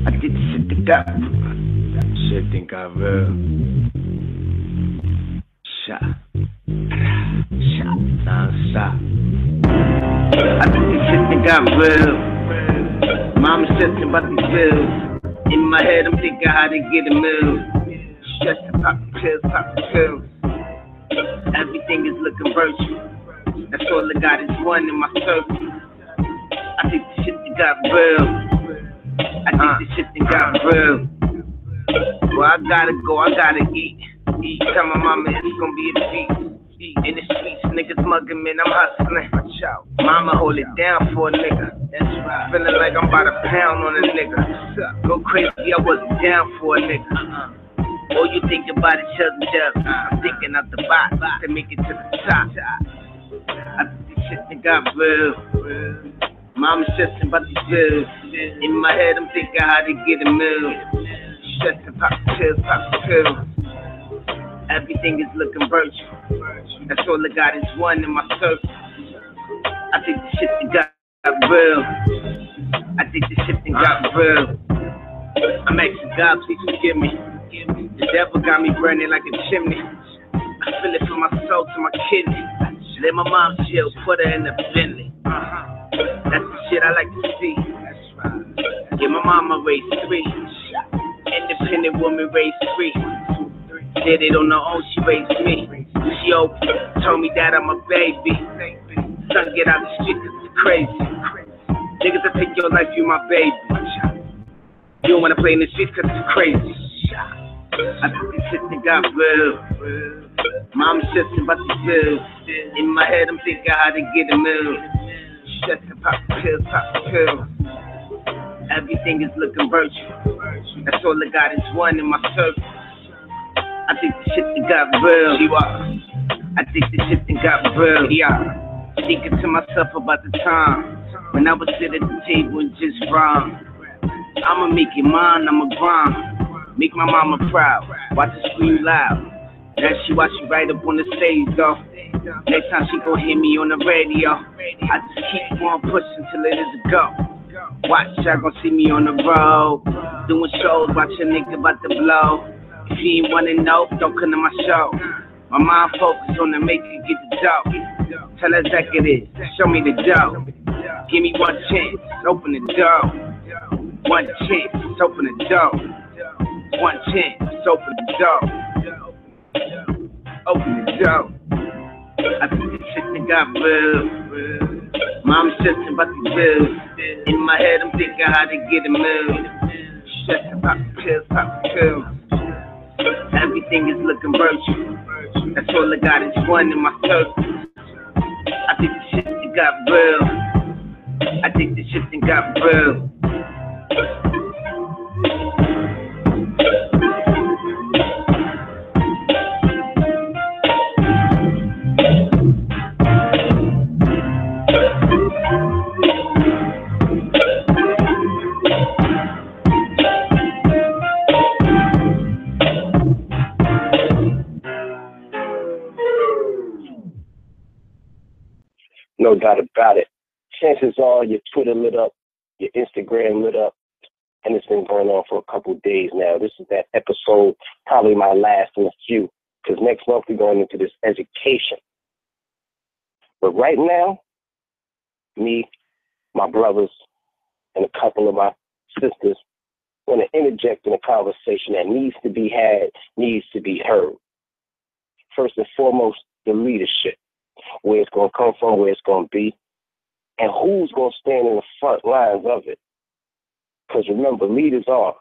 I did the shit that got shit think I real. Shot, shot, non-stop. I did the shit that got real. Mama stressing about these bills. In my head, I'm thinking how to get a meal. Stressing, pop the pills, pop the pills. Everything is looking virtual. That's all I got is one in my circle. I think the shit that got real. I think the shit that got real. Well, I gotta go, I gotta eat. Tell my mama it's gonna be a feast. In the streets, niggas mugging me, I'm hustling. Mama hold it down for a nigga. That's right. Feeling like I'm about to pound on a nigga. Go crazy, I wasn't down for a nigga. Oh, you think about it, shut up. I'm thinking out the box to make it to the top. I think this shit that got real. Mama stressing about these bills. In my head, I'm thinking how to get a meal. Stressing, pop the pills, pop the pills. Everything is looking virtual. That's all I got is one in my circle. I think the shit that got real. I think the shit that got real. I'm asking God, please forgive me. The devil got me burning like a chimney. I feel it from my soul to my kidney. Let my mom chill, put her in the Bentley. That's the shit I like to see. Yeah, my mama raised 3. Independent woman raised 3. Did it on her own, she raised me. She open, told me that I'm a baby. Son, get out the street cause it's crazy. Niggas that take your life, you my baby. You don't wanna play in the streets cause it's crazy. I think this shit that got real. Mama stressing about these bills. In my head, I'm thinking how to get a meal. Stressing, pop the pills, pop the pills. Everything is looking virtual. That's all I got is one in my circle. I think the shit that got real. I think the shit that got real. Thinking to myself about the time when I would sit at the table and just rhyme. I'ma make it mine, I'ma grind. Make my mama proud. Watch her scream loud. Now she watch me right up on the stage though. Next time she gon' hear me on the radio. I just keep on pushing till it is a go. Watch, y'all gon' see me on the road. Doing shows, watch a nigga about to blow. If you ain't wanna know, don't come to my show. My mind focused on the make it get the dough. Tell her executive, show me the dough. Give me one chance, open the door. One chance, open the door. One chance, open the door. Open the door. I think this shit that got real. Mama stressing about the bills. In my head, I'm thinking how to get a meal. Stressing, pop the pills, pop the pills. Everything is looking virtual. That's all I got is one in my circle. I think the shit that got real. I think the shit that got real. No doubt about it. Chances are your Twitter lit up, your Instagram lit up, and it's been going on for a couple of days now. This is that episode, probably my last in a few, because next month we're going into this education. But right now, me, my brothers, and a couple of my sisters want to interject in a conversation that needs to be had, needs to be heard. First and foremost, the leadership. Where it's going to come from, where it's going to be, and who's going to stand in the front lines of it. Because remember, leaders are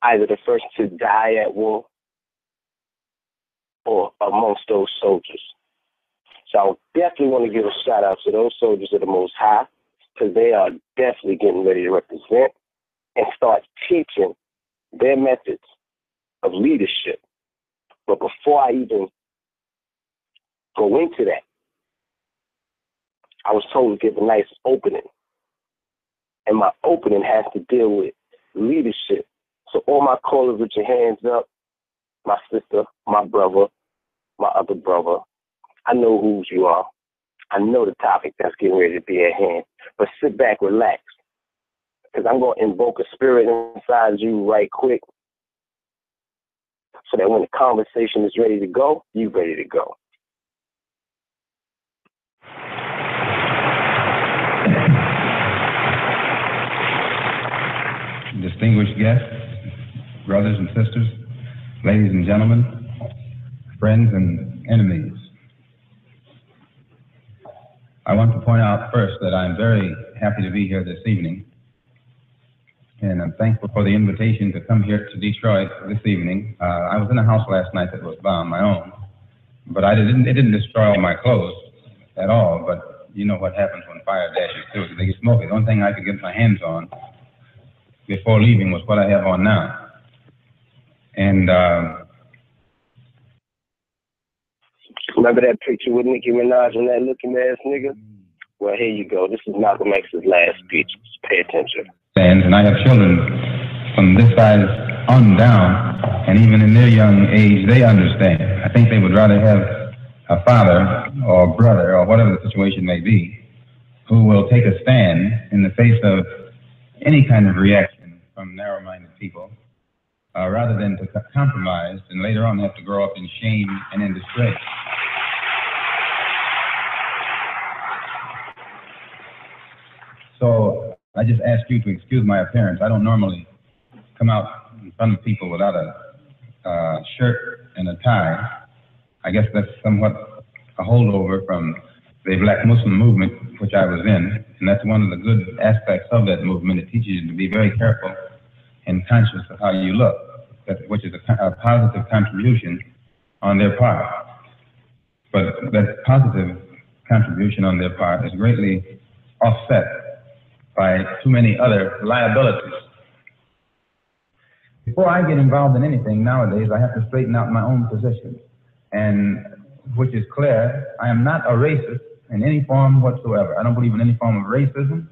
either the first to die at war or amongst those soldiers. So I definitely want to give a shout out to those soldiers of the Most High, because they are definitely getting ready to represent and start teaching their methods of leadership. But before I even go into that, I was told to give a nice opening. And my opening has to deal with leadership. So all my callers with your hands up, my sister, my brother, my other brother, I know who you are. I know the topic that's getting ready to be at hand. But sit back, relax, because I'm going to invoke a spirit inside you right quick so that when the conversation is ready to go, you're ready to go. Distinguished guests, brothers and sisters, ladies and gentlemen, friends and enemies. I want to point out first that I'm very happy to be here this evening, and I'm thankful for the invitation to come here to Detroit this evening. I was in a house last night that was bombed, my own, but it didn't destroy all my clothes at all, but you know what happens when fire dashes through it. They get smoky. The only thing I could get my hands on before leaving was what I have on now. And remember that picture with Nicki Minaj and that looking ass nigga? Well, here you go. This is Malcolm X's last speech. Just pay attention. And I have children from this size on down, and even in their young age, they understand. I think they would rather have a father or brother or whatever the situation may be who will take a stand in the face of any kind of reaction from narrow-minded people rather than to compromise and later on have to grow up in shame and in disgrace. So I just ask you to excuse my appearance. I don't normally come out in front of people without a shirt and a tie. I guess that's somewhat a holdover from the Black Muslim movement, which I was in, and that's one of the good aspects of that movement. It teaches you to be very careful and conscious of how you look, which is a positive contribution on their part. But that positive contribution on their part is greatly offset by too many other liabilities. Before I get involved in anything nowadays, I have to straighten out my own position, and which is clear. I am not a racist in any form whatsoever. I don't believe in any form of racism.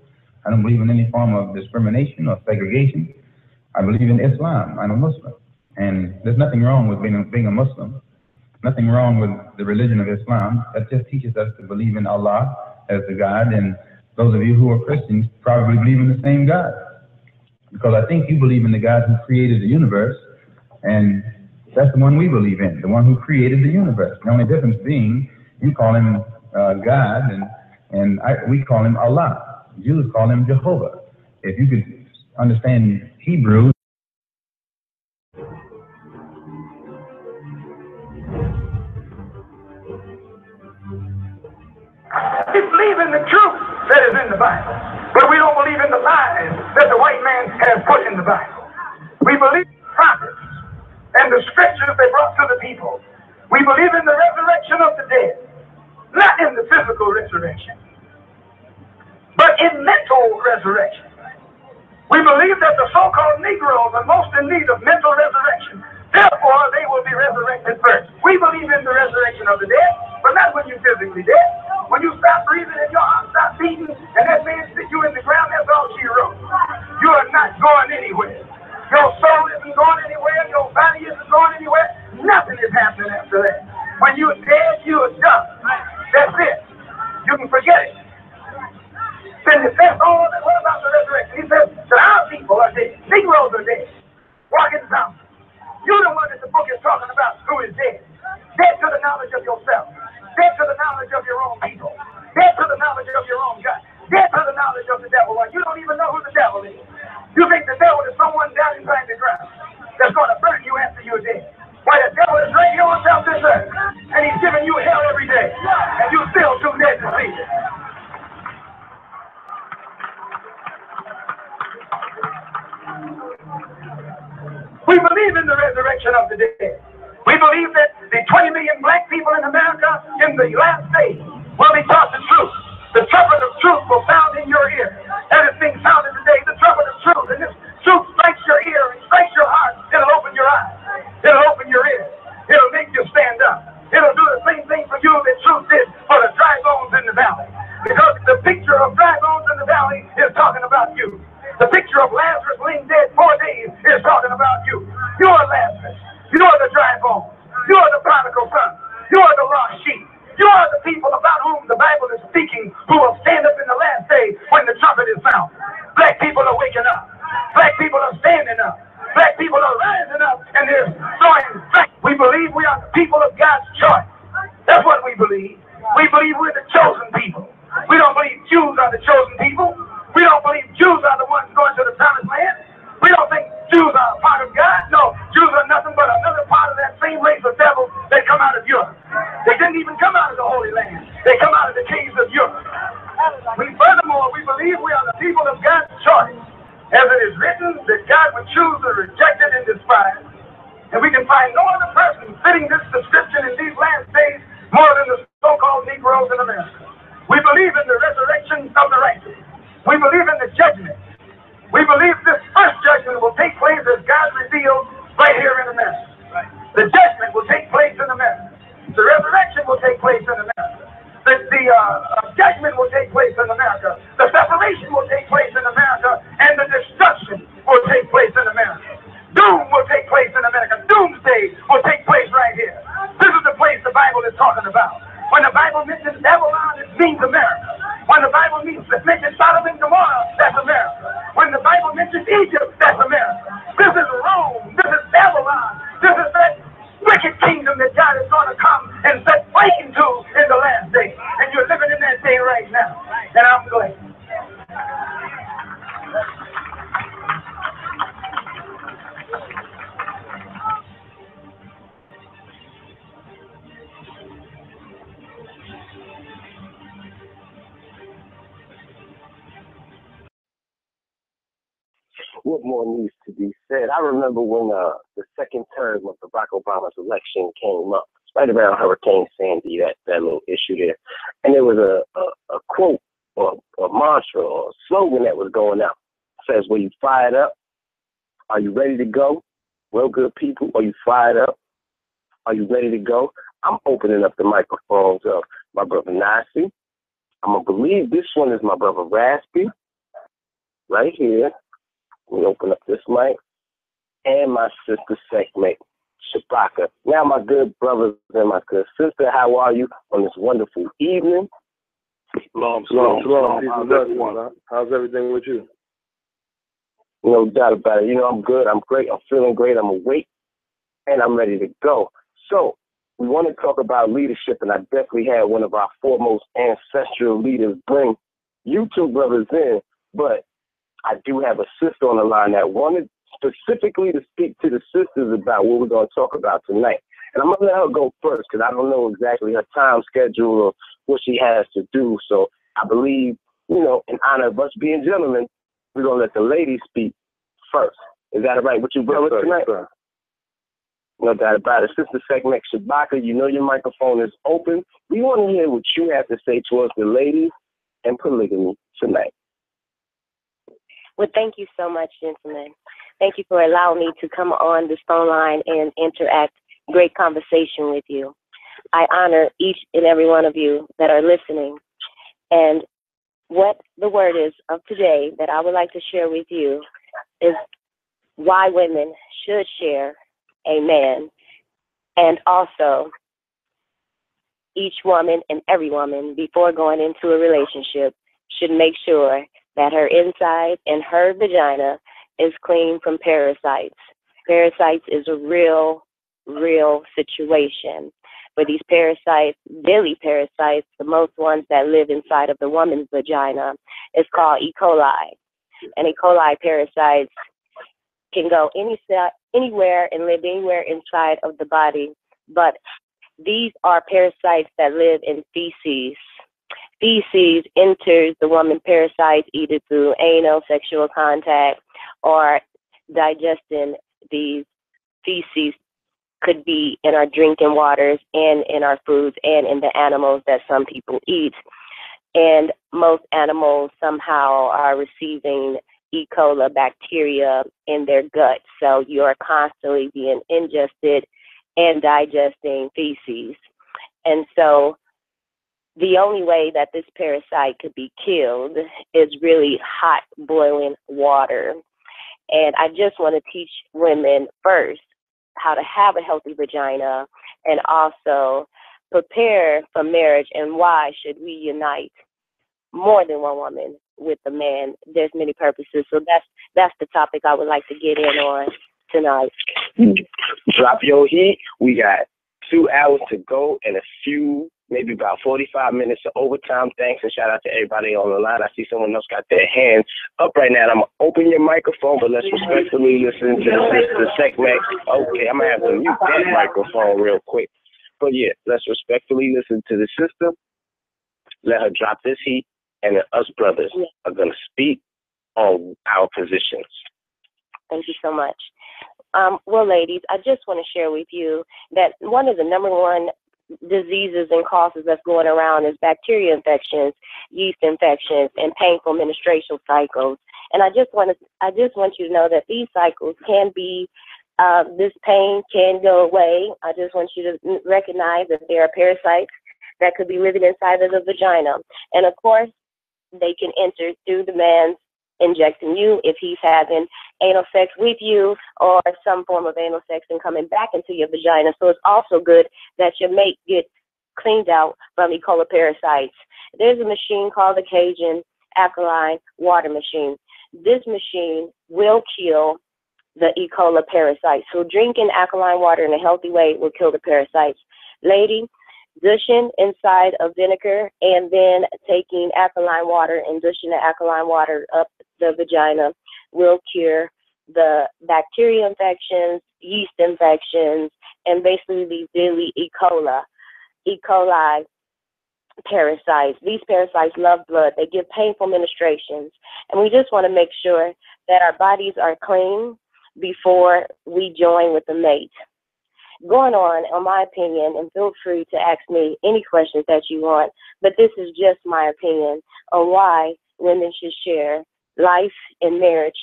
I don't believe in any form of discrimination or segregation. I believe in Islam. I'm a Muslim. And there's nothing wrong with being a Muslim. Nothing wrong with the religion of Islam. That just teaches us to believe in Allah as the God. And those of you who are Christians probably believe in the same God. Because I think you believe in the God who created the universe. And that's the one we believe in, the one who created the universe. The only difference being you call him God and we call him Allah. Jews call him Jehovah. If you could understand Hebrew. We believe in the truth that is in the Bible, but we don't believe in the lies that the white man has put in the Bible. We believe in the prophets and the scriptures they brought to the people. We believe in the resurrection of the dead, not in the physical resurrection, but in mental resurrection. We believe that the so-called Negroes are most in need of mental resurrection. Therefore, they will be resurrected first. We believe in the resurrection of the dead, but not when you're physically dead. When you stop breathing and your heart stops beating, and that man stick you in the ground, that's all she wrote. You are not going anywhere. Your soul isn't going anywhere. Your body isn't going anywhere. Nothing is happening after that. When you're dead, you're done. That's it. You can forget it. Then he says, oh, what about the resurrection? He says that our people are dead. Negroes are dead. Walking down. You're the one that the book is talking about who is dead. Dead to the knowledge of yourself. Dead to the knowledge of your own people. Dead to the knowledge of your own God. Dead to the knowledge of the devil. Well, you don't even know who the devil is. You think the devil is someone down inside the ground that's going to burn you after you're dead. Why, the devil is right here on top this earth, and he's giving you hell every day, and you still too dead to see it. We believe in the resurrection of the dead. We believe that the 20 million black people in America in the last days will be taught the truth. The trumpet of truth will sound in your ear. And it's being sounded today, the trumpet of truth. And this truth strikes your ear and strikes your heart. It'll open your eyes. It'll open your ears. It'll make you stand up. It'll do the same thing for you that truth did for the dry bones in the valley. Because the picture of dry bones in the valley is talking about you. The picture of Lazarus laying dead 4 days is talking about you. You are Lazarus. You are the dry bones. You are the prodigal son. You are the lost sheep. You are the people about whom the Bible is speaking who will stand up in the last day when the trumpet is sounded. Black people are waking up. We don't believe Jews are the ones going to the promised land. We don't think Jews are a part of God. No, Jews are nothing but another part of that same race of devils that come out of Europe. They didn't even come out of the Holy Land. They come out of the caves of Europe. Furthermore, we believe we are the people of God's choice. As it is written that God would choose the rejected and despised. And we can find no other person fitting this description in these last days more than the so-called Negroes in America. We believe in the resurrection of the righteous. We believe in the judgment. We believe this first judgment will take place as God revealed right here in America. The judgment will take place in America. The resurrection will take place in America. The judgment will take place in America. The separation will take place in America. And the destruction will take place in America. Doom will take place in America. Doomsday will take place right here. This is the place the Bible is talking about. When the Bible mentions Babylon, it means America. When the Bible mentions Sodom and Gomorrah, that's America. When the Bible mentions Egypt, that's America. This is Rome. This is Babylon. This is that wicked kingdom that God is going to come and set fighting to in the last day. And you're living in that day right now. And I'm glad. What more needs to be said? I remember when the second term of Barack Obama's election came up, right around Hurricane Sandy, that little issue there. And there was a quote or a mantra or a slogan that was going out. It says, "Were you fired up? Are you ready to go? Well, good people, are you fired up? Are you ready to go?" I'm opening up the microphones of my brother Nasi. I'm going to believe this one is my brother Raspy, right here. We open up this mic. And my sister Sekhmet Shabaka. Now, my good brothers and my good sister, how are you on this wonderful evening? Shalom. How's everything with you? No doubt about it. You know, I'm good. I'm great. I'm feeling great. I'm awake. And I'm ready to go. So, we want to talk about leadership, and I definitely had one of our foremost ancestral leaders bring you two brothers in, but I do have a sister on the line that wanted specifically to speak to the sisters about what we're going to talk about tonight. And I'm going to let her go first because I don't know exactly her time schedule or what she has to do. So I believe, you know, in honor of us being gentlemen, we're going to let the ladies speak first. Is that all right with you, brother, tonight? Yes, no doubt about it. Sister Sekhmet Shabaka, you know your microphone is open. We want to hear what you have to say towards the ladies and polygamy tonight. Well, thank you so much, gentlemen. Thank you for allowing me to come on this phone line and interact. Great conversation with you. I honor each and every one of you that are listening. And what the word is of today that I would like to share with you is why women should share a man. And also, each woman and every woman, before going into a relationship, should make sure that her inside and her vagina is clean from parasites. Parasites is a real situation. For these parasites, daily parasites, the most ones that live inside of the woman's vagina, is called E. coli. And E. coli parasites can go anywhere and live anywhere inside of the body. But these are parasites that live in feces. Feces enters the woman parasite either through anal, sexual contact, or digesting these feces. Could be in our drinking waters and in our foods and in the animals that some people eat. And most animals somehow are receiving E. coli bacteria in their gut. So you're constantly being ingested and digesting feces. And so the only way that this parasite could be killed is really hot boiling water. And I just want to teach women first how to have a healthy vagina and also prepare for marriage and why should we unite more than one woman with a man. There's many purposes. So that's the topic I would like to get in on tonight. Drop your heat. We got 2 hours to go and a few maybe about 45 minutes of overtime. Thanks, and shout out to everybody on the line. I see someone else got their hand up right now. I'm going to open your microphone, but let's respectfully listen to the segment. Okay, I'm going to have to mute that microphone real quick. But yeah, let's respectfully listen to the sister. Let her drop this heat, and then us brothers are going to speak on our positions. Thank you so much. Well, ladies, I just want to share with you that one of the number one diseases and causes that's going around is bacteria infections, yeast infections, and painful menstrual cycles. And I just want you to know that these cycles can be, this pain can go away. I just want you to recognize that there are parasites that could be living inside of the vagina. And of course, they can enter through the man's injecting you if he's having anal sex with you or some form of anal sex and coming back into your vagina. So it's also good that your mate gets cleaned out from E. coli parasites. There's a machine called the Cajun alkaline water machine. This machine will kill the E. coli parasites. So drinking alkaline water in a healthy way will kill the parasites. Lady, dushing inside of vinegar and then taking alkaline water and dushing the alkaline water up the vagina will cure the bacteria infections, yeast infections, and basically these daily E. coli parasites. These parasites love blood. They give painful menstruations. And we just want to make sure that our bodies are clean before we join with the mate. Going on my opinion, and feel free to ask me any questions that you want, but this is just my opinion on why women should share life and marriage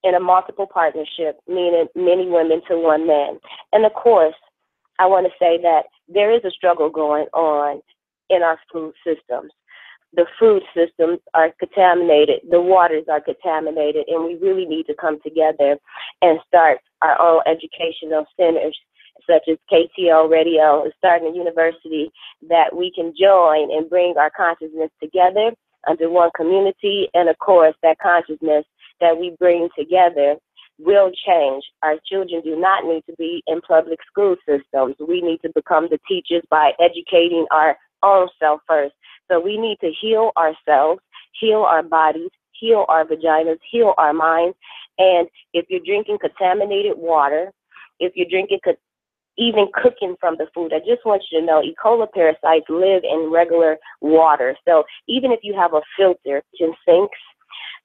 in a multiple partnership, meaning many women to one man. And of course, I want to say that there is a struggle going on in our food systems. The food systems are contaminated, the waters are contaminated, and we really need to come together and start our own educational centers, such as KTO Radio, starting a university that we can join and bring our consciousness together under one community. And of course, that consciousness that we bring together will change. Our children do not need to be in public school systems. We need to become the teachers by educating our own self first. So we need to heal ourselves, heal our bodies, heal our vaginas, heal our minds. And if you're drinking contaminated water, if you're drinking even cooking from the food, I just want you to know E. coli parasites live in regular water. So even if you have a filter in sinks,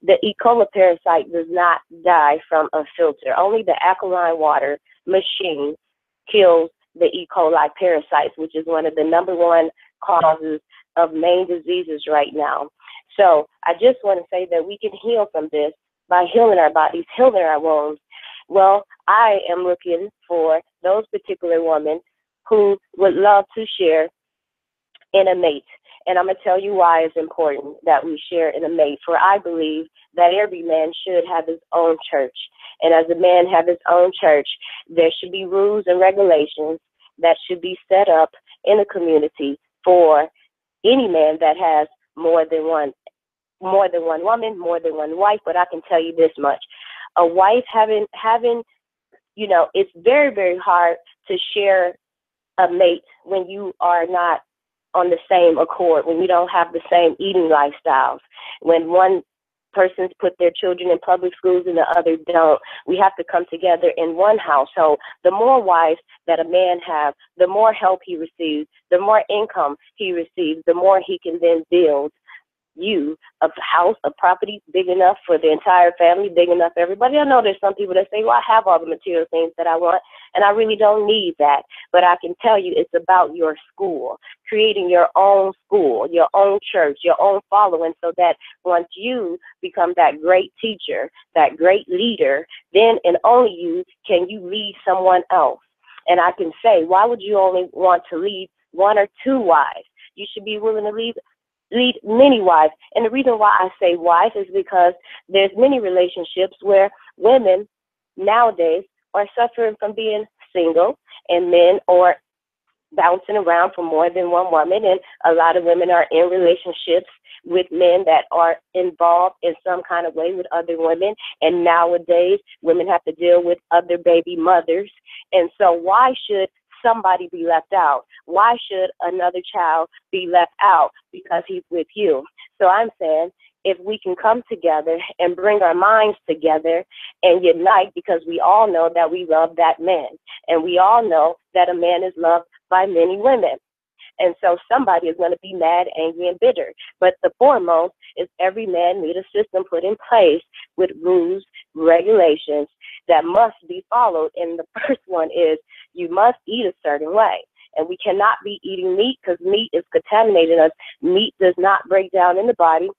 the E. coli parasite does not die from a filter. Only the alkaline water machine kills the E. coli parasites, which is one of the number one causes of main diseases right now. So I just want to say that we can heal from this by healing our bodies, healing our wounds. Well, I am looking for those particular women who would love to share in a mate. And I'm going to tell you why it's important that we share in a mate. For I believe that every man should have his own church. And as a man have his own church, there should be rules and regulations that should be set up in a community for any man that has more than one woman, more than one wife. But I can tell you this much. A wife having, it's very, very hard to share a mate when you are not on the same accord, when you don't have the same eating lifestyles, when one person's put their children in public schools and the other don't. We have to come together in one household. The more wives that a man has, the more help he receives, the more income he receives, the more he can then build you a house, a property big enough for the entire family, big enough for everybody. I know there's some people that say, well, I have all the material things that I want, and I really don't need that. But I can tell you it's about your school, creating your own school, your own church, your own following, so that once you become that great teacher, that great leader, then and only you can you lead someone else. And I can say, why would you only want to lead one or two wives? You should be willing to lead many wives. And the reason why I say wives is because there's many relationships where women nowadays are suffering from being single, and men are bouncing around for more than one woman. And a lot of women are in relationships with men that are involved in some kind of way with other women. And nowadays, women have to deal with other baby mothers. And so why should somebody be left out? Why should another child be left out because he's with you? So I'm saying, if we can come together and bring our minds together and unite, because we all know that we love that man, and we all know that a man is loved by many women. And so somebody is going to be mad, angry, and bitter. But the foremost is every man need a system put in place with rules, regulations that must be followed. And the first one is you must eat a certain way. And we cannot be eating meat because meat is contaminating us. Meat does not break down in the body.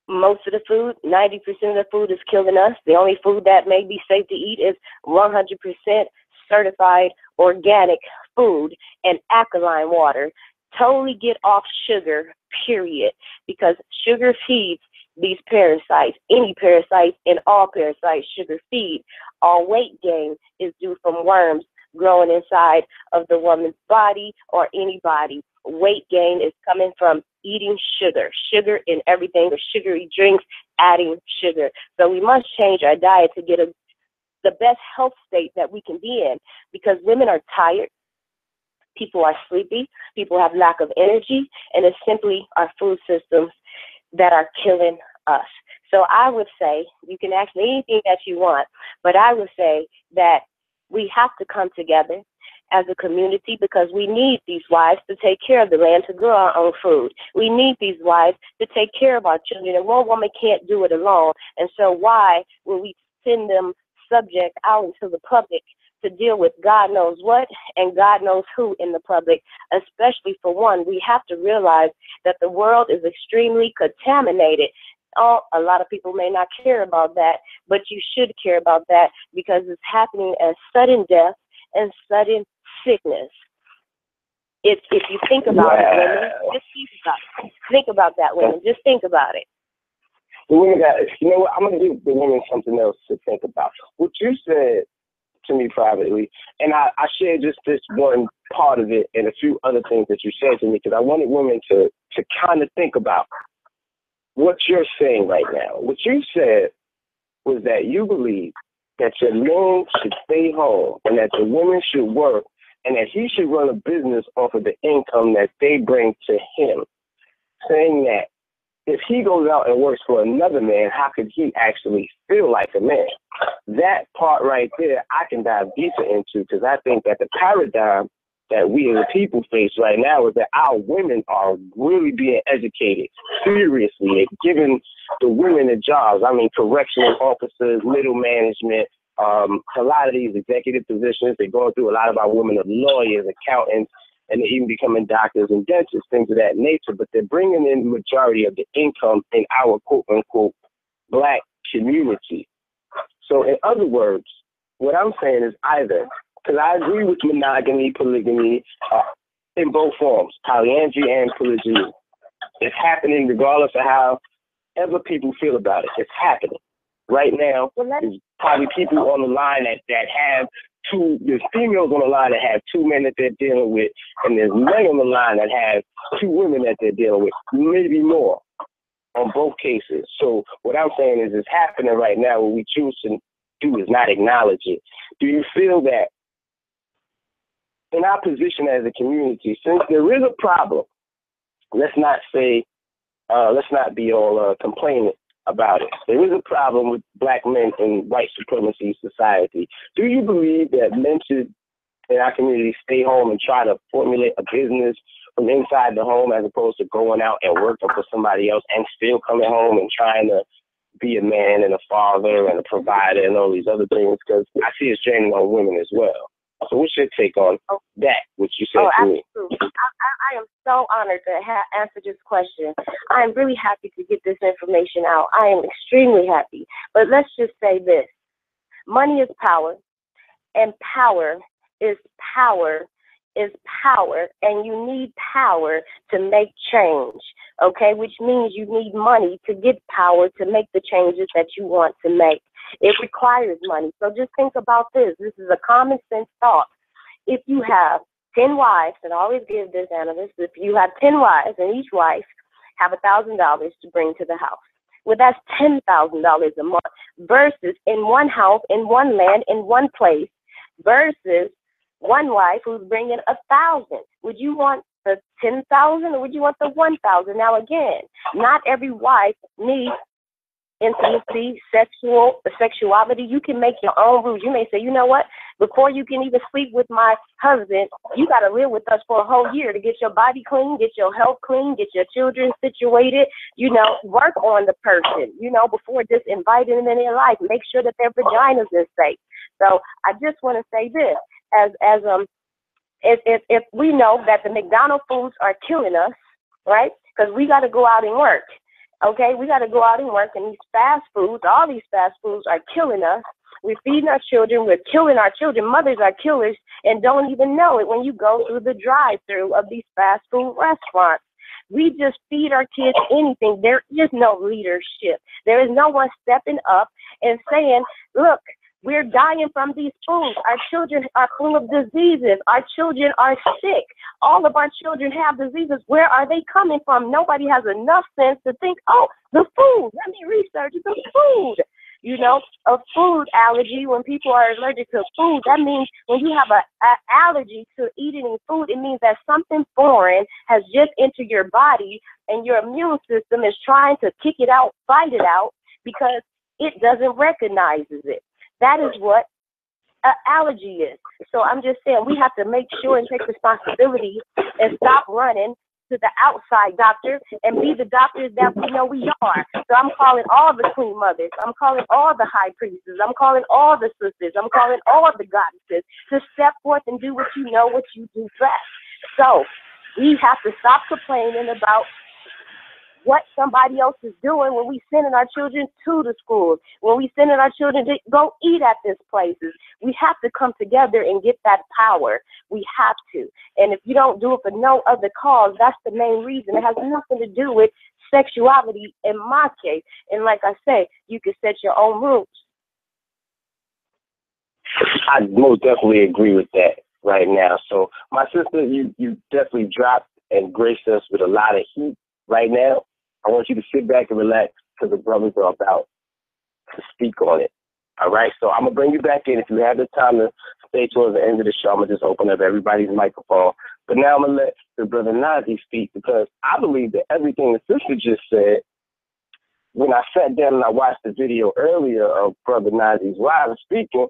Most of the food, 90% of the food is killing us. The only food that may be safe to eat is 100% certified organic food and alkaline water. Totally get off sugar, period, because sugar feeds these parasites. Any parasites and all parasites sugar feed. All weight gain is due from worms growing inside of the woman's body or any body. Weight gain is coming from eating sugar in everything, the sugary drinks, adding sugar. So we must change our diet to get the best health state that we can be in, because women are tired, people are sleepy, people have lack of energy, and it's simply our food systems that are killing us. So I would say, you can ask me anything that you want, but I would say that we have to come together as a community, because we need these wives to take care of the land, to grow our own food. We need these wives to take care of our children, and one woman can't do it alone. And so why will we send them subject out into the public to deal with God knows what and God knows who in the public? Especially for one, we have to realize that the world is extremely contaminated. A lot of people may not care about that, but you should care about that, because it's happening as sudden death and sudden sickness. If you think about it, women, just think about it. Think about that, women. Just think about it. The women got, you know what, I'm going to give the women something else to think about. What you said to me privately, and I shared just this one part of it and a few other things that you said to me, because I wanted women to kind of think about what you're saying right now. What you said was that you believe that your men should stay home and that the women should work, and that he should run a business off of the income that they bring to him, saying that if he goes out and works for another man, how could he actually feel like a man? That part right there, I can dive deeper into, because I think that the paradigm that we as a people face right now is that our women are really being educated seriously, and giving the women the jobs. I mean, correctional officers, middle management, a lot of these executive positions, they're going through. A lot of our women are lawyers, accountants, and they're even becoming doctors and dentists, things of that nature. But they're bringing in the majority of the income in our quote-unquote black community. So in other words, what I'm saying is either, because I agree with monogamy, polygamy, in both forms, polyandry and polygyny. It's happening regardless of how ever people feel about it. It's happening. Right now, there's probably people on the line that have there's females on the line that have two men that they're dealing with, and there's men on the line that have two women that they're dealing with, maybe more on both cases. So what I'm saying is it's happening right now. What we choose to do is not acknowledge it. Do you feel that in our position as a community, since there is a problem, let's not be all complaining about it. There is a problem with black men in white supremacy society. Do you believe that men should, in our community, stay home and try to formulate a business from inside the home, as opposed to going out and working for somebody else and still coming home and trying to be a man and a father and a provider and all these other things? Because I see it's draining on women as well. So what's your take on that, what you said to me? Absolutely. I am so honored to answer this question. I am really happy to get this information out. I am extremely happy. But let's just say this. Money is power, and power is power is power, and you need power to make change, okay? Which means you need money to get power to make the changes that you want to make. It requires money. So just think about this. This is a common sense thought. If you have 10 wives, and I always give this analyst, if you have 10 wives and each wife have $1,000 to bring to the house, well, that's $10,000 a month versus in one house, in one land, in one place, versus one wife who's bringing 1,000. Would you want the 10,000 or would you want the 1,000? Now, again, not every wife needs intimacy, sexuality. You can make your own rules. You may say, you know what? Before you can even sleep with my husband, you got to live with us for a whole year to get your body clean, get your health clean, get your children situated, work on the person, before just inviting them in their life. Make sure that their vaginas are safe. So I just want to say this, if we know that the McDonald's foods are killing us, right? Because we got to go out and work. Okay, we got to go out and work, and these fast foods, all these fast foods are killing us. We're feeding our children. We're killing our children. Mothers are killers and don't even know it when you go through the drive-through of these fast food restaurants. We just feed our kids anything. There is no leadership. There is no one stepping up and saying, look, we're dying from these foods. Our children are full of diseases. Our children are sick. All of our children have diseases. Where are they coming from? Nobody has enough sense to think, oh, the food. Let me research the food. A food allergy, when people are allergic to food, that means when you have an allergy to eating any food, it means that something foreign has just entered your body and your immune system is trying to kick it out, fight it out, because it doesn't recognize it. That is what an allergy is. So I'm just saying we have to make sure and take responsibility and stop running to the outside doctor and be the doctors that we know we are. So I'm calling all the queen mothers. I'm calling all the high priestesses. I'm calling all the sisters. I'm calling all the goddesses to step forth and do what you know, what you do best. So we have to stop complaining about what somebody else is doing when we sending our children to the schools, when we sending our children to go eat at these places. We have to come together and get that power. We have to. And if you don't do it for no other cause, that's the main reason. It has nothing to do with sexuality in my case. And like I say, you can set your own rules. I most definitely agree with that right now. So, my sister, you definitely dropped and graced us with a lot of heat right now. I want you to sit back and relax because the brothers are about to speak on it. All right? So I'm going to bring you back in. If you have the time to stay towards the end of the show, I'm going to just open up everybody's microphone. But now I'm going to let the brother Nasi speak because I believe that everything the sister just said, when I sat down and I watched the video earlier of brother Nasi's wife speaking,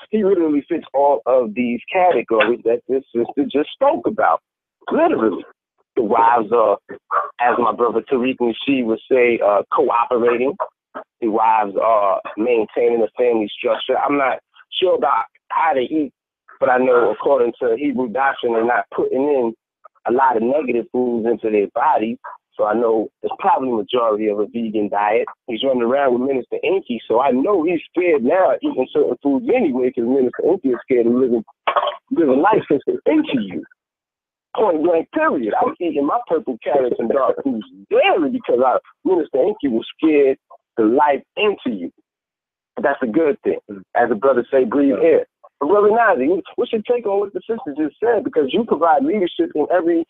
he literally fits all of these categories that this sister just spoke about. Literally. The wives are, as my brother Tariq Nasheed would say, cooperating. The wives are maintaining a family structure. I'm not sure about how they eat, but I know according to Hebrew doctrine, they're not putting in a lot of negative foods into their bodies. So I know it's probably the majority of a vegan diet. He's running around with Minister Inky, so I know he's scared now of eating certain foods anyway because Minister Inky is scared of living life into you. Point blank, period. I'm eating my purple carrots and dark foods daily because Minister Inky was scared to life into you. But that's a good thing. As the brother say, breathe air. But Brother Nasi, what's your take on what the sister just said? Because you provide leadership in every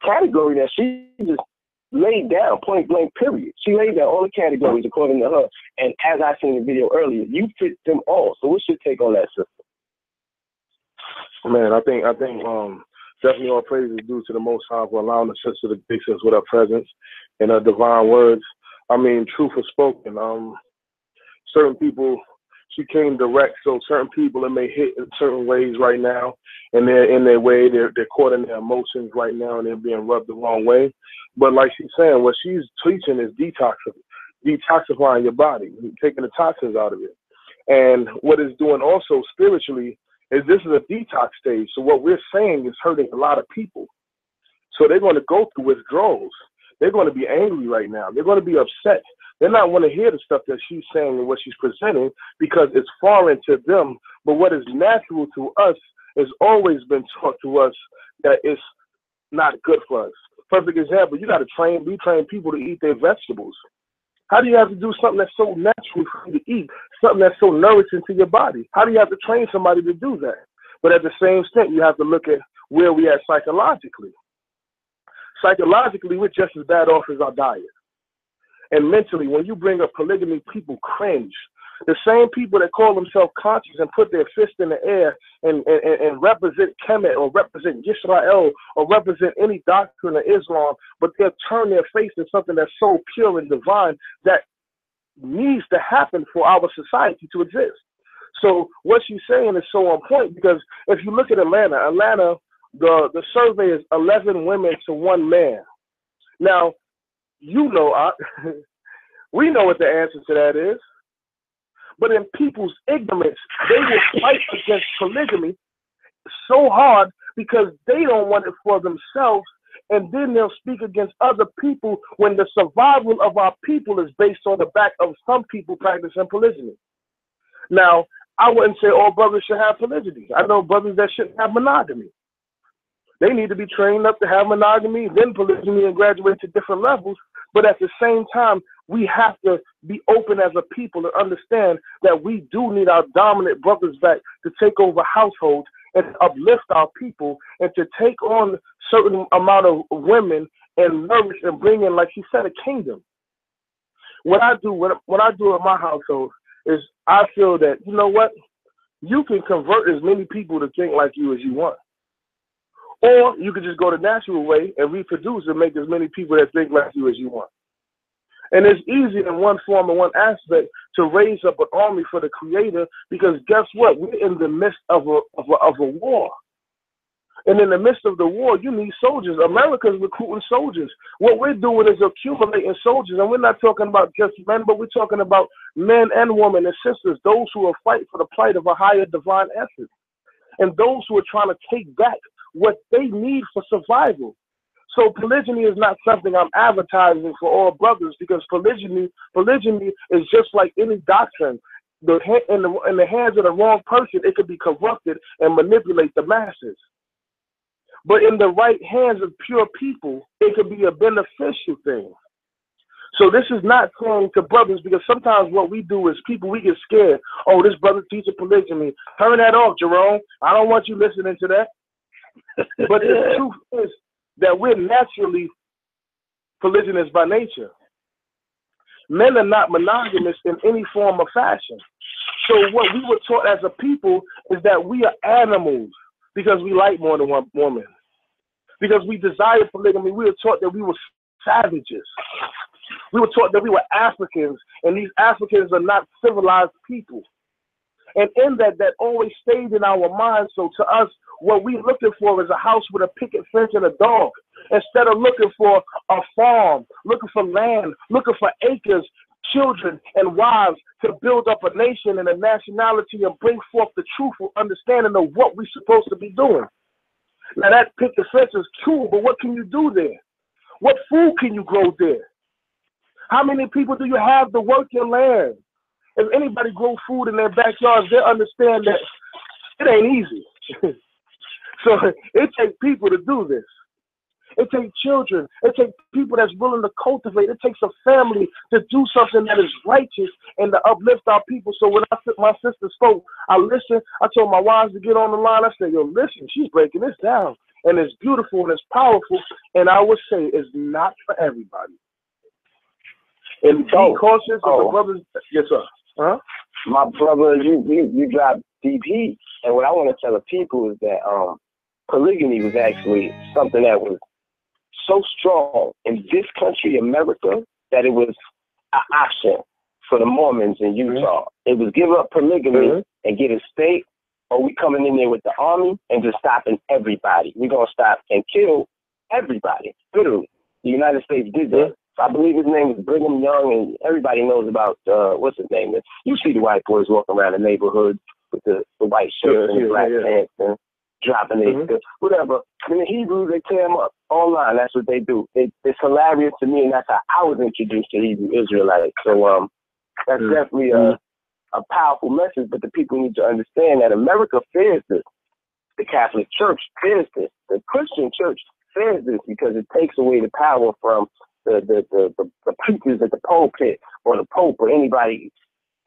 category that she just laid down, point blank, period. She laid down all the categories according to her. And as I seen in the video earlier, you fit them all. So what's your take on that, sister? Man, I think definitely all praise is due to the Most High for allowing the sister to grace us with her presence and her divine words. I mean, truth was spoken. Certain people, she came direct, so certain people, it may hit in certain ways right now, and they're in their way, they're caught in their emotions right now, and they're being rubbed the wrong way. But like she's saying, what she's teaching is detoxifying your body, taking the toxins out of it. And what it's doing also spiritually is this is a detox stage. So what we're saying is hurting a lot of people. So they're going to go through withdrawals. They're going to be angry right now. They're going to be upset. They're not want to hear the stuff that she's saying and what she's presenting because it's foreign to them. But what is natural to us has always been taught to us that it's not good for us. Perfect example, you got to retrain people to eat their vegetables. How do you have to do something that's so natural for you to eat, something that's so nourishing to your body? How do you have to train somebody to do that? But at the same extent, you have to look at where we are psychologically. Psychologically, we're just as bad off as our diet. And mentally, when you bring up polygamy, people cringe. The same people that call themselves conscious and put their fist in the air and represent Kemet or represent Yisrael or represent any doctrine of Islam, but they'll turn their face to something that's so pure and divine that needs to happen for our society to exist. So what she's saying is so on point, because if you look at Atlanta, the survey is 11 women to 1 man. Now, you know, we know what the answer to that is. But in people's ignorance, they will fight against polygamy so hard because they don't want it for themselves, and then they'll speak against other people when the survival of our people is based on the back of some people practicing polygamy. Now, I wouldn't say all brothers should have polygyny. I know brothers that shouldn't have monogamy. They need to be trained up to have monogamy, then polygyny, and graduate to different levels. But at the same time, we have to be open as a people and understand that we do need our dominant brothers back to take over households and uplift our people and to take on certain amount of women and nourish and bring in, like he said, a kingdom. What I do in my household is I feel that, you know what, you can convert as many people to think like you as you want. Or you could just go the natural way and reproduce and make as many people that think like you as you want. And it's easy in one form and one aspect to raise up an army for the Creator, because guess what? We're in the midst of a war. And in the midst of the war, you need soldiers. America's recruiting soldiers. What we're doing is accumulating soldiers. And we're not talking about just men, but we're talking about men and women and sisters, those who are fighting for the plight of a higher divine essence, and those who are trying to take back what they need for survival. So polygyny is not something I'm advertising for all brothers, because polygyny is just like any doctrine. In the hands of the wrong person, it could be corrupted and manipulate the masses. But in the right hands of pure people, it could be a beneficial thing. So this is not saying to brothers, because sometimes what we do is we get scared. Oh, this brother teaches polygamy. Turn that off, Jerome. I don't want you listening to that. But the truth is that we're naturally polygynous by nature. Men are not monogamous in any form or fashion. So what we were taught as a people is that we are animals because we like more than one woman. Because we desire polygamy, we were taught that we were savages. We were taught that we were Africans, and these Africans are not civilized people. And in that always stayed in our minds. So to us, what we're looking for is a house with a picket fence and a dog, instead of looking for a farm, looking for land, looking for acres, children, and wives to build up a nation and a nationality and bring forth the truthful understanding of what we're supposed to be doing. Now, that picket fence is cool, but what can you do there? What food can you grow there? How many people do you have to work your land? If anybody grow food in their backyards, they'll understand that it ain't easy. So it takes people to do this. It takes children. It takes people that's willing to cultivate. It takes a family to do something that is righteous and to uplift our people. So when my sister spoke, I listened. I told my wives to get on the line. I said, yo, listen, she's breaking this down. And it's beautiful and it's powerful. And I would say it's not for everybody. And be cautious of the brothers. Yes, sir. Huh? My brother, you dropped deep heat. And what I want to tell the people is that polygamy was actually something that was so strong in this country, America, that it was an option for the Mormons in Utah. It was give up polygamy and get a state, or we coming in there with the army and just stopping everybody. We're going to stop and kill everybody. Literally. The United States did that. So I believe his name is Brigham Young, and everybody knows about, what's his name? You see the white boys walking around the neighborhood with the white shirts and the black pants and dropping it, whatever. In the Hebrew, they tear them up online. That's what they do. It's hilarious to me, and that's how I was introduced to Hebrew Israelites. So that's definitely a powerful message, but the people need to understand that America fears this. The Catholic Church fears this. The Christian Church fears this because it takes away the power from the preachers at the pulpit or the Pope or anybody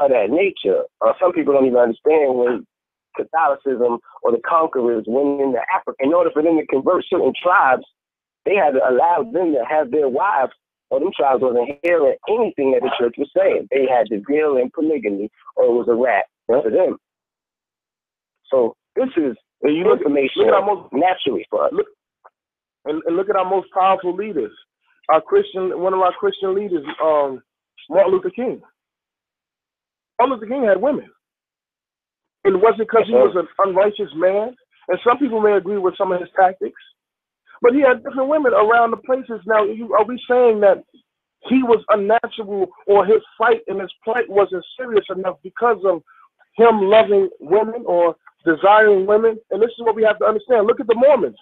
of that nature. Some people don't even understand when Catholicism or the conquerors went into Africa. In order for them to convert certain tribes, they had to allow them to have their wives or them tribes wasn't hearing anything that the church was saying. They had the veil and polygamy, or it was a rap for them. So this is information naturally for us. And look at our most powerful leaders. One of our Christian leaders, Martin Luther King. Martin Luther King had women. It wasn't because he was an unrighteous man, and some people may agree with some of his tactics, but he had different women around the places. Now, are we saying that he was unnatural, or his fight and his plight wasn't serious enough because of him loving women or desiring women? And this is what we have to understand. Look at the Mormons.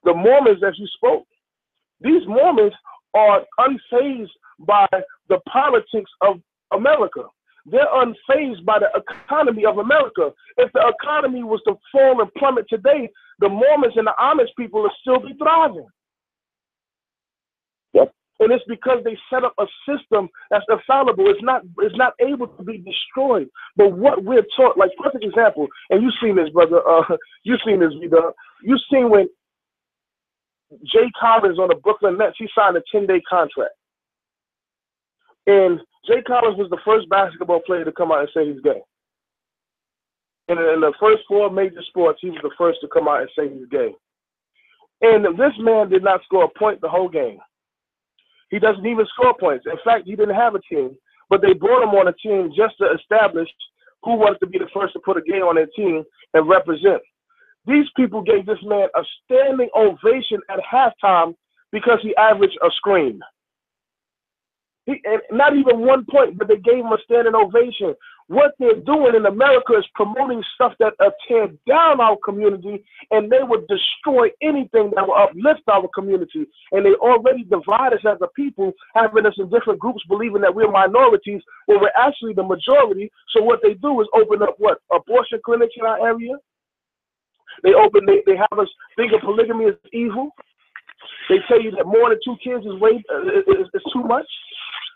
The Mormons, as you spoke, these Mormons are unfazed by the politics of America. They're unfazed by the economy of America. If the economy was to fall and plummet today, the Mormons and the Amish people would still be thriving. Yep. And it's because they set up a system that's infallible. It's not able to be destroyed. But what we're taught, like perfect example, and you've seen this, brother. You've seen this, V-Dub. You've seen when Jay Collins on the Brooklyn Nets, he signed a 10-day contract. And Jay Collins was the first basketball player to come out and say he's gay. And in the first 4 major sports, he was the first to come out and say he's gay. And this man did not score a point the whole game. He doesn't even score points. In fact, he didn't have a team, but they brought him on a team just to establish who wanted to be the first to put a gay on their team and represent. These people gave this man a standing ovation at halftime because he averaged a screen. Not even 1 point, but they gave him a standing ovation. What they're doing in America is promoting stuff that tear down our community, and they would destroy anything that will uplift our community. And they already divide us as a people, having us in different groups, believing that we're minorities when we're actually the majority. So what they do is open up abortion clinics in our area. They have us thinking polygamy is evil. They tell you that more than 2 kids is too much.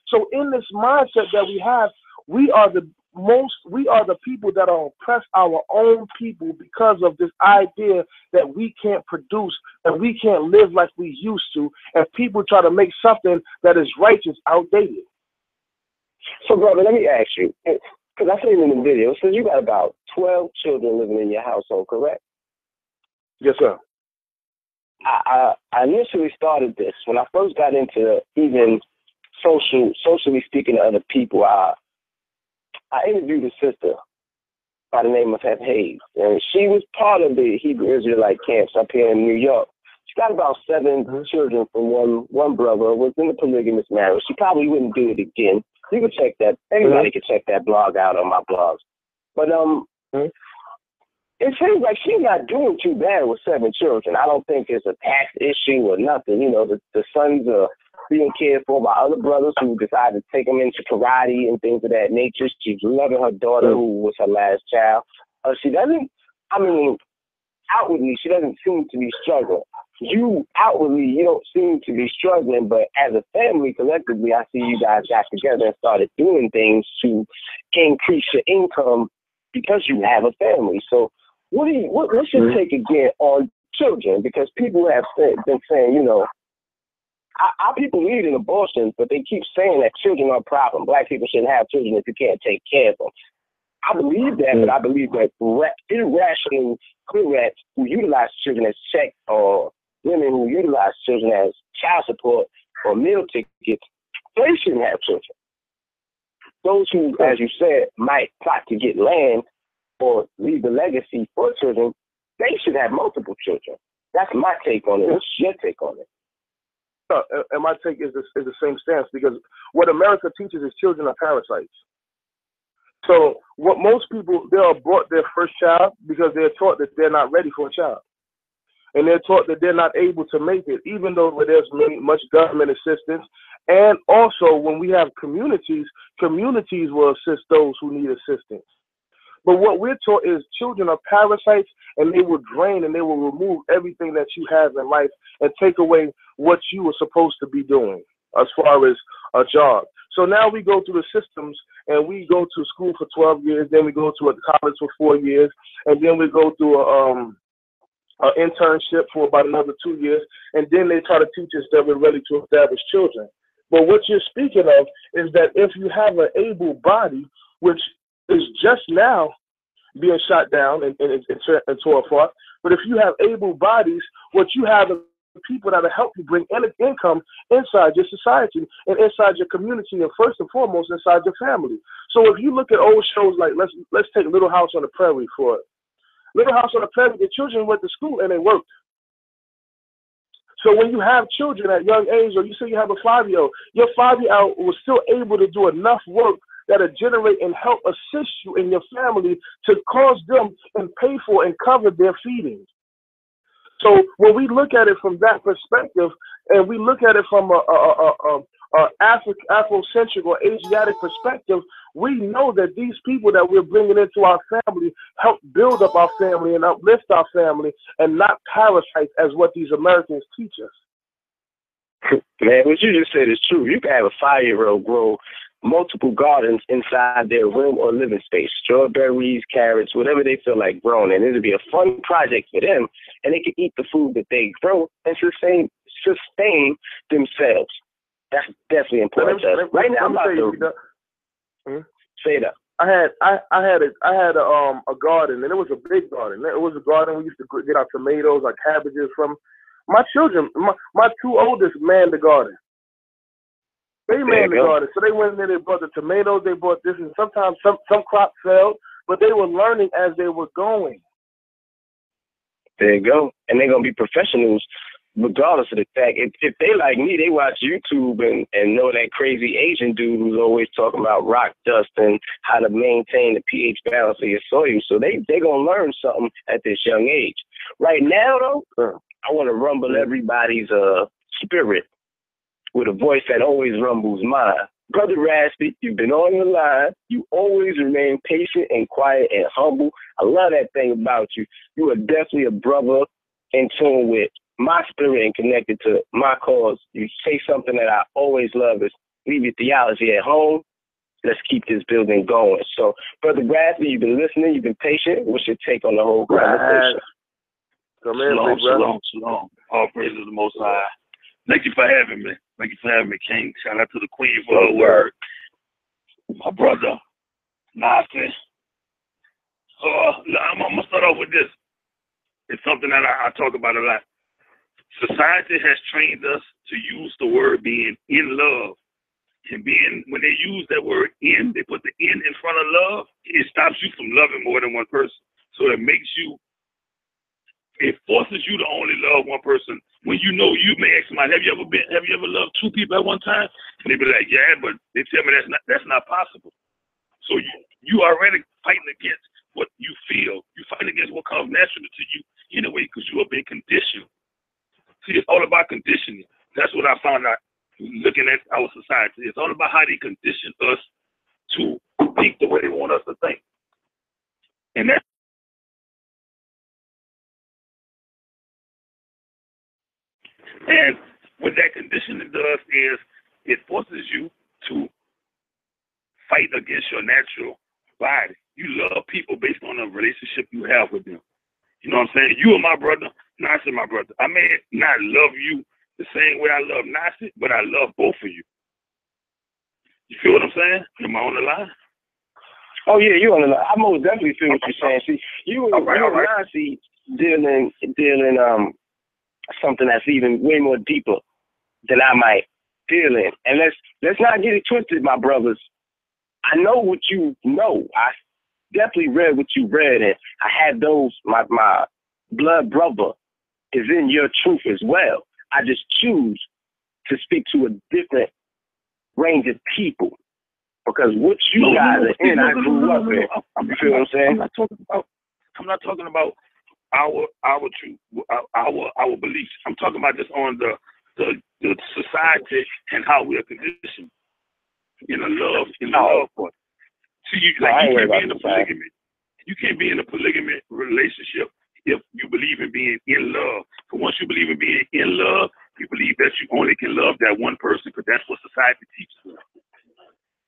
So in this mindset that we have, we are the people that are oppressed our own people because of this idea that we can't produce and we can't live like we used to, and people try to make something that is righteous outdated. So, brother, let me ask you, because I seen in the video, it says you got about 12 children living in your household, correct? Yes, sir. I initially started this when I first got into even socially speaking to other people. I interviewed a sister by the name of Hayes, and she was part of the Hebrew Israelite camps up here in New York. She got about 7 children from one brother, was in a polygamous marriage. She probably wouldn't do it again. You can check that. Anybody can check that blog out on my blogs. But it seems like she's not doing too bad with 7 children. I don't think it's a tax issue or nothing. You know, the sons are being cared for by other brothers who decided to take them into karate and things of that nature. She's loving her daughter, who was her last child. Outwardly, she doesn't seem to be struggling. Outwardly, you don't seem to be struggling, but as a family, collectively, I see you guys got together and started doing things to increase your income because you have a family. So what's your take again on children? Because people have been saying, you know, our people believe in abortions, but they keep saying that children are a problem. Black people shouldn't have children if you can't take care of them. I believe that, but I believe that irrational clearats who utilize children as check, or women who utilize children as child support or meal tickets, they shouldn't have children. Those who, as you said, might plot to get land or leave a legacy for children, they should have multiple children. That's my take on it. What's your take on it? And my take is the same stance, because what America teaches is children are parasites. So what most people, they are brought their first child because they're taught that they're not ready for a child. And they're taught that they're not able to make it, even though there's much government assistance. And also when we have communities will assist those who need assistance. But what we're taught is children are parasites, and they will drain and they will remove everything that you have in life and take away what you were supposed to be doing as far as a job. So now we go through the systems, and we go to school for 12 years, then we go to a college for 4 years, and then we go through an internship for about another 2 years, and then they try to teach us that we're ready to establish children. But what you're speaking of is that if you have an able body, which is just now being shot down and tore apart, but if you have able bodies, what you have is people that will help you bring income inside your society and inside your community, and first and foremost inside your family. So if you look at old shows like let's take Little House on the Prairie for it. Little House on the Prairie, the children went to school and they worked. So when you have children at young age, or you say you have a 5-year-old, your 5-year-old was still able to do enough work that'll generate and help assist you in your family to cause them and pay for and cover their feeding. So when we look at it from that perspective, and we look at it from a Afrocentric or Asiatic perspective, we know that these people that we're bringing into our family help build up our family and uplift our family, and not parasites as what these Americans teach us. Man, what you just said is true. You can have a 5-year-old grow multiple gardens inside their room or living space, strawberries, carrots, whatever they feel like growing. And it'll be a fun project for them, and they can eat the food that they grow and sustain themselves. That's definitely important. Right now, I'm about to say that. I had a garden, and it was a big garden. It was a garden we used to get our tomatoes, our cabbages from. My children, my 2 oldest, manned the garden. They manned the garden, so they went in there. They bought the tomatoes. They bought this, and sometimes some crops failed, but they were learning as they were going. There you go, and they're gonna be professionals. Regardless of the fact, if they like me, they watch YouTube and know that crazy Asian dude who's always talking about rock dust and how to maintain the pH balance of your soil. So they going to learn something at this young age. Right now, though, I want to rumble everybody's spirit with a voice that always rumbles mine. Brother Raspy, you've been on the line. You always remain patient and quiet and humble. I love that thing about you. You are definitely a brother in tune with my spirit and connected to my cause. You say something that I always love is leave your theology at home. Let's keep this building going. So, Brother Bradley, you've been listening. You've been patient. What's your take on the whole conversation? Shalom. All praise to the Most High. Thank you for having me. Thank you for having me, King. Shout out to the Queen for her word. My brother, Nasi. I'm going to start off with this. It's something that I talk about a lot. Society has trained us to use the word being in love. And being, when they use that word in, they put the in front of love, it stops you from loving more than one person. So it makes you, it forces you to only love one person. When you know, you may ask somebody, have you ever loved 2 people at one time? And they be like, yeah, but they tell me that's not possible. So you already fighting against what you feel. You fighting against what comes naturally to you anyway, because you have been conditioned. See, it's all about conditioning. That's what I found out looking at our society. It's all about how they condition us to think the way they want us to think. And that's and what that conditioning does is it forces you to fight against your natural body. You love people based on the relationship you have with them. You know what I'm saying? You are my brother, Nasi my brother. I may not love you the same way I love Nasi, but I love both of you. You feel what I'm saying? Am I on the line? Oh, yeah, you're on the line. I most definitely feel what you're saying. See, you and Nasi dealing something that's even way more deeper than I might deal in. And let's not get it twisted, my brothers. I know what you know. I definitely read what you read, and I had those, my blood brother is in your truth as well. I just choose to speak to a different range of people because what you guys are in, I grew up in. You feel what I'm saying? I'm not talking about our truth, our beliefs. I'm talking about just on the society and how we are conditioned in the love part. See, you can't be in a polygamy. You can't be in a polygamy relationship if you believe in being in love. But once you believe in being in love, you believe that you only can love that one person because that's what society teaches us.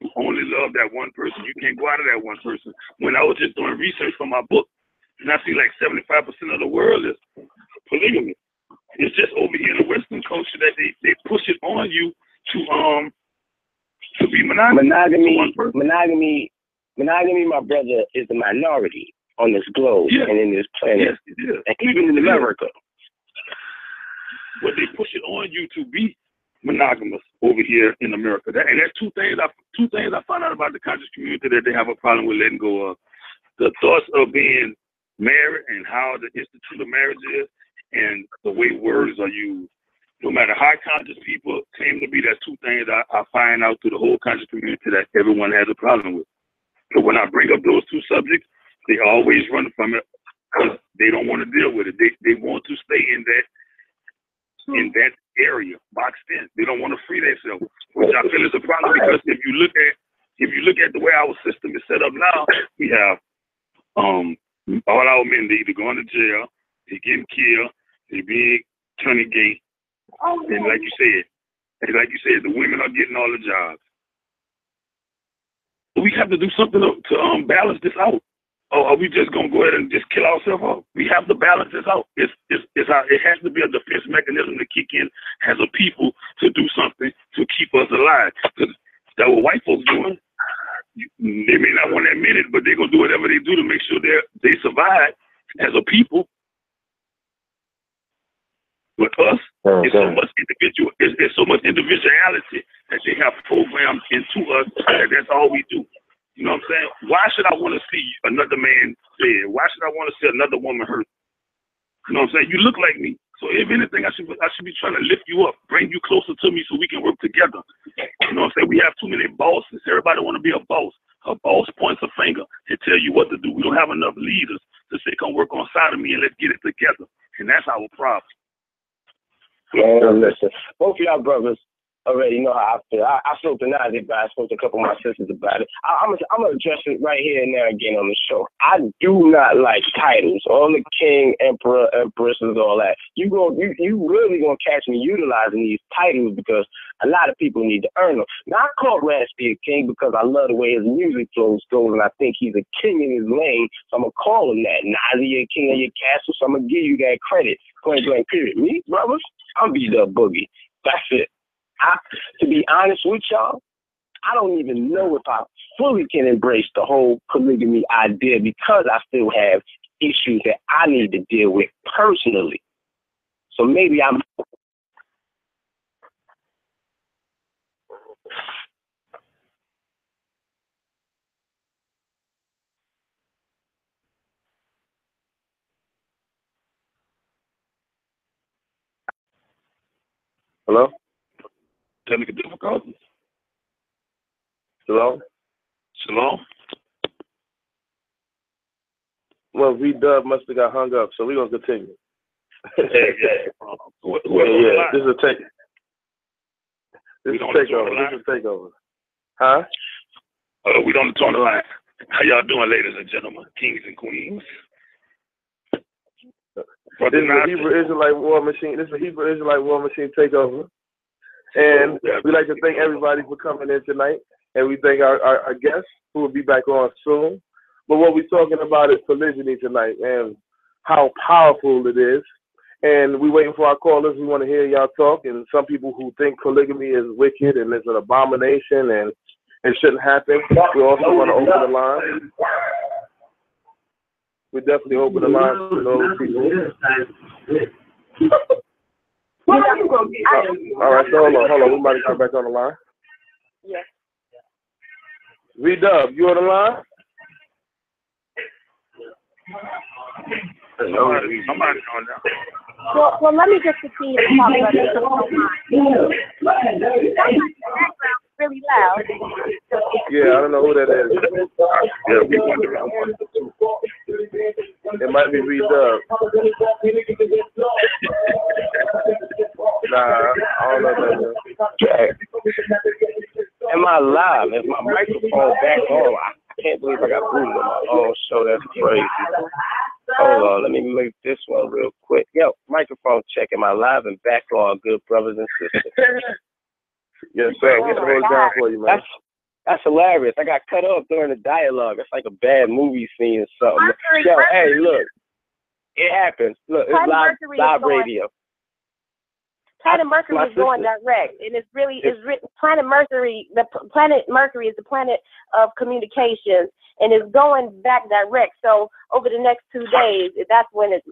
You only love that one person. You can't go out of that one person. When I was just doing research for my book, and I see like 75% of the world is polygamy. It's just over here in the Western culture that they push it on you to be monogamous. Monogamy, my brother, is the minority on this globe and in this planet, and even in America. But they push it on you to be monogamous over here in America. And that's two things I found out about the conscious community that they have a problem with letting go of. The thoughts of being married and how the institute of marriage is and the way words are used. No matter how conscious people claim to be, that's two things I find out through the whole conscious community that everyone has a problem with. So when I bring up those two subjects, they always run from it because they don't want to deal with it. They want to stay in that area, boxed in. They don't want to free themselves, which I feel is a problem because if you look at the way our system is set up now, we have all our men, they either going to jail, they getting killed, they being turning gay, and like you said, the women are getting all the jobs. We have to do something to balance this out. Or are we just gonna go ahead and just kill ourselves off? We have to balance this out. It has to be a defense mechanism to kick in as a people to do something to keep us alive. Because that's what white folks doing. They may not want to admit it, but they're gonna do whatever they do to make sure they survive as a people. With us, it's so much so much individuality that they have programmed into us that that's all we do. You know what I'm saying? Why should I want to see another man dead? Why should I want to see another woman hurt? You know what I'm saying? You look like me. So if anything, I should be trying to lift you up, bring you closer to me so we can work together. You know what I'm saying? We have too many bosses. Everybody want to be a boss. A boss points a finger and tell you what to do. We don't have enough leaders to say, come work on side of me and let's get it together. And that's our problem. Man, listen, both of y'all brothers already know how I feel. I spoke to Nasi about it. I spoke to a couple of my sisters about it. I'm going to address it right here and now again on the show. I do not like titles, all the king, emperor, empresses, all that. You really going to catch me utilizing these titles because a lot of people need to earn them. Now, I call Raspy a king because I love the way his music flows goes, and I think he's a king in his lane, so I'm going to call him that. Nasi, you're a king of your castle, so I'm going to give you that credit. Point blank, period. Me, brothers, I'm be the boogie. That's it. To be honest with y'all, I don't even know if I fully can embrace the whole polygamy idea because I still have issues that I need to deal with personally. So maybe I'm... Hello? Technical difficulties. Hello? Shalom. Well, V-Dub must have got hung up, so we're going to continue. Yeah. This is a takeover. This is a takeover. Huh? We don't turn the line. How y'all doing, ladies and gentlemen, kings and queens? This is a Hebrew Israelite War Machine. This is a Hebrew Israelite War Machine takeover. And we'd like to thank everybody for coming in tonight. And we thank our guests who will be back on soon. But what we're talking about is polygyny tonight and how powerful it is. And we're waiting for our callers. We want to hear y'all talk. And some people who think polygamy is wicked and it's an abomination and it shouldn't happen. We also want to open the line. We definitely open the line for those people. All right, so hold on. We might come back on the line. Yes. V-Dub, you on the line? Somebody on now. Well, let me just continue to talk about this. Really loud. Yeah, I don't know who that is. Yeah, we wonder. It might be V-Dub. Nah, I don't know that. Am I live? Is my microphone back on? I can't believe I got booted on my own show. That's crazy. Hold on, let me make this one real quick. Yo, microphone check. Am I live and back on, good brothers and sisters? Yes, sir. We're going to hold it down for you, man. That's hilarious. I got cut off during the dialogue. It's like a bad movie scene or something. Yo, hey, look. It happens. Look, it's live radio. Planet Mercury is going direct, and it's written. Planet Mercury, the planet Mercury is the planet of communications, and it's going back direct. So over the next 2 days, that's when it's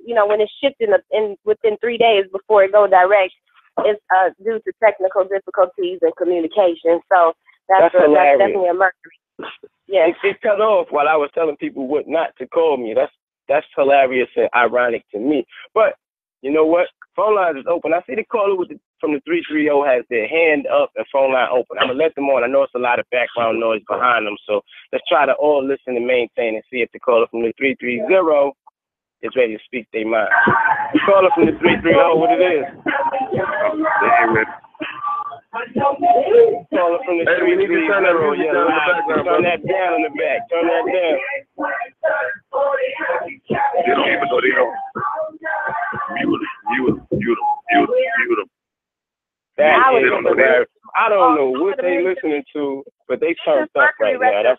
shifting in within 3 days before it goes direct. It's due to technical difficulties and communication. So that's definitely a Mercury. Yeah, it cut off while I was telling people what not to call me. That's hilarious and ironic to me. But you know what? Phone lines is open. I see the caller from the 330 has their hand up and phone line open. I'm going to let them on. I know it's a lot of background noise behind them, so let's try to all listen and maintain and see if the caller from the 330 is ready to speak their mind. The caller from the 330, what it is? Caller from the 330, turn that down in the back. Turn that down. They don't even know they don't. Mute them. I don't know what they listening to, but they turned up right now.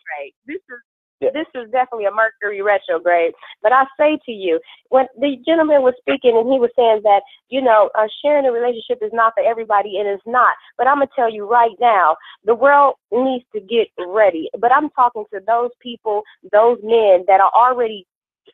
This is definitely a Mercury retrograde. But I say to you, when the gentleman was speaking and he was saying that, sharing a relationship is not for everybody, it is not. But I'm going to tell you right now, the world needs to get ready. But I'm talking to those people, those men that are already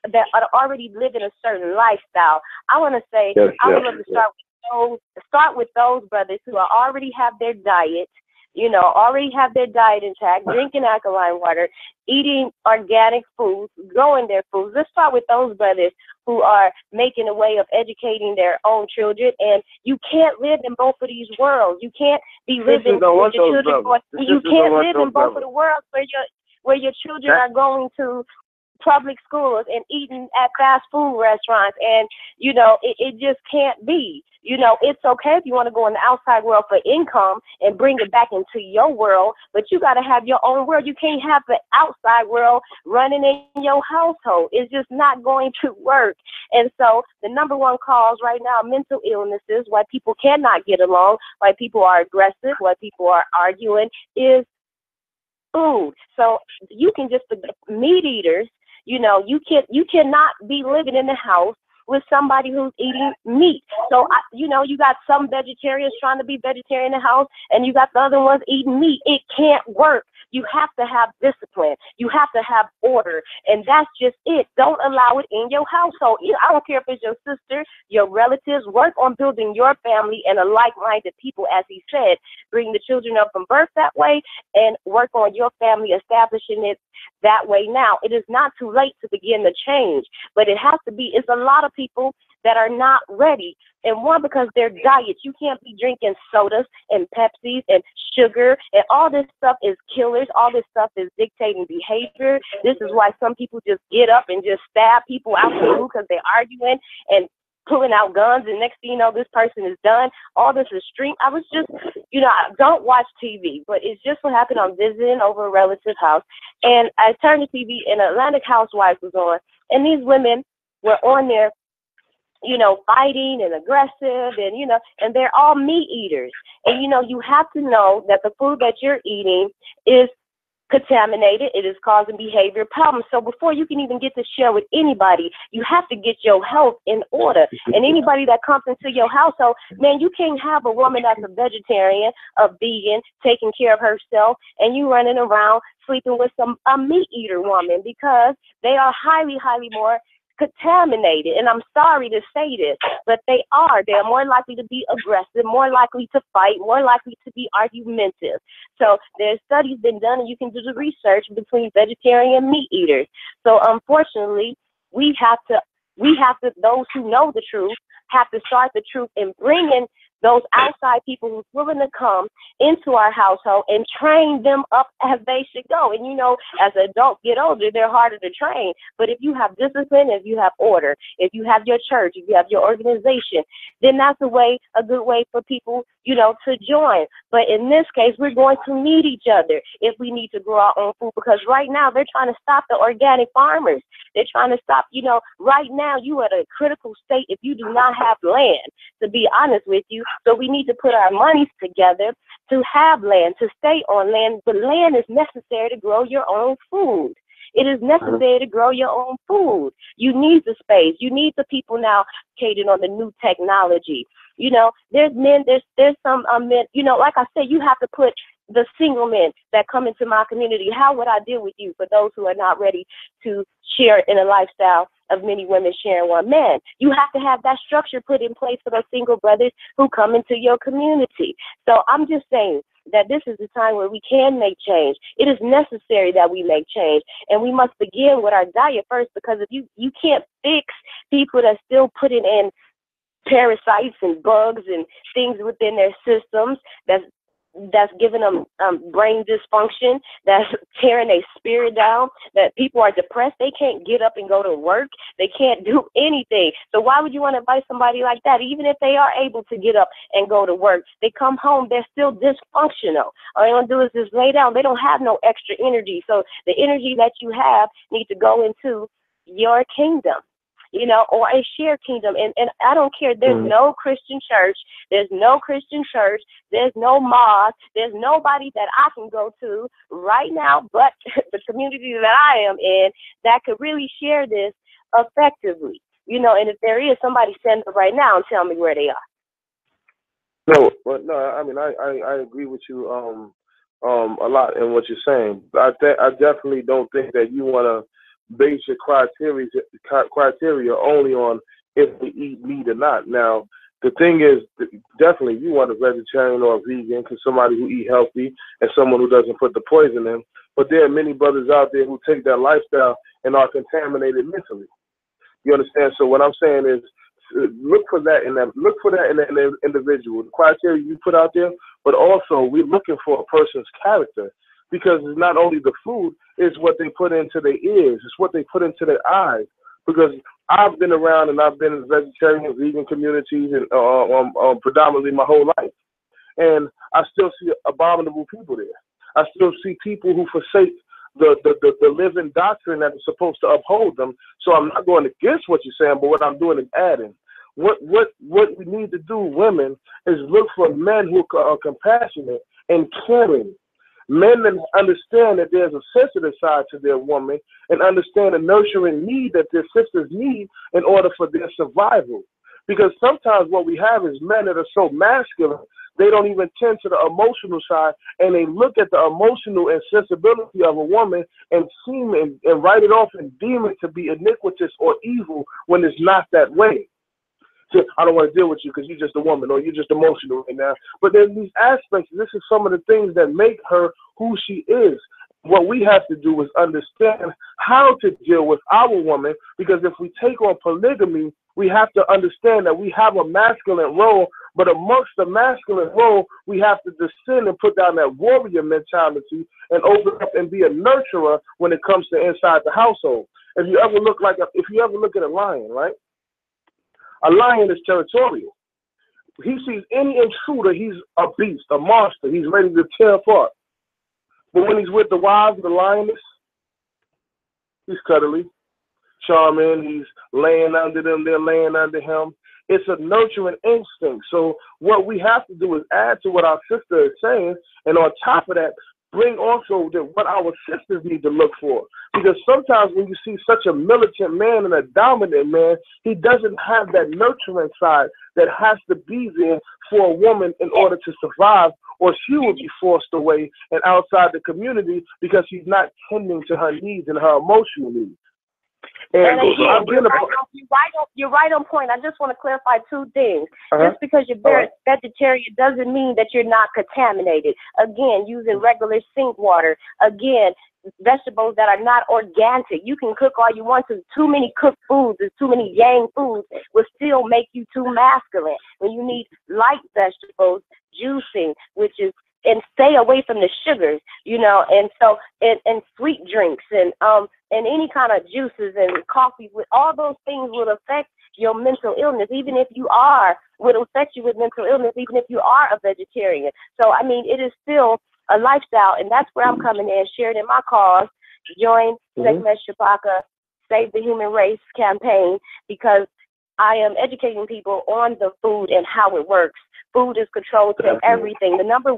living a certain lifestyle. I want to say, I would love to start with those brothers who already have their diet, already have their diet intact, drinking alkaline water, eating organic foods, growing their foods. Let's start with those brothers who are making a way of educating their own children. And you can't live in both of these worlds. You can't be living with your children. You can't live in both of the worlds where your children are going to public schools and eating at fast food restaurants, and it just can't be. It's okay if you want to go in the outside world for income and bring it back into your world, but you got to have your own world. You can't have the outside world running in your household. It's just not going to work. And so the number one cause right now, mental illnesses, why people cannot get along, why people are aggressive, why people are arguing, is food. So you can just meat eaters. You cannot be living in the house with somebody who's eating meat. So, you got some vegetarians trying to be vegetarian in the house, and you got the other ones eating meat. It can't work. You have to have discipline. You have to have order, and that's just it. Don't allow it in your household. I don't care if it's your sister, your relatives. Work on building your family and a like-minded people, as he said. Bring the children up from birth that way, and work on your family, establishing it that way. Now, it is not too late to begin the change, but it has to be. It's a lot of people that are not ready. And one, because their diets, you can't be drinking sodas and Pepsis and sugar, and all this stuff is killers. All this stuff is dictating behavior. This is why some people just get up and just stab people out the blue because they're arguing and pulling out guns, and next thing you know, this person is done. All this is stream. I was just, I don't watch TV, but it's just what happened. I'm visiting over a relative's house, and I turned the TV, and Atlantic Housewives was on, and these women were on there, fighting and aggressive, and, and they're all meat eaters. And, you have to know that the food that you're eating is contaminated. It is causing behavior problems. So before you can even get to share with anybody, you have to get your health in order. And anybody that comes into your household, man, you can't have a woman that's a vegetarian, a vegan, taking care of herself, and you running around sleeping with a meat eater woman, because they are highly, highly more contaminated. And I'm sorry to say this, but they are. They're more likely to be aggressive, more likely to fight, more likely to be argumentative. So there's studies been done, and you can do the research between vegetarian and meat eaters. So unfortunately, we have to, those who know the truth have to start the truth and bring in those outside people who's willing to come into our household and train them up as they should go. And, as adults get older, they're harder to train. But if you have discipline, if you have order, if you have your church, if you have your organization, then that's a good way for people, to join. But in this case, we're going to need each other if we need to grow our own food, because right now they're trying to stop the organic farmers. They're trying to stop, right now you are at a critical state if you do not have land, to be honest with you. So we need to put our monies together to have land, to stay on land. But land is necessary to grow your own food. It is necessary to grow your own food. You need the space. You need the people now educated on the new technology. You know, there's men, there's some men, you know, like I said, you have to put the single men that come into my community. How would I deal with you for those who are not ready to share in a lifestyle of many women sharing one man? You have to have that structure put in place for those single brothers who come into your community. So I'm just saying that this is the time where we can make change. It is necessary that we make change, and we must begin with our diet first, because if you can't fix people that's still putting in parasites and bugs and things within their systems that's giving them brain dysfunction, that's tearing their spirit down, that people are depressed, they can't get up and go to work, they can't do anything. So why would you want to invite somebody like that? Even if they are able to get up and go to work, they come home, they're still dysfunctional. All they want to do is just lay down. They don't have no extra energy. So the energy that you have needs to go into your kingdom, you know, or a shared kingdom. And I don't care. There's no Christian church. There's no Christian church. There's no mosque. There's nobody that I can go to right now but the community that I am in that could really share this effectively. You know, and if there is, somebody stand up right now and tell me where they are. No, but no, I mean, I agree with you a lot in what you're saying. I definitely don't think that you want to base your criteria only on if we eat meat or not. Now, the thing is, definitely you want a vegetarian or a vegan, because somebody who eat healthy and someone who doesn't put the poison in. But there are many brothers out there who take that lifestyle and are contaminated mentally. You understand? So what I'm saying is, look for that in that individual, the criteria you put out there, but also we're looking for a person's character. Because it's not only the food, it's what they put into their ears, it's what they put into their eyes. Because I've been around and I've been in vegetarian, vegan communities and predominantly my whole life. And I still see abominable people there. I still see people who forsake the living doctrine that is supposed to uphold them. So I'm not going against what you're saying, but what I'm doing is adding. What we need to do, women, is look for men who are compassionate and caring. Men that understand that there's a sensitive side to their woman and understand the nurturing need that their sisters need in order for their survival. Because sometimes what we have is men that are so masculine, they don't even tend to the emotional side, and they look at the emotional and sensibility of a woman and seem and write it off and deem it to be iniquitous or evil when it's not that way. So I don't want to deal with you because you're just a woman or you're just emotional right now. But there's these aspects. This is some of the things that make her who she is. What we have to do is understand how to deal with our woman, because if we take on polygamy, we have to understand that we have a masculine role, but amongst the masculine role, we have to descend and put down that warrior mentality and open up and be a nurturer when it comes to inside the household. If you ever look at a lion, right? A lion is territorial. He sees any intruder, he's a beast, a monster. He's ready to tear apart. But when he's with the wives, the lioness, he's cuddly, charming. He's laying under them. They're laying under him. It's a nurturing instinct. So what we have to do is add to what our sister is saying, and on top of that, bring also what our sisters need to look for. Because sometimes when you see such a militant man and a dominant man, he doesn't have that nurturing side that has to be there for a woman in order to survive, or she will be forced away and outside the community because he's not tending to her needs and her emotional needs. And again, you're right on point. I just want to clarify two things. Just because you're vegetarian doesn't mean that you're not contaminated. Again, using regular sink water. Again, vegetables that are not organic. You can cook all you want to. Too many cooked foods and too many yang foods will still make you too masculine. When you need light vegetables, juicing, which is, and stay away from the sugars, you know, and so and sweet drinks and any kind of juices and coffee, with all those things will affect your mental illness, even if you will affect you with mental illness, even if you are a vegetarian. So I mean, it is still a lifestyle, and that's where I'm coming in, sharing in my cause. Join Sekhmet Shabaka Save the Human Race campaign, because I am educating people on the food and how it works. Food is controlled to everything. The number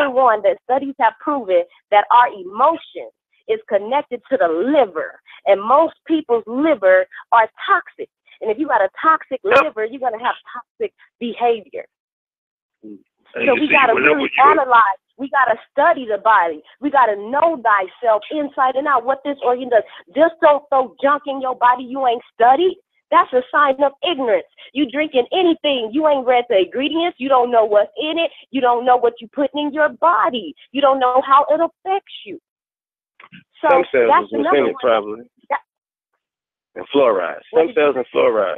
one that studies have proven that our emotion is connected to the liver, and most people's liver are toxic. And if you got a toxic liver, you're going to have toxic behavior. So we got to really analyze. We got to study the body. We got to know thyself inside and out, what this organ does. Just don't throw junk in your body you ain't studied. That's a sign of ignorance. You drinking anything, you ain't read the ingredients, you don't know what's in it, you don't know what you're putting in your body, you don't know how it affects you. So stem cells that's is what's in it, probably. And fluoride. Stem cells and fluoride.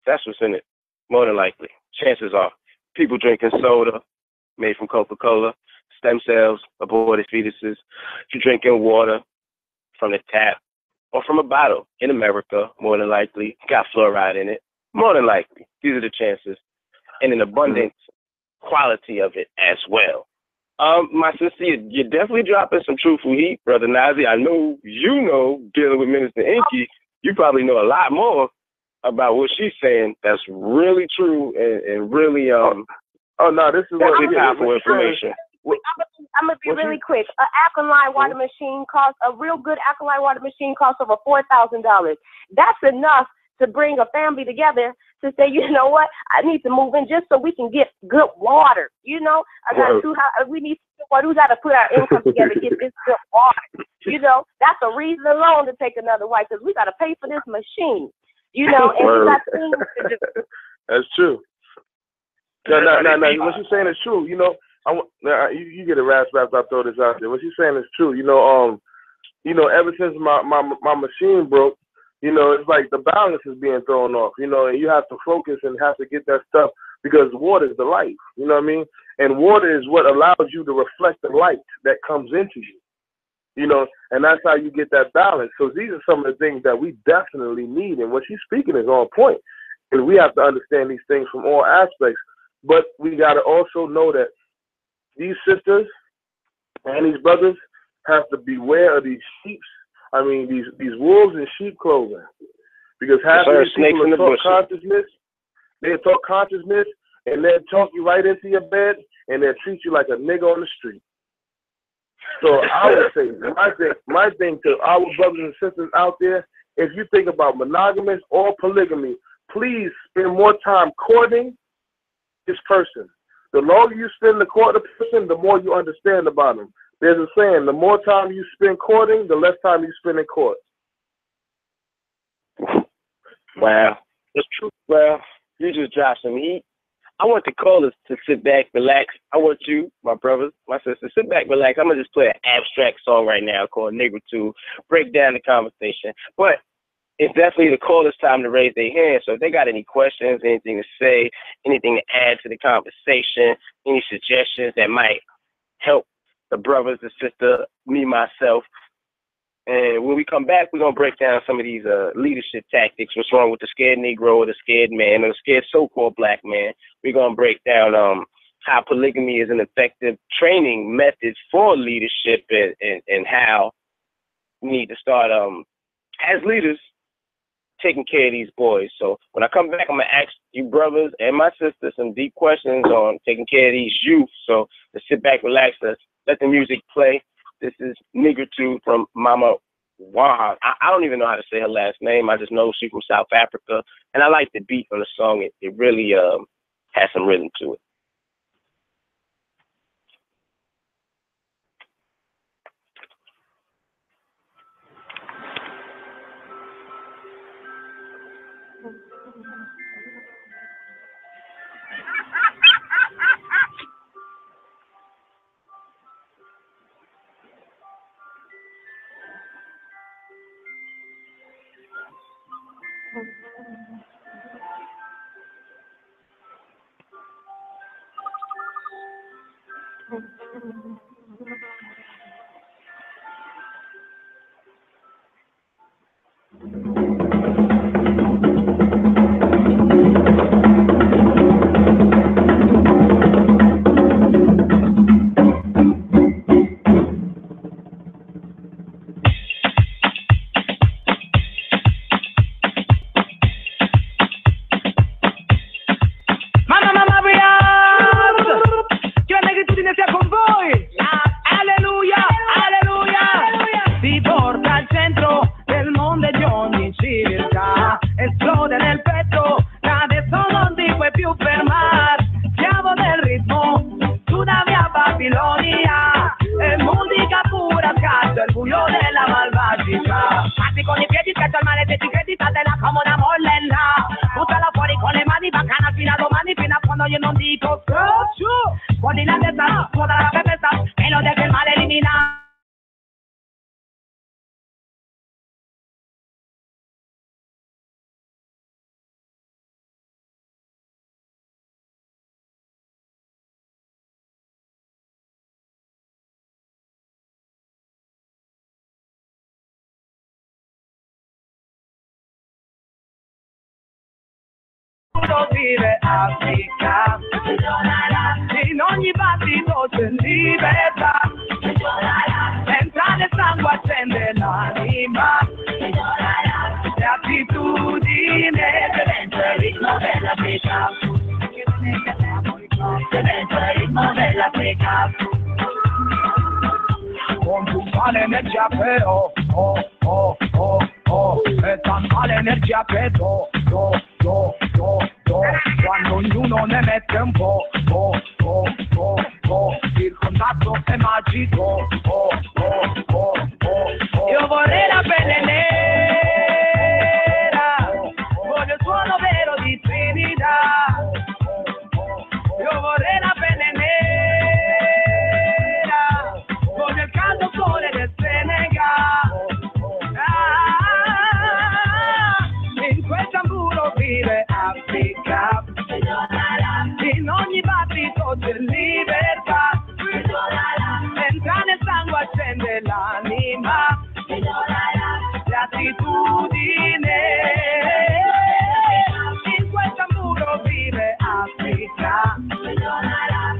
That's what's in it, more than likely. Chances are. People drinking soda made from Coca-Cola, stem cells, aborted fetuses. You're drinking water from the tap or from a bottle in America, more than likely, got fluoride in it, more than likely. These are the chances. And an abundant quality of it as well. My sister, you're definitely dropping some truthful heat, Brother Nasi. I know you know, dealing with Minister Inky, you probably know a lot more about what she's saying that's really true and really this is really powerful information. I'm gonna be really quick. An alkaline water machine costs a real good alkaline water machine costs over $4,000. That's enough to bring a family together to say, you know what, I need to move in just so we can get good water. You know, we need someone who's got to put our income together to get this good water. You know, that's a reason alone to take another wife because we got to pay for this machine. You know, and we got things to do. That's true. No, what you're saying is true. You know, you get a wrapped. I throw this out there. What you're saying is true. You know, ever since my machine broke, you know, it's like the balance is being thrown off. You know, and you have to focus and have to get that stuff because water is the life. You know what I mean? And water is what allows you to reflect the light that comes into you. You know, and that's how you get that balance. So these are some of the things that we definitely need. And what she's speaking is on point. And we have to understand these things from all aspects. But we got to also know that these sisters and these brothers have to beware of these sheep. I mean, these wolves in sheep clothing. Because half of these people are taught consciousness. They're taught consciousness, and they'll talk you right into your bed, and they'll treat you like a nigga on the street. So I would say, my thing to our brothers and sisters out there, if you think about monogamous or polygamy, please spend more time courting this person. The longer you spend the court of the person, the more you understand about them. There's a saying, the more time you spend courting, the less time you spend in court. Wow. That's true. Well, you just dropped some heat. I want the callers to sit back, relax. I want you, my brothers, my sisters, sit back, relax. I'm going to just play an abstract song right now called Nigger 2, break down the conversation. But it's definitely the callers' time to raise their hand. So if they got any questions, anything to say, anything to add to the conversation, any suggestions that might help the brothers, the sister, me, myself. And when we come back, we're going to break down some of these leadership tactics. What's wrong with the scared Negro or the scared man or the scared so-called black man. We're going to break down how polygamy is an effective training method for leadership and how we need to start, as leaders, taking care of these boys. So when I come back, I'm going to ask you brothers and my sisters some deep questions on taking care of these youth. So let's sit back, relax, let the music play. This is Nigger 2 from Mama Waha. I don't even know how to say her last name. I just know she's from South Africa. And I like the beat on the song. It really has some rhythm to it. Ti porta al centro del mondo di ogni civiltà. fa esplode nel petto, adesso non ti puoi più fermare, siamo nel ritmo, tu da mia Babilonia, è musica pura, scatto il buio della malvagità. Passi con i piedi, scatto il male, se ti credi, fatela come una mollella, buttala fuori con le mani, bacana fino a domani, fino a quando io non dico scoccio, fuori la testa, fuori la pepesta, e lo deve il male eliminare. Vive Africa, in ogni battito c'è libertà, entra nel sangue, accende l'anima, le attitudini, dentro il ritmo dell'Africa, dentro il ritmo dell'Africa. Con tutta l'energia che ho, e tanta l'energia che do, quando ognuno ne mette un po', il contatto è magico, io vorrei la pelle nera, voglio il suono vero di Trinidad, io vorrei la pelle nera, voglio il caldo sole del Senegal, in quel tamburo vive Africa, in ogni battito c'è libertà, entra nel sangue, accende l'anima, le attitudini, in quel tamburo vive Africa,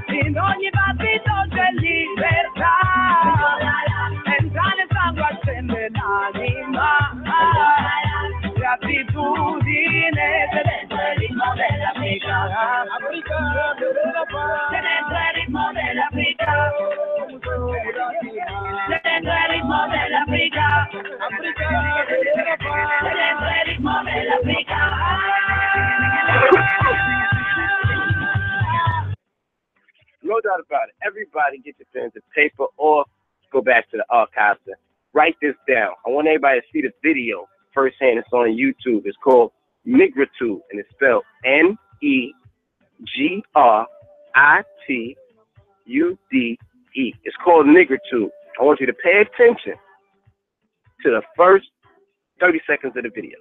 in ogni battito c'è libertà, entra nel sangue, accende l'anima, le attitudini, dentro il ritmo dell'Africa, dentro il ritmo dell'Africa, dentro il ritmo dell'Africa, dentro il ritmo dell'Africa. No doubt about it. Everybody get your pen to paper or go back to the archives and write this down. I want everybody to see the video firsthand. It's on YouTube. It's called Negritude, and it's spelled Negritude. It's called Negritude. I want you to pay attention to the first 30 seconds of the video.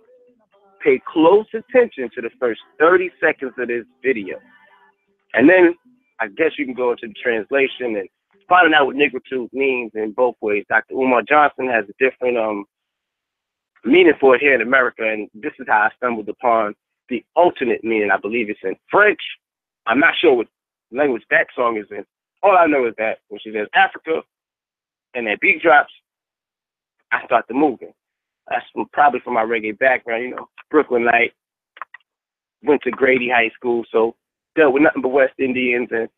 Pay close attention to the first 30 seconds of this video. And then I guess you can go into the translation and find out what negritude means in both ways. Dr. Umar Johnson has a different meaning for it here in America, and this is how I stumbled upon the alternate meaning. I believe it's in French. I'm not sure what language that song is in. All I know is that when she says Africa and that beat drops, I start to moving. That's probably from my reggae background, you know, Brooklyn Light, went to Grady High School, so dealt with nothing but West Indians and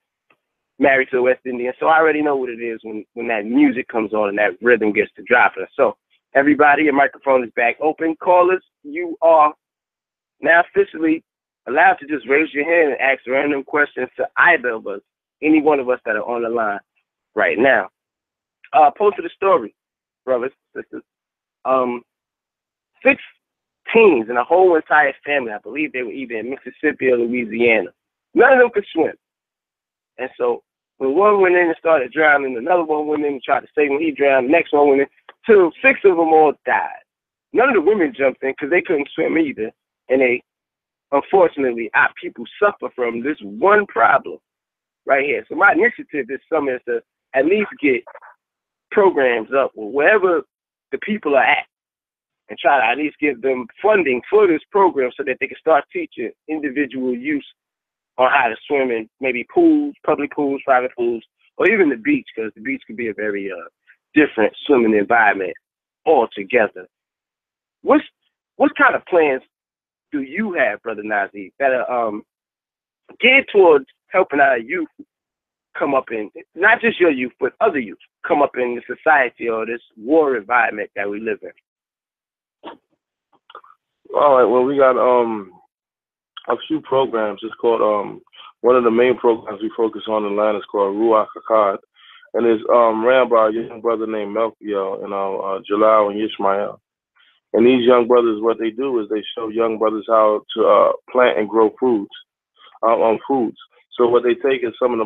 married to a West Indian. So I already know what it is when that music comes on and that rhythm gets to dropping. So everybody, your microphone is back open. Callers, you are now officially allowed to just raise your hand and ask random questions to either of us, any one of us that are on the line right now. Post to the story, brothers, sisters. 6 teens in a whole entire family, I believe they were either in Mississippi or Louisiana. None of them could swim. And so when one went in and started drowning, another one went in and tried to save him. He drowned. The next one went in. Till 6 of them all died. None of the women jumped in because they couldn't swim either. And they, unfortunately, our people suffer from this one problem right here. So my initiative this summer is to at least get programs up wherever the people are at and try to at least give them funding for this program so that they can start teaching individual youth on how to swim in maybe pools, public pools, private pools, or even the beach, because the beach could be a very different swimming environment altogether. What kind of plans do you have, Brother Nasi, that are geared towards helping our youth come up in, not just your youth, but other youth, come up in the society or this war environment that we live in? All right. Well, we got a few programs. It's called one of the main programs we focus on in Atlanta is called Ruach Akkad, and it's ran by a young brother named Melchiel and Jalal and Yishmael. And these young brothers, what they do is they show young brothers how to plant and grow foods. So what they take is some of the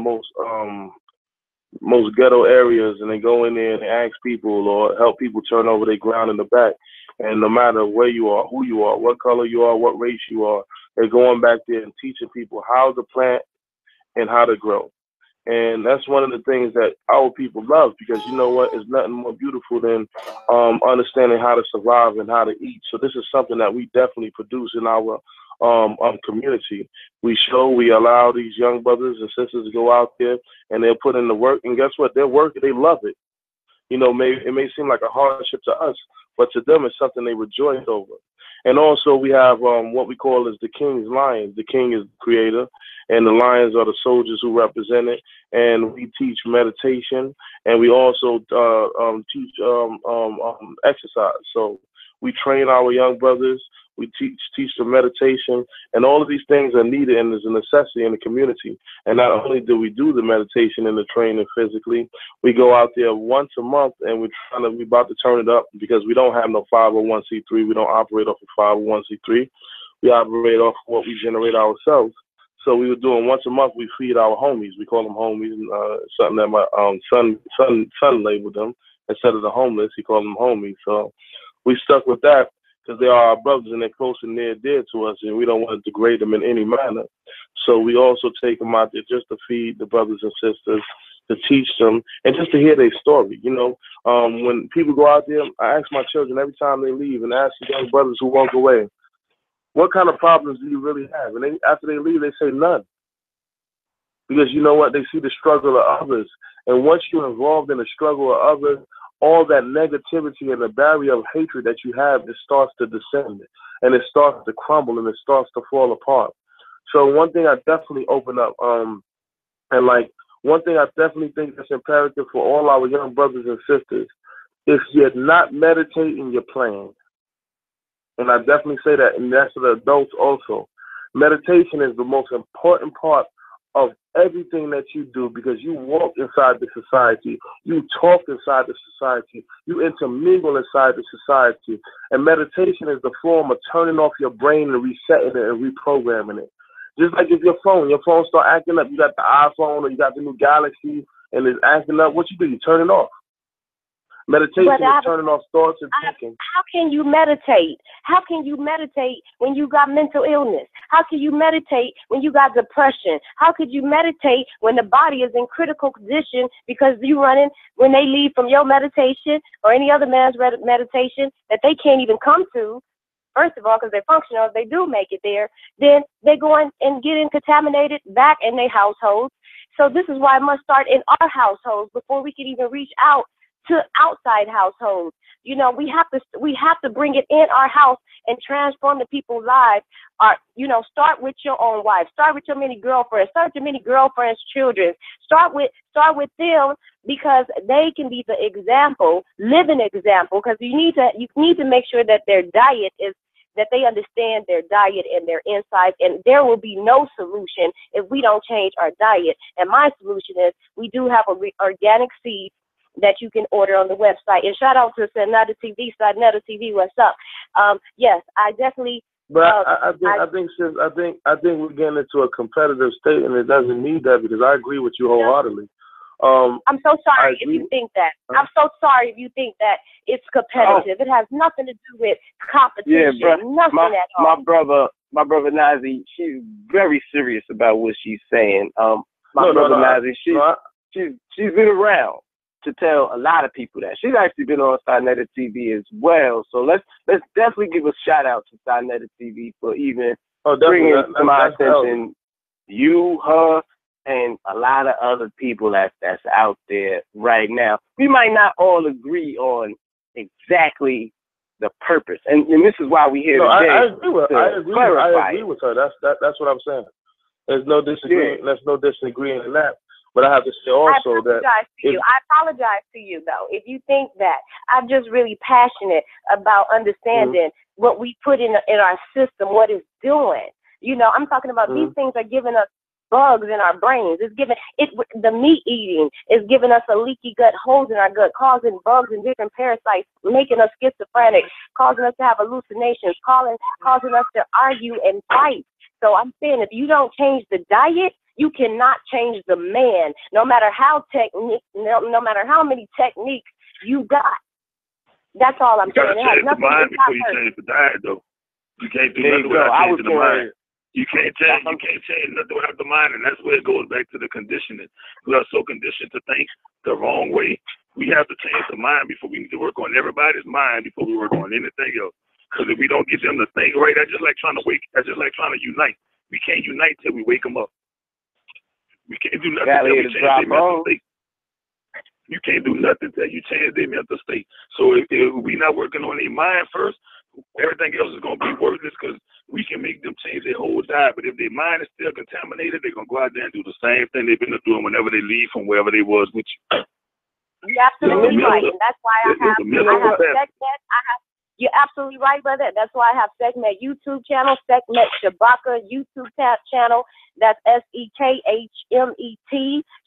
most ghetto areas, and they go in there and they ask people or help people turn over their ground in the back. And no matter where you are, who you are, what color you are, what race you are, they're going back there and teaching people how to plant and how to grow. And that's one of the things that our people love, because you know what? There's nothing more beautiful than understanding how to survive and how to eat. So this is something that we definitely produce in our community. We allow these young brothers and sisters to go out there and they'll put in the work. And guess what? Their work, they love it. You know, it may seem like a hardship to us, but to them it's something they rejoice over. And also we have what we call as the King's Lions. The king is the creator, and the lions are the soldiers who represent it. And we teach meditation, and we also teach exercise. So we train our young brothers. We teach them meditation, and all of these things are needed and is a necessity in the community. And not only do we do the meditation and the training physically, we go out there once a month, and we're about to turn it up because we don't have no 501c3. We don't operate off of 501c3. We operate off of what we generate ourselves. So we were doing once a month. We feed our homies. We call them homies. Something that my son labeled them instead of the homeless. He called them homies. So we stuck with that, because they are our brothers and they're close and near dear to us, and we don't want to degrade them in any manner. So we also take them out there just to feed the brothers and sisters, to teach them, and just to hear their story. You know, when people go out there, I ask my children every time they leave, and ask the young brothers who walk away, what kind of problems do you really have? And after they leave, they say none. Because you know what? They see the struggle of others. And once you're involved in the struggle of others, all that negativity and the barrier of hatred that you have, it starts to descend, and it starts to crumble, and it starts to fall apart. So one thing I definitely open up, and like one thing I definitely think that's imperative for all our young brothers and sisters, if you're not meditating, you're playing. And I definitely say that, and that's to the adults also. Meditation is the most important part of everything that you do, because you walk inside the society, you talk inside the society, you intermingle inside the society, and meditation is the form of turning off your brain and resetting it and reprogramming it. Just like if your phone start acting up, you got the iPhone or you got the new Galaxy and it's acting up, what you do? You turn it off. Meditation is turning off thoughts and thinking. How can you meditate? How can you meditate when you got mental illness? How can you meditate when you got depression? How could you meditate when the body is in critical condition because you running, when they leave from your meditation or any other man's meditation that they can't even come to? First of all, because they're functional, if they do make it there, then they go in and get contaminated back in their households. So this is why it must start in our households before we can even reach out to outside households. You know, we have to bring it in our house and transform the people's lives. Start with your own wife. Start with your many girlfriends. Start with your many girlfriends' children. Start with them, because they can be the example, living example. Because you need to make sure that their diet is, that they understand their diet and their insides, and there will be no solution if we don't change our diet. And my solution is, we do have organic seeds that you can order on the website. And shout out to Sanetta TV, Sanetta TV, what's up? Yes, I definitely. But I think we're getting into a competitive state, and it doesn't need that, because I agree with you wholeheartedly. I'm so sorry if you think that. I'm so sorry if you think that it's competitive. It has nothing to do with competition. Yeah, nothing at all. My brother Nasi, she's very serious about what she's saying. Nasi, she's been around to tell a lot of people that. She's actually been on Sanetta TV as well. So let's definitely give a shout out to Sanetta TV for even bringing to my attention you, her, and a lot of other people that's out there right now. We might not all agree on exactly the purpose, and this is why we're here today. I agree with her. That's what I'm saying. There's no disagreeing. There's no disagreeing in that. But I have to say also that I apologize to you though if you think that. I'm just really passionate about understanding what we put in our system, what it's doing. You know, I'm talking about these things are giving us bugs in our brains. It's giving the meat eating is giving us a leaky gut, holes in our gut, causing bugs and different parasites, making us schizophrenic, causing us to have hallucinations, causing us to argue and fight. So I'm saying if you don't change the diet, you cannot change the man, no matter how many techniques you got. That's all I'm saying. You gotta change the mind before you change the diet, though. You can't do nothing without changing the mind. You can't change nothing without the mind, and that's where it goes back to the conditioning. We are so conditioned to think the wrong way. We have to change the mind before we need to work on everybody's mind before we work on anything else. Because if we don't get them to think right, that's just like trying to unite. We can't unite till we wake them up. We can't do nothing till we change their mental state. You can't do nothing till you change their mental state. So if we not working on their mind first, everything else is going to be worthless because we can make them change their whole diet. But if their mind is still contaminated, they're going to go out there and do the same thing they've been doing whenever they leave from wherever they was with you. You're absolutely right. And that's why I have segment. You're absolutely right, brother. That's why I have segment YouTube channel, segment Shabaka YouTube channel. That's SEKHMET,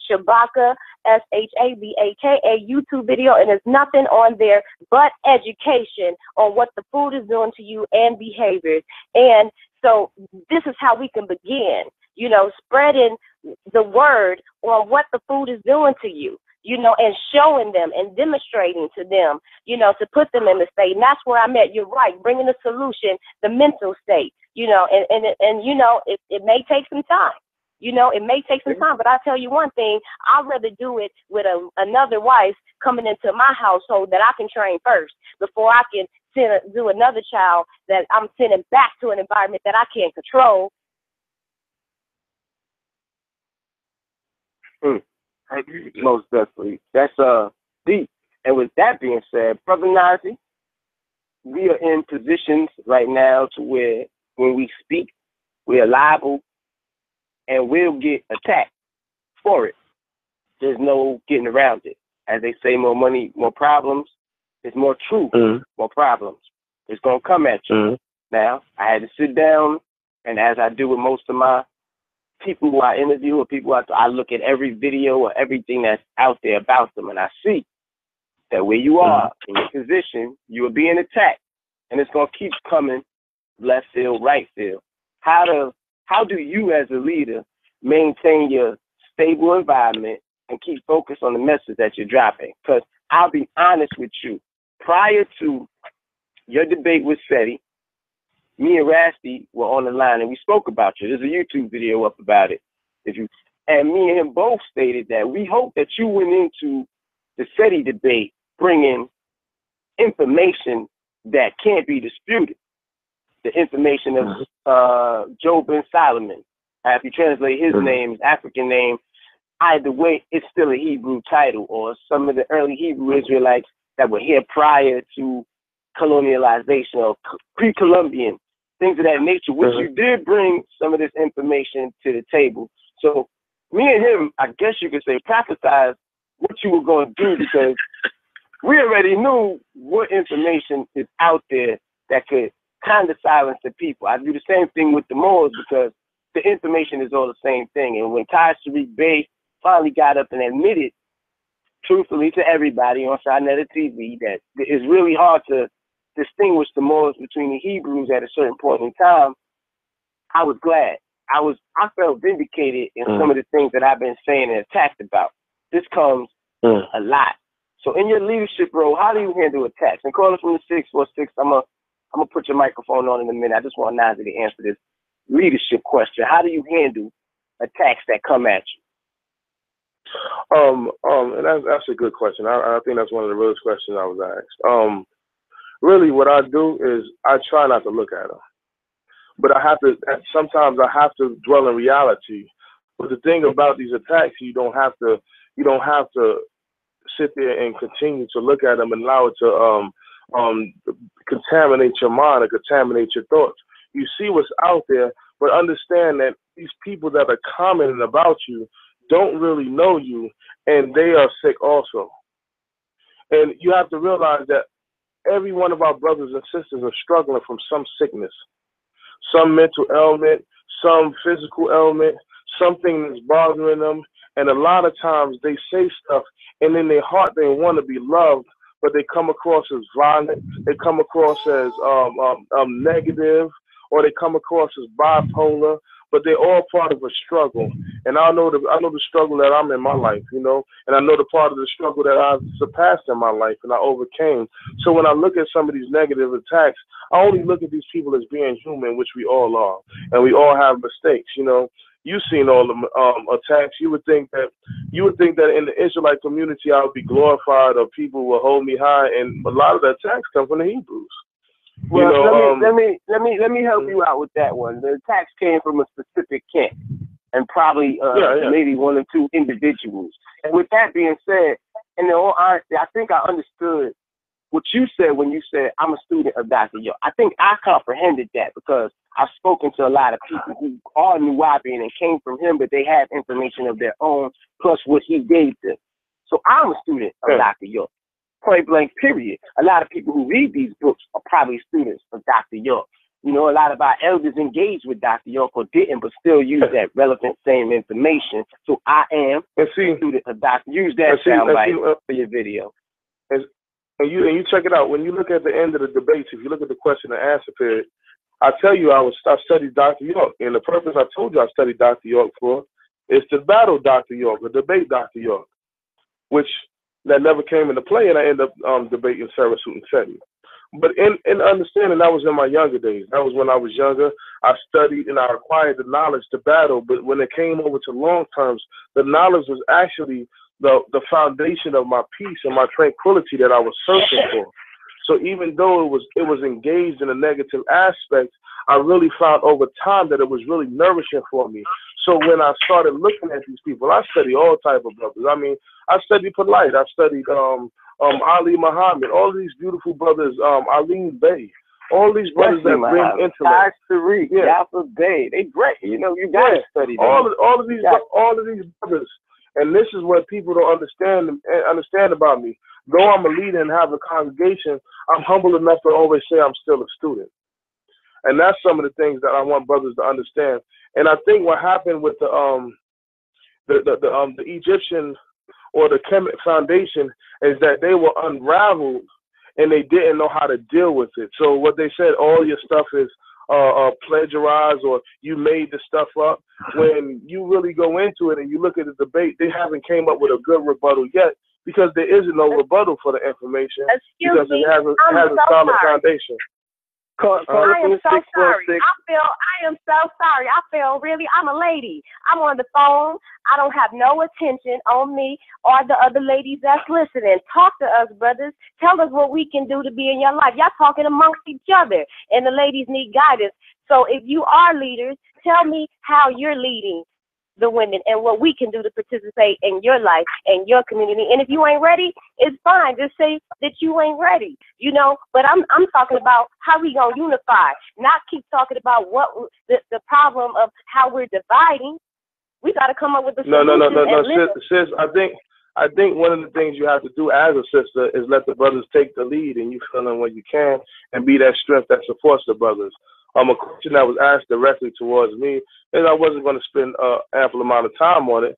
Shabaka, SHABAKA YouTube video. And there's nothing on there but education on what the food is doing to you and behaviors. And so this is how we can begin, you know, spreading the word on what the food is doing to you. You know, and showing them and demonstrating to them, you know, to put them in the state. And that's where I'm at. You're right. Bringing the solution, the mental state, you know, and you know, it may take some time. You know, it may take some time, but I'll tell you one thing. I'd rather do it with another wife coming into my household that I can train first before I can do another child that I'm sending back to an environment that I can't control. Most definitely. That's deep. And with that being said, Brother Nasi, we are in positions right now to where when we speak, we are liable and we'll get attacked for it. There's no getting around it. As they say, more money, more problems. There's more truth, more problems. It's going to come at you. Now, I had to sit down, and as I do with most of my people who I interview or people I look at every video or everything that's out there about them, and I see that where you are in your position, you are being attacked, and it's going to keep coming left field, right field. How do you as a leader maintain your stable environment and keep focused on the message that you're dropping? Because I'll be honest with you, prior to your debate with Seti, me and Rasty were on the line and we spoke about you. There's a YouTube video up about it. And me and him both stated that we hope that you went into the Seti debate bringing information that can't be disputed. The information of Job ben Solomon. If you translate his name, his African name, either way, it's still a Hebrew title, or some of the early Hebrew Israelites that were here prior to colonialization or pre-Columbian, things of that nature, which you did bring some of this information to the table. So me and him, I guess you could say, prophesized what you were going to do, because we already knew what information is out there that could kind of silence the people. I do the same thing with the Moors, because the information is all the same thing. And when Taj Tariq Bey finally got up and admitted, truthfully to everybody on Sinetta TV, that it's really hard to distinguish the Moors between the Hebrews at a certain point in time, I was glad. I felt vindicated in some of the things that I've been saying and attacked about. This comes a lot. So in your leadership role, how do you handle attacks? And calling from the 646, I'm gonna put your microphone on in a minute. I just want Nazi to answer this leadership question. How do you handle attacks that come at you? And that's a good question. I think that's one of the realest questions I was asked. Really, what I do is I try not to look at them, but sometimes I have to dwell in reality. But the thing about these attacks, you don't have to sit there and continue to look at them and allow it to contaminate your mind or contaminate your thoughts. You see what's out there, but understand that these people that are commenting about you, don't really know you, and they are sick also. And you have to realize that every one of our brothers and sisters are struggling from some sickness, some mental ailment, some physical ailment, something that's bothering them. And a lot of times they say stuff, and in their heart they want to be loved, but they come across as violent, they come across as negative, or they come across as bipolar. But they're all part of a struggle, and I know the struggle that I'm in my life, and I know the part of the struggle that I've surpassed in my life and I overcame. So when I look at some of these negative attacks, I only look at these people as being human, which we all are, and we all have mistakes. You've seen all the attacks. You would think that in the Israelite community I would be glorified, or people will hold me high, and a lot of the attacks come from the Hebrews. Well, let me help you out with that one. The attacks came from a specific camp, and probably maybe one or two individuals. And with that being said, in all honesty, I think I understood what you said when you said I'm a student of Dr. York. I think I comprehended that because I've spoken to a lot of people who are Nubian and came from him, but they have information of their own plus what he gave them. So I'm a student of Dr. York. Point blank, period. A lot of people who read these books are probably students of Dr. York. A lot of our elders engaged with Dr. York or didn't, but still use that relevant same information. So I am a student of Dr. Use that soundbite for your video. And you check it out. When you look at the end of the debates, if you look at the question and answer period, I tell you I studied Dr. York, and the purpose I told you I studied Dr. York for is to battle Dr. York or debate Dr. York, which that never came into play, and I ended up debating Sarah Suit and Seti. But in understanding, that was in my younger days. That was when I was younger. I studied and I acquired the knowledge to battle. But when it came over to long terms, the knowledge was actually the foundation of my peace and my tranquility that I was searching for. So even though it was engaged in a negative aspect, I really found over time that it was really nourishing for me. So when I started looking at these people, I studied all type of brothers. I mean, I studied Polite. I studied Ali Muhammad, all these beautiful brothers, Alim Bey, all these brothers that bring intellect. Yaffa Bey, they great. You gotta study them. All of these brothers. And this is what people don't understand about me. Though I'm a leader and have a congregation, I'm humble enough to always say I'm still a student. And that's some of the things that I want brothers to understand. And I think what happened with the Egyptian or the Kemet Foundation is that they were unraveled and they didn't know how to deal with it. So what they said, all your stuff is plagiarized or you made the stuff up. When you really go into it and you look at the debate, they haven't came up with a good rebuttal yet because there isn't no rebuttal for the information because it has a solid foundation. I am so sorry. I am so sorry. I feel really, I'm a lady. I'm on the phone. I don't have no attention on me or the other ladies that's listening. Talk to us, brothers. Tell us what we can do to be in your life. Y'all talking amongst each other, and the ladies need guidance. So if you are leaders, tell me how you're leading the women and what we can do to participate in your life and your community. And if you ain't ready, it's fine. Just say that you ain't ready, but I'm talking about how we gonna unify, not keep talking about what the problem of how we're dividing. We got to come up with a solution. No, sis, I think one of the things you have to do as a sister is let the brothers take the lead and you fill in when you can and be that strength that supports the brothers. A question that was asked directly towards me, and I wasn't going to spend an ample amount of time on it,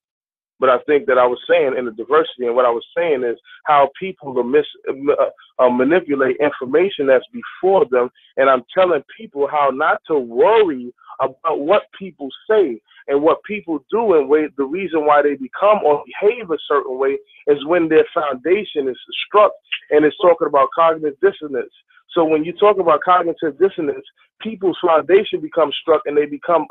but I think that I was saying in the diversity, and what I was saying is how people manipulate information that's before them, and I'm telling people how not to worry about what people say and what people do, and the reason why they become or behave a certain way is when their foundation is struck, and it's talking about cognitive dissonance. So when you talk about cognitive dissonance, people's foundation becomes struck and they become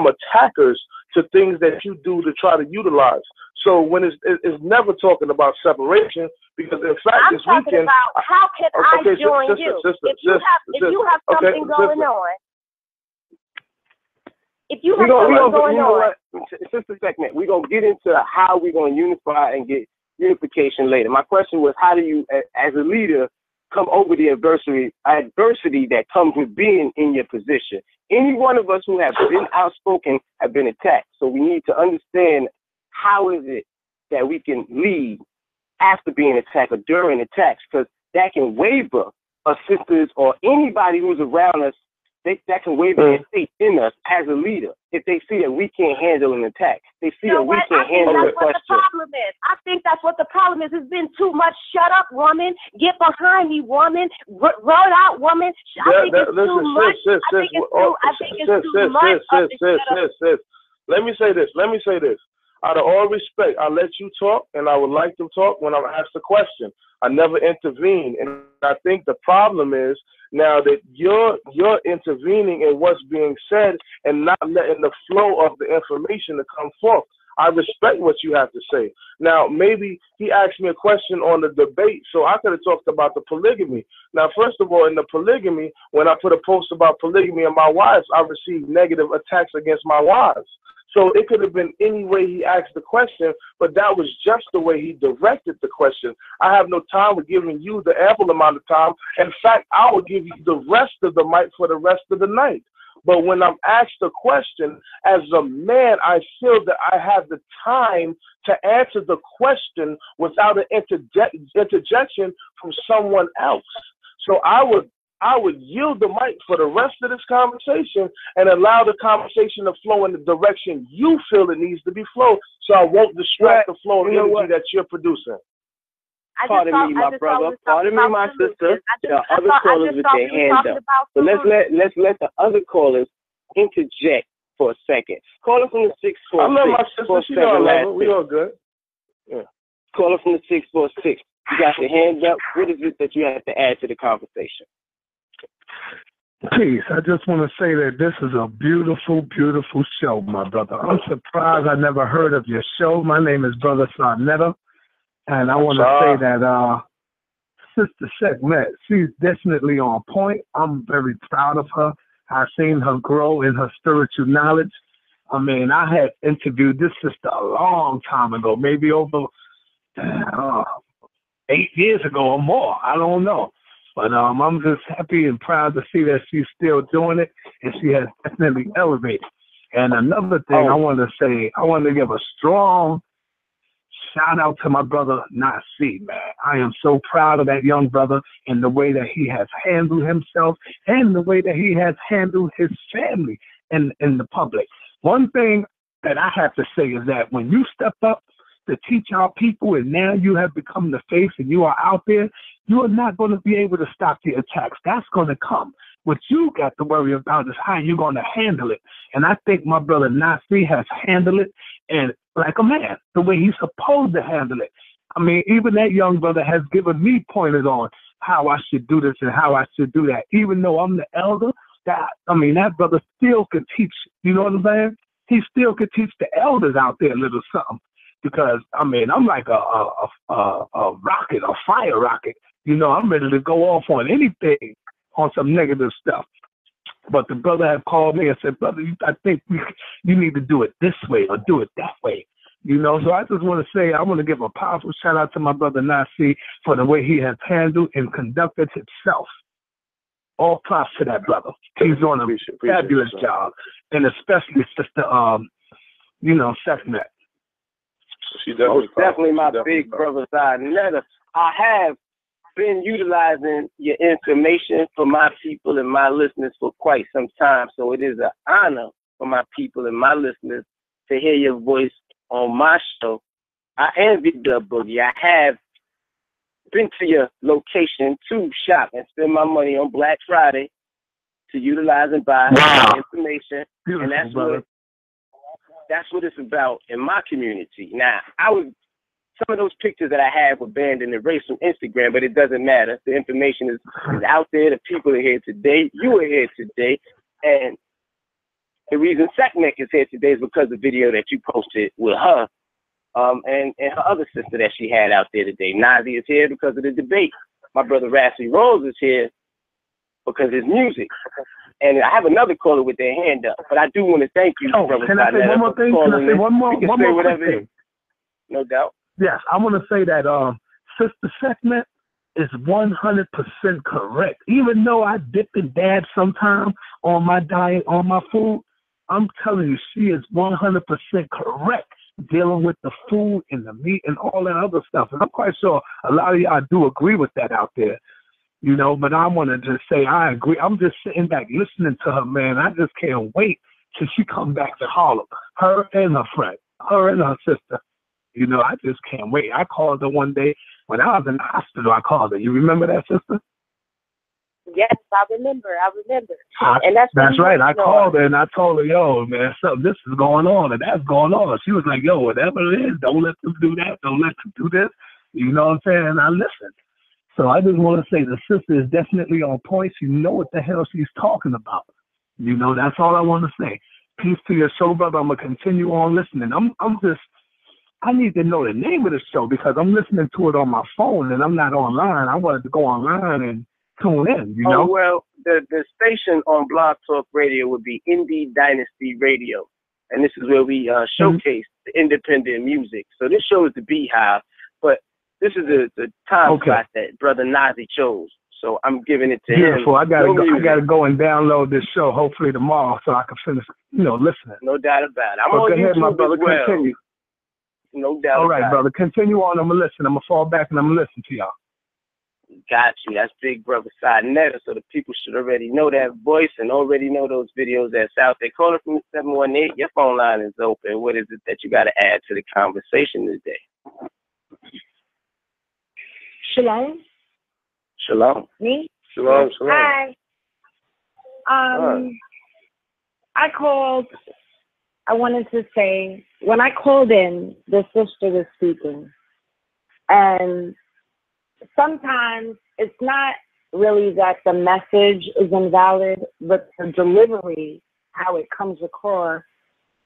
attackers to things that you do to try to utilize. So when it's never talking about separation, because in fact this weekend, about how can I join you? If you have something going on. If you have something going on. Just a second. We're going to get into how we're going to unify and get unification later. My question was, how do you, as a leader, come over the adversity that comes with being in your position? Any one of us who have been outspoken have been attacked. So we need to understand how is it that we can lead after being attacked or during attacks? Because that can waver our sisters or anybody who's around us, that can waver their faith in us as a leader. If they see that we can't handle an attack, they see that we can't handle a question. That's what the problem is. I think that's what the problem is. It's been too much. Shut up, woman. Get behind me, woman. Roll out, woman. I think it's too much. I think it's too much. Let me say this. Out of all respect, I let you talk, and I would like to talk when I'm asked a question. I never intervene, and I think the problem is now that you're intervening in what's being said and not letting the flow of the information to come forth. I respect what you have to say. Now, maybe he asked me a question on the debate, so I could have talked about the polygamy. Now, first of all, in the polygamy, when I put a post about polygamy and my wives, I received negative attacks against my wives. So it could have been any way he asked the question, but that was just the way he directed the question. I have no time with giving you the ample amount of time. In fact, I will give you the rest of the mic for the rest of the night. But when I'm asked a question, as a man, I feel that I have the time to answer the question without an interjection from someone else. So I would yield the mic for the rest of this conversation and allow the conversation to flow in the direction you feel it needs to be flowed, so I won't distract the flow of energy that you're producing. Pardon me, my brother. Pardon me, my sister. There are other callers with their hands up. So let's let the other callers interject for a second. Caller from the 646. I love my sister. She know I love her. We all good. Yeah. Caller from the 646. You got your hands up. What is it that you have to add to the conversation? Peace. I just want to say that this is a beautiful, beautiful show, my brother. I'm surprised I never heard of your show. My name is Brother Sarnetta, and I want to say that Sister Sekhmet, she's definitely on point. I'm very proud of her. I've seen her grow in her spiritual knowledge. I mean, I had interviewed this sister a long time ago, maybe over 8 years ago or more. I don't know. But I'm just happy and proud to see that she's still doing it, and she has definitely elevated. And another thing I want to say, I want to give a strong shout out to my brother Nasi, man. I am so proud of that young brother and the way that he has handled himself and the way that he has handled his family in the public. One thing that I have to say is that when you step up to teach our people and now you have become the face and you are out there, you are not going to be able to stop the attacks. That's going to come. What you got to worry about is how you're going to handle it. And I think my brother Nasi has handled it and like a man, the way he's supposed to handle it. I mean, even that young brother has given me pointers on how I should do this and how I should do that. Even though I'm the elder, that brother still could teach. You know what I'm saying? He still could teach the elders out there a little something. Because, I mean, I'm like a rocket, a fire rocket. You know, I'm ready to go off on anything, on some negative stuff. But the brother had called me and said, brother, I think you need to do it this way or do it that way. You know, so I just want to say, I want to give a powerful shout out to my brother Nasi for the way he has handled and conducted himself. All props to that brother. He's doing a fabulous job. And especially Sister, Sekhmet. Definitely my big brother Sarnetta. I have been utilizing your information for my people and my listeners for quite some time. So it is an honor for my people and my listeners to hear your voice on my show. I envy the boogie. I have been to your location to shop and spend my money on Black Friday to utilize and buy information. Beautiful, and that's what it's about in my community. Now, some of those pictures that I have were banned and erased from Instagram, but it doesn't matter. The information is out there. The people are here today. You are here today. And the reason Sekhmet is here today is because of the video that you posted with her and her other sister that she had out there today. Nasi is here because of the debate. My brother Rassi Rose is here because of his music. And I have another caller with their hand up, but I do want to thank you, brother. Can I say one more thing? Can I say one more thing? No doubt. Yes, I want to say that Sister Sekhmet is 100% correct. Even though I dip and dab sometimes on my diet, on my food, I'm telling you, she is 100% correct. dealing with the food and the meat and all that other stuff. And I'm quite sure a lot of y'all do agree with that out there, you know, but I want to just say I agree. I'm just sitting back listening to her, man. I just can't wait till she come back to Harlem, her and her friend, her and her sister. You know, I just can't wait. I called her one day when I was in the hospital. I called her. You remember that, sister? Yes, I remember. And that's right. I called her and I told her, yo, man, something, this is going on and that's going on. She was like, yo, whatever it is, don't let them do that. Don't let them do this. You know what I'm saying? And I listened. So I just want to say the sister is definitely on point. She know what the hell she's talking about. You know, that's all I want to say. Peace to your show, brother. I'm going to continue on listening. I need to know the name of the show because I'm listening to it on my phone and I'm not online. I wanted to go online and tune in, you know? Oh, well, the station on Blog Talk Radio would be Indie Dynasty Radio. And this is where we showcase the independent music. So this show is the Beehive, but this is the time slot that Brother Nasi chose. So I'm giving it to him. Beautiful. I gotta go and download this show hopefully tomorrow so I can finish, you know, listening. No doubt about it. I'm on go YouTube ahead, my brother. as well. Continue. No doubt. All right, brother. Continue on. I'm gonna listen. I'm gonna fall back and I'm gonna listen to y'all. Got you. That's Big Brother Side Netta, so the people should already know that voice and already know those videos that's out there. Call it from 718. Your phone line is open. What is it that you got to add to the conversation today? Shalom. Shalom. Me? Shalom. Hi. I called. I wanted to say, when I called in, the sister was speaking. And sometimes it's not really that the message is invalid, but the delivery, how it comes across,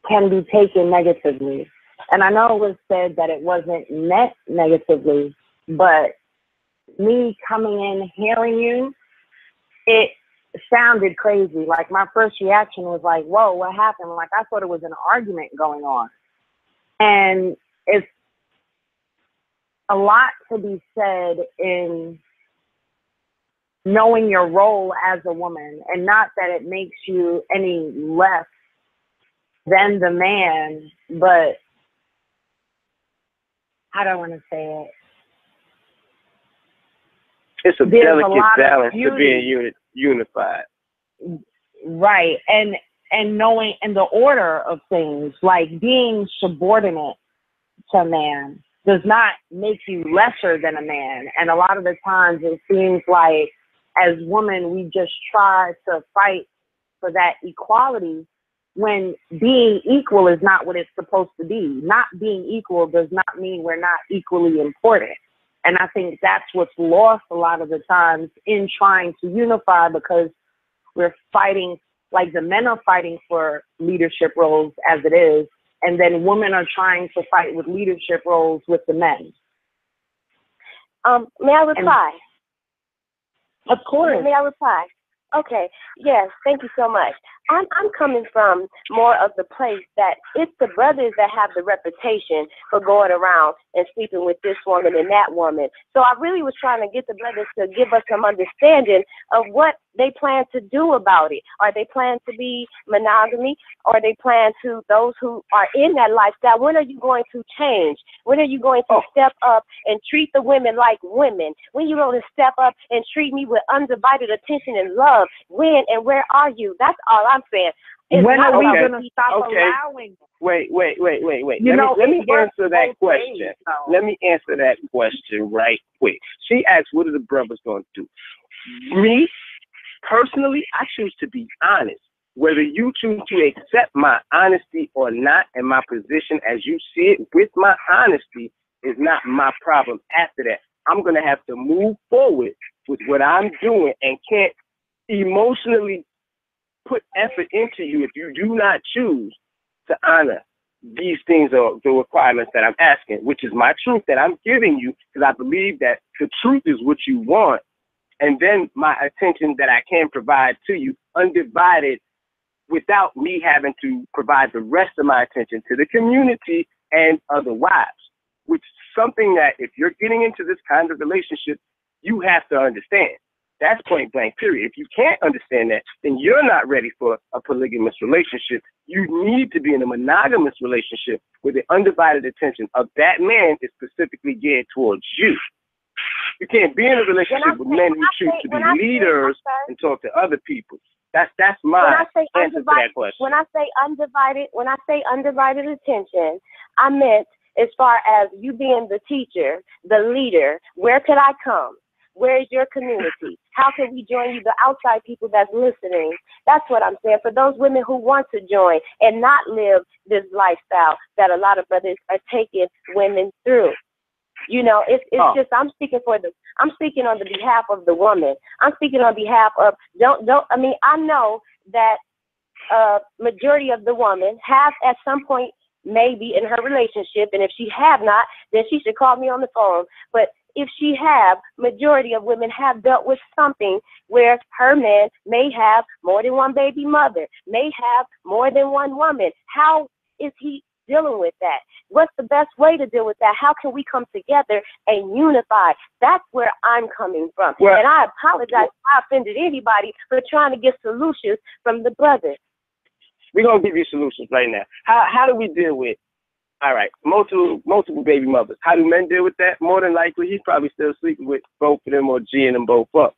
can be taken negatively. And I know it was said that it wasn't meant negatively, but me coming in, hearing you, it sounded crazy. Like my first reaction was like, whoa, what happened? Like I thought it was an argument going on. And it's a lot to be said in knowing your role as a woman, and not that it makes you any less than the man, but how do I want to say it? It's a delicate balance to being unified. Right. And knowing in the order of things, like being subordinate to a man does not make you lesser than a man. And a lot of the times it seems like as women, we just try to fight for that equality when being equal is not what it's supposed to be. Not being equal does not mean we're not equally important. And I think that's what's lost a lot of the times in trying to unify, because we're fighting, like the men are fighting for leadership roles as it is, and then women are trying to fight with leadership roles with the men. May I reply? Of course. May I reply? Okay. Yes. Thank you so much. I'm coming from more of the place that it's the brothers that have the reputation for going around and sleeping with this woman and that woman. So I really was trying to get the brothers to give us some understanding of what they plan to do about it. Are they plan to be monogamy? Or they plan to, those who are in that lifestyle, when are you going to change? When are you going to step up and treat the women like women? When are you going to step up and treat me with undivided attention and love? When and where are you? That's all I'm saying. When are we going to stop allowing? Wait. Let me answer that question. Let me answer that question right quick. She asked, what are the brothers going to do? Me, personally, I choose to be honest. Whether you choose to accept my honesty or not, and my position as you see it with my honesty is not my problem. After that, I'm going to have to move forward with what I'm doing and can't emotionally put effort into you if you do not choose to honor these things or the requirements that I'm asking, which is my truth that I'm giving you, because I believe that the truth is what you want, and then my attention that I can provide to you undivided without me having to provide the rest of my attention to the community and other wives, which is something that if you're getting into this kind of relationship, you have to understand. That's point blank, period. If you can't understand that, then you're not ready for a polygamous relationship. You need to be in a monogamous relationship where the undivided attention of that man is specifically geared towards you. You can't be in a relationship with men who choose to be leaders and talk to other people. That's my answer to that question. When I say undivided attention, I meant as far as you being the teacher, the leader, where could I come? Where is your community? How can we join you, the outside people that's listening? That's what I'm saying. For those women who want to join and not live this lifestyle that a lot of brothers are taking women through. You know, it's just I'm speaking on the behalf of the woman. I'm speaking on behalf of I know that majority of the women have at some point maybe in her relationship, and if she have not, then she should call me on the phone. But if she have, majority of women have dealt with something where her man may have more than one baby mother, may have more than one woman. How is he dealing with that? What's the best way to deal with that? How can we come together and unify? That's where I'm coming from. Well, and I apologize if I offended anybody for trying to get solutions from the brothers. We're going to give you solutions right now. How do we deal with, all right, multiple baby mothers? How do men deal with that? More than likely, he's probably still sleeping with both of them or G'ing them both up.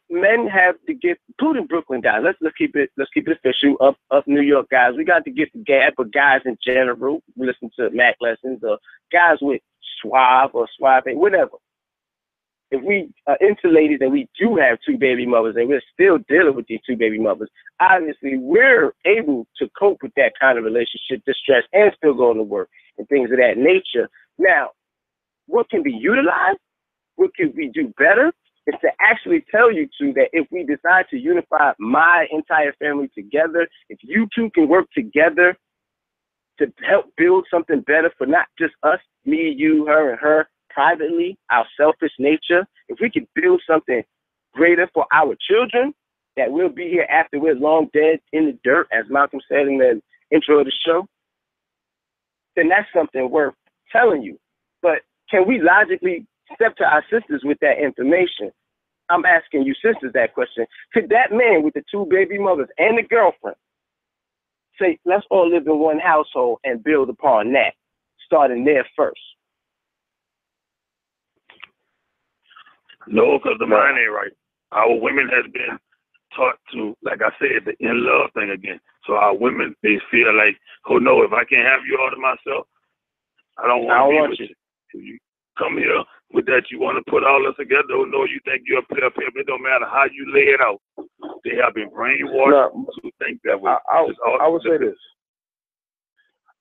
Men have to get, including Brooklyn guys. Let's keep it official. Up New York guys, we got to get the gap of guys in general. We listen to Mac lessons or guys with Suave or Suave, whatever. If we are insulated and we do have two baby mothers and we're still dealing with these two baby mothers, obviously we're able to cope with that kind of relationship distress and still going to work and things of that nature. Now, what can be utilized? What can we do better? Is to actually tell you two that if we decide to unify my entire family together, if you two can work together to help build something better for not just us, me, you, her, and her, privately, our selfish nature, if we can build something greater for our children that will be here after we're long dead in the dirt, as Malcolm said in the intro of the show, then that's something worth telling you. But can we logically step to our sisters with that information? I'm asking you sisters that question. Could that man with the two baby mothers and the girlfriend say, let's all live in one household and build upon that, starting there first? No, because the mind ain't right. Our women has been taught to, like I said, the in love thing again. So our women, they feel like, oh no, if I can't have you all to myself, I don't want you. If you come here with that, you want to put all us together. Oh no, you think you're a player. It don't matter how you lay it out. They have been brainwashed to think that way. I would say this.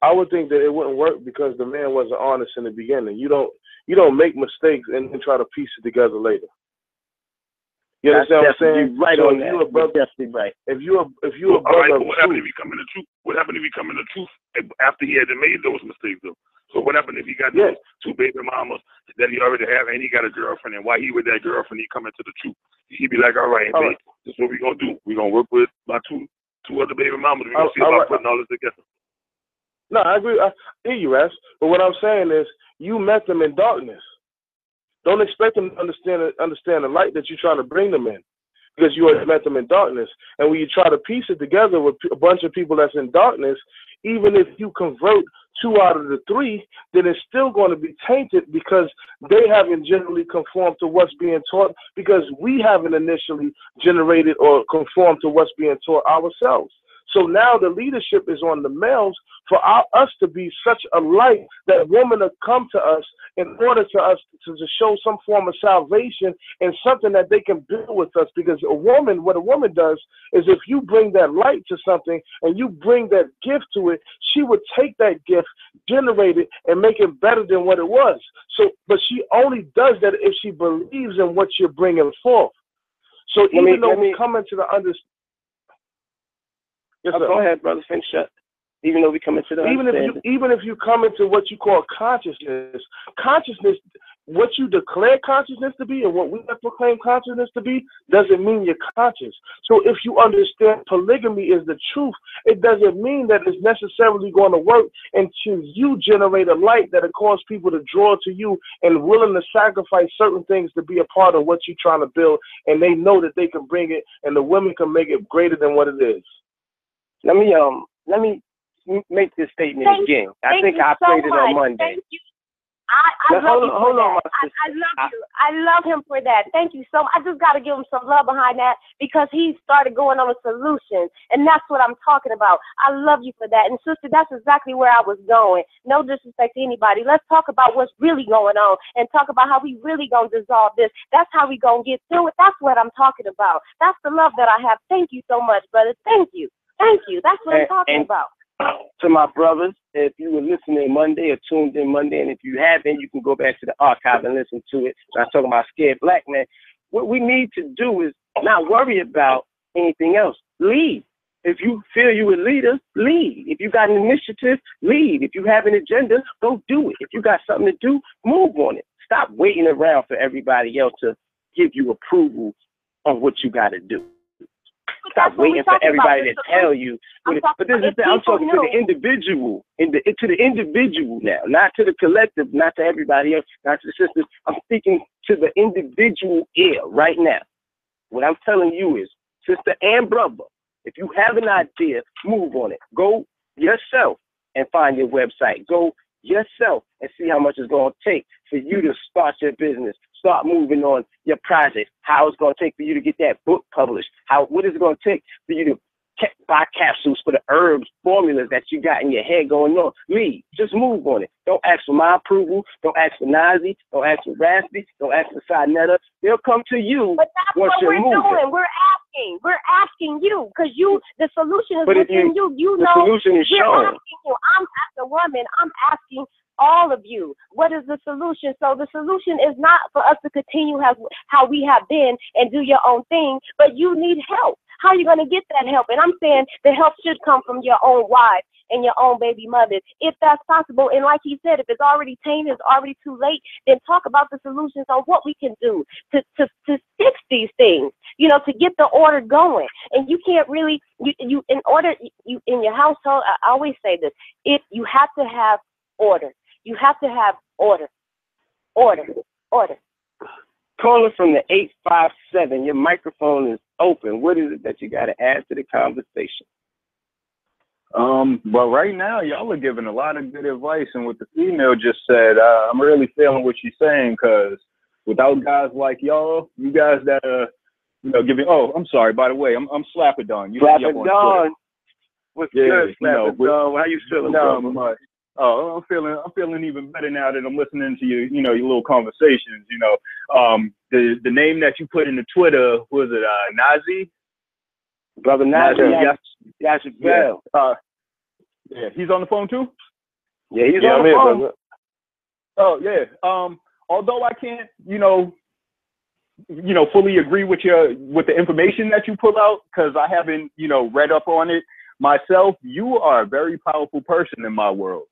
I would think that it wouldn't work because the man wasn't honest in the beginning. You don't make mistakes and then try to piece it together later. You understand what I'm saying? You're right on that. You're definitely right. If you're a brother, what happened if he come in the truth? What happened if he come in the truth after he had made those mistakes though? So what happened if he got those two baby mamas that he already have and he got a girlfriend, and while he with that girlfriend he come into the truth? He'd be like, all right, babe, this is what we gonna do. We gonna work with my two other baby mamas. We gonna see about putting all this together. No, I agree. I hear you, Ash. But what I'm saying is, you met them in darkness. Don't expect them to understand the light that you're trying to bring them in, because you already met them in darkness. And when you try to piece it together with a bunch of people that's in darkness, even if you convert 2 out of the 3, then it's still going to be tainted because they haven't generally conformed to what's being taught, because we haven't initially generated or conformed to what's being taught ourselves. So now the leadership is on the males for us to be such a light that women have come to us in order to us to show some form of salvation and something that they can build with us. Because what a woman does is, if you bring that light to something and you bring that gift to it, she would take that gift, generate it, and make it better than what it was. So, but she only does that if she believes in what you're bringing forth. So even though we come into the understanding. Yes, go ahead, brother. Finish up. Even though we come into the even if you come into what you call consciousness what you declare consciousness to be and what we have proclaimed consciousness to be doesn't mean you're conscious. So if you understand polygamy is the truth, it doesn't mean that it's necessarily going to work until you generate a light that'll cause people to draw to you and willing to sacrifice certain things to be a part of what you're trying to build, and they know that they can bring it and the women can make it greater than what it is. Let me make this statement again. I think I prayed it on Monday. Thank you. I love you for that. I love him for that. Thank you so much. I just got to give him some love behind that because he started going on a solution, and that's what I'm talking about. I love you for that. And, sister, that's exactly where I was going. No disrespect to anybody. Let's talk about what's really going on and talk about how we really going to dissolve this. That's how we going to get through it. That's what I'm talking about. That's the love that I have. Thank you so much, brother. Thank you. Thank you. That's what I'm talking about. To my brothers, if you were listening Monday or tuned in Monday, and if you haven't, you can go back to the archive and listen to it. I'm talking about Scared Black Man. What we need to do is not worry about anything else. Lead. If you feel you're a leader, lead. If you got an initiative, lead. If you have an agenda, go do it. If you got something to do, move on it. Stop waiting around for everybody else to give you approval on what you got to do. Stop waiting for everybody to tell you. But this is I'm talking to the individual, to the individual now, not to the collective, not to everybody else, not to the sisters. I'm speaking to the individual ear right now. What I'm telling you is, sister and brother, if you have an idea, move on it. Go yourself and find your website. Go yourself and see how much it's going to take for you to start your business. Start moving on your project. How it's going to take for you to get that book published. What is it going to take for you to buy capsules for the herbs, formulas that you got in your head going on. Lead. Just move on it. Don't ask for my approval. Don't ask for Nasi. Don't ask for Raspy. Don't ask for Sinetta. They'll come to you. But that's once what you're we're moving. doing. We're asking you because the solution is within you. You the know, solution is shown. Asking you. I'm as a woman. I'm asking all of you, what is the solution? So the solution is not for us to continue how we have been and do your own thing, but you need help. How are you going to get that help? And I'm saying the help should come from your own wife and your own baby mothers, if that's possible. And like he said, if it's already tainted, it's already too late, then talk about the solutions on what we can do to fix these things, you know, to get the order going. And you can't really, you in your household, I always say this, if you have to have order. You have to have order. Order. Caller from the 857. Your microphone is open. What is it that you got to add to the conversation? Well, right now, y'all are giving a lot of good advice. And what the female just said, I'm really feeling what she's saying, because without guys like y'all, you guys that are, you know, giving, oh, I'm sorry, by the way, I'm Slapper-Don. Slapper-Don. What's good, Slapper-Don? How you feeling, brother? Oh, I'm feeling even better now that I'm listening to your little conversations. You know, the name that you put in the Twitter, was it Nasi? Brother Nasi. Yeah, he's on the phone too. Yeah, he's on the phone. Brother. Oh yeah. Although I can't, fully agree with the information that you pull out, because I haven't, read up on it myself. You are a very powerful person in my world.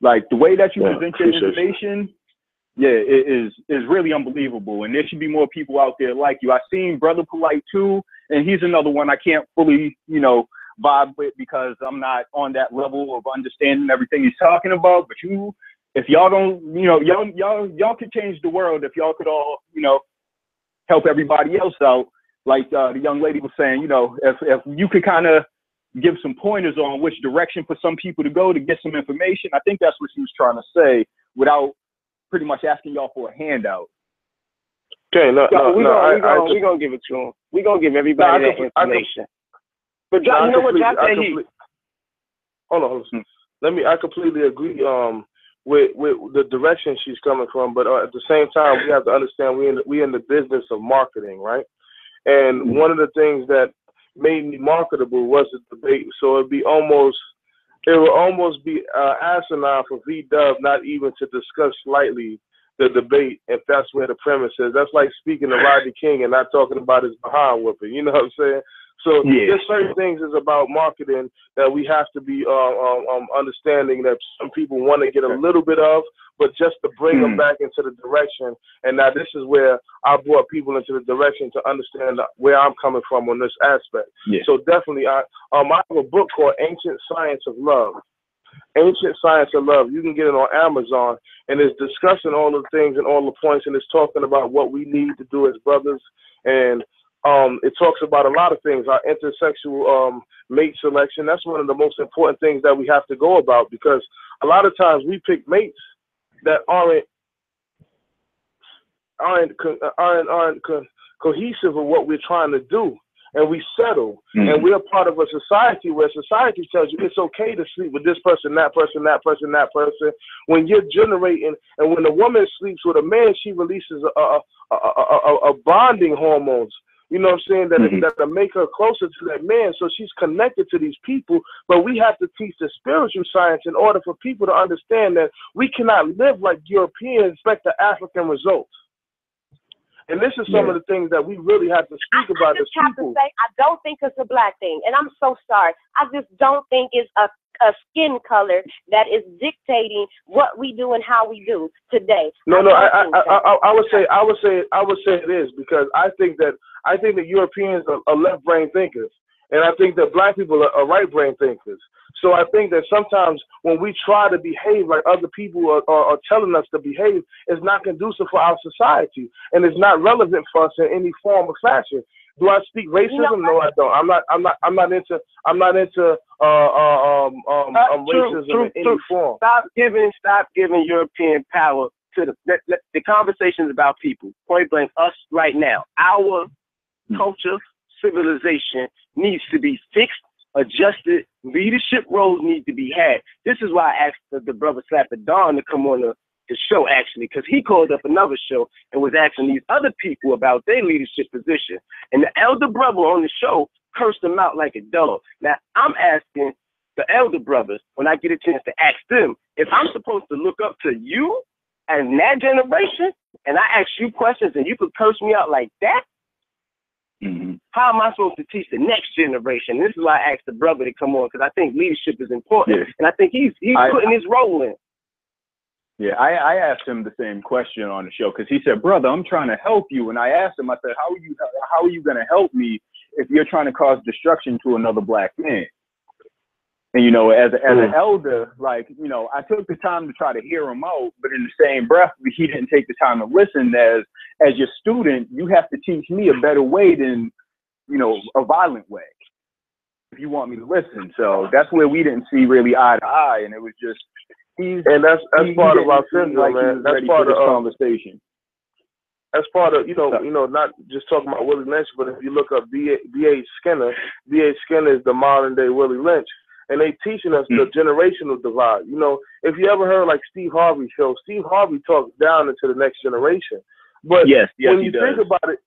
Like the way that you present your information, it is really unbelievable. And there should be more people out there like you. I've seen Brother Polite too, and he's another one I can't fully, vibe with, because I'm not on that level of understanding everything he's talking about. But if y'all don't, y'all could change the world if y'all could all, help everybody else out. Like the young lady was saying, if you could kind of give some pointers on which direction for some people to go to get some information. I think that's what she was trying to say, without pretty much asking y'all for a handout. Okay, we're gonna give it to him. We're gonna give everybody that information. But drop that heat. Hold on. I completely agree with the direction she's coming from, but at the same time, we have to understand we in the business of marketing, right? And one of the things that made me marketable was the debate. So it would almost be asinine for V-Dub not even to discuss slightly the debate, if that's where the premise is. That's like speaking to Rodney King and not talking about his behind whooping. You know what I'm saying? So there's certain things is about marketing that we have to be understanding that some people want to get a little bit of, but just to bring them back into the direction. And now this is where I brought people into the direction to understand where I'm coming from on this aspect. Yeah. So definitely, I have a book called Ancient Science of Love. Ancient Science of Love. You can get it on Amazon, and it's discussing all the things and all the points, and it's talking about what we need to do as brothers. And it talks about a lot of things, our intersexual mate selection. That's one of the most important things that we have to go about, because a lot of times we pick mates that aren't cohesive with what we're trying to do. And we settle, and we're part of a society where society tells you it's okay to sleep with this person, that person, that person, that person. When you're generating, and when a woman sleeps with a man, she releases a bonding hormones. You know what I'm saying? That make her closer to that man, so she's connected to these people. But we have to teach the spiritual science in order for people to understand that we cannot live like Europeans expect the African results. And this is some of the things that we really have to speak about as people. I just have to say, I don't think it's a black thing, and I'm so sorry. I just don't think it's a skin color that is dictating what we do and how we do today. I would say it is, because I think that Europeans are left brain thinkers, and I think that black people are right brain thinkers. So I think that sometimes when we try to behave like other people are telling us to behave, it's not conducive for our society, and it's not relevant for us in any form or fashion. Do I speak racism? No, I don't. I'm not into racism in any form. Stop giving European power to the conversations about people. Point blank, us right now. Our culture, civilization needs to be fixed, adjusted. Leadership roles need to be had. This is why I asked the brother Slapper Don to come on the show, actually, because he called up another show and was asking these other people about their leadership position. And the elder brother on the show cursed him out like a dog. Now, I'm asking the elder brothers, when I get a chance to ask them, if I'm supposed to look up to you and that generation, and I ask you questions and you could curse me out like that, how am I supposed to teach the next generation? This is why I asked the brother to come on, because I think leadership is important, and I think he's putting his role in. Yeah, I asked him the same question on the show, because he said, "Brother, I'm trying to help you," and I asked him, I said, "How are you going to help me if you're trying to cause destruction to another black man?" And as an elder, I took the time to try to hear him out, but in the same breath, he didn't take the time to listen. As your student, you have to teach me a better way than, a violent way, if you want me to listen. So that's where we didn't see really eye to eye, and it was just that's part of our syndrome, man. That's part of conversation. That's part of not just talking about Willie Lynch, but if you look up B.H. Skinner, B.H. Skinner is the modern day Willie Lynch. And they teaching us the generational divide. If you ever heard like Steve Harvey's show, Steve Harvey talks down into the next generation. But when you think about it,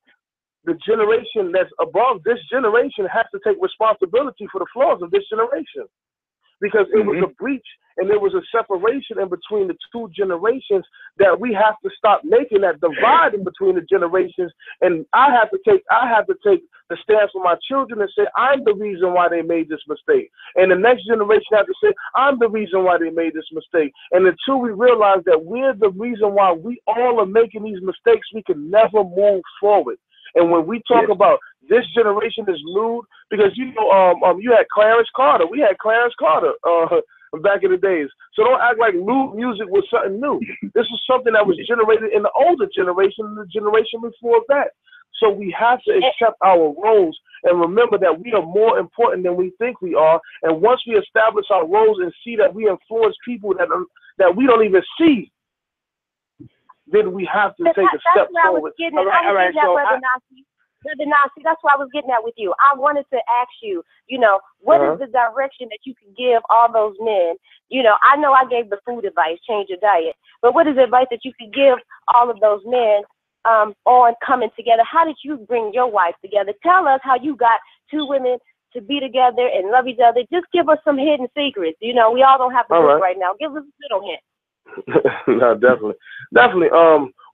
the generation that's above this generation has to take responsibility for the flaws of this generation. Because it was a breach and there was a separation in between the two generations that we have to stop making that divide in between the generations. And I have to take the stance for my children and say, I'm the reason why they made this mistake. And the next generation has to say, I'm the reason why they made this mistake. And until we realize that we're the reason why we all are making these mistakes, we can never move forward. And when we talk about this generation is lewd, because you had Clarence Carter. We had Clarence Carter back in the days. So don't act like lewd music was something new. This is something that was generated in the older generation and the generation before that. So we have to accept our roles and remember that we are more important than we think we are. And once we establish our roles and see that we influence people that we don't even see, then we have to take a step forward. Brother Nasi, that's what I was getting at with you. I wanted to ask you, what is the direction that you can give all those men? I know I gave the food advice, change your diet, but what is the advice that you could give all of those men on coming together? How did you bring your wife together? Tell us how you got two women to be together and love each other. Just give us some hidden secrets. We all don't have to book right now. Give us a little hint. No, definitely.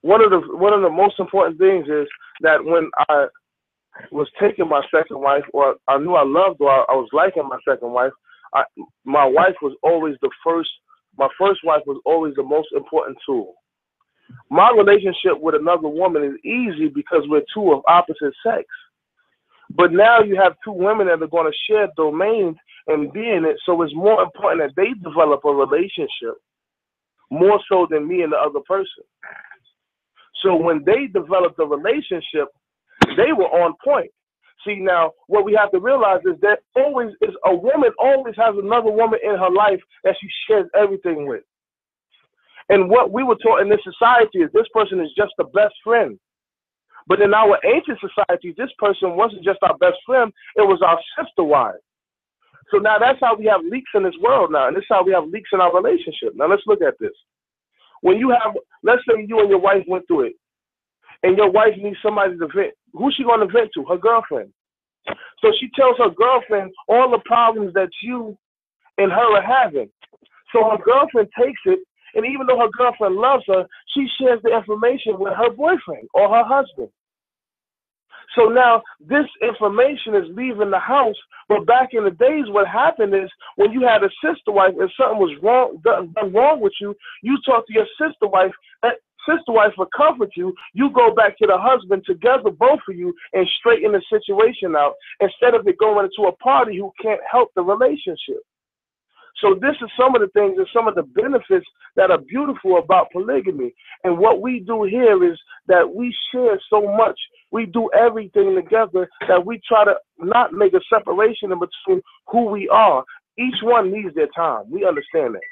One of the most important things is that when I was taking my second wife, or I knew I loved, or I was liking my second wife, my wife was always the first my first wife was always the most important tool. My relationship with another woman is easy because we're two of opposite sex. But now you have two women that are going to share domains and be in it, so it's more important that they develop a relationship more so than me and the other person. So when they developed a relationship, they were on point. See, now what we have to realize is that a woman always has another woman in her life that she shares everything with. And what we were taught in this society is this person is just the best friend. But in our ancient society, this person wasn't just our best friend, it was our sister wife. So now that's how we have leaks in this world now, and this is how we have leaks in our relationship. Now let's look at this. When you have, let's say you and your wife went through it, and your wife needs somebody to vent. Who's she going to vent to? Her girlfriend. So she tells her girlfriend all the problems that you and her are having. So her girlfriend takes it, and even though her girlfriend loves her, she shares the information with her boyfriend or her husband. So now this information is leaving the house. But back in the days, what happened is when you had a sister wife and something was done wrong with you, you talk to your sister wife. That sister wife will comfort you. You go back to the husband together, both of you, and straighten the situation out instead of it going into a party who can't help the relationship. So this is some of the things and some of the benefits that are beautiful about polygamy. And what we do here is that we share so much. We do everything together that we try to not make a separation in between who we are. Each one needs their time. We understand that.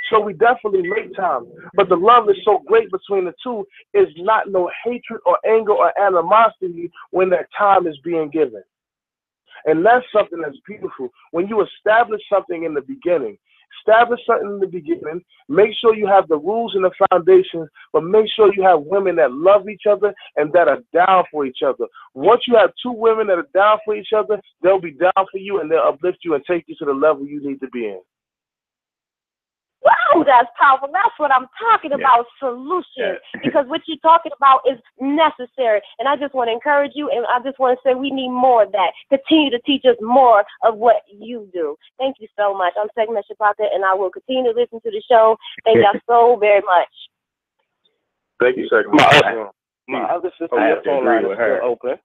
So we definitely make time. But the love is so great between the two is not no hatred or anger or animosity when that time is being given. And that's something that's beautiful. When you establish something in the beginning, make sure you have the rules and the foundations, but make sure you have women that love each other and that are down for each other. Once you have two women that are down for each other, they'll be down for you and they'll uplift you and take you to the level you need to be in. Wow, that's powerful. That's what I'm talking about, solutions. Because what you're talking about is necessary. And I just want to encourage you, and I just want to say we need more of that. Continue to teach us more of what you do. Thank you so much. I'm Segment Shapaka, and I will continue to listen to the show. Thank y'all so very much. Thank you, Segment. My other sister, your phone line is still open.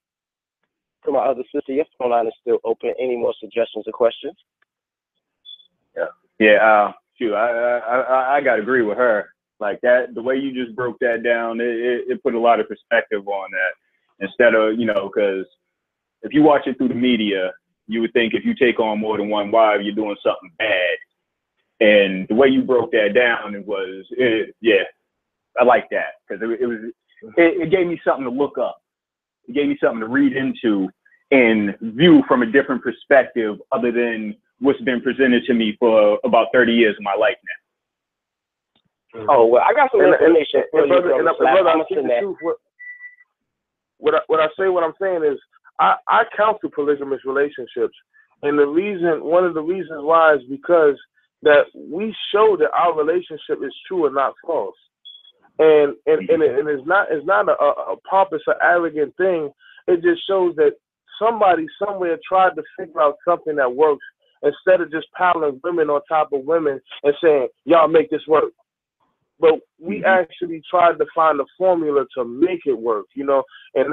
To my other sister, your phone line is still open. Any more suggestions or questions? I gotta agree with her. Like that, the way you just broke that down, it put a lot of perspective on that. Instead of, because if you watch it through the media, you would think if you take on more than one wife, you're doing something bad. And the way you broke that down, I like that because it gave me something to look up. It gave me something to read into and view from a different perspective other than what's been presented to me for about 30 years of my life now. Oh, well, I got some information for you, What I'm saying is, I counsel polygamous relationships, and one of the reasons why is because that we show that our relationship is true and not false, and it's not a pompous or arrogant thing. It just shows that somebody somewhere tried to figure out something that works instead of just piling women on top of women and saying, y'all make this work. But we actually tried to find a formula to make it work, and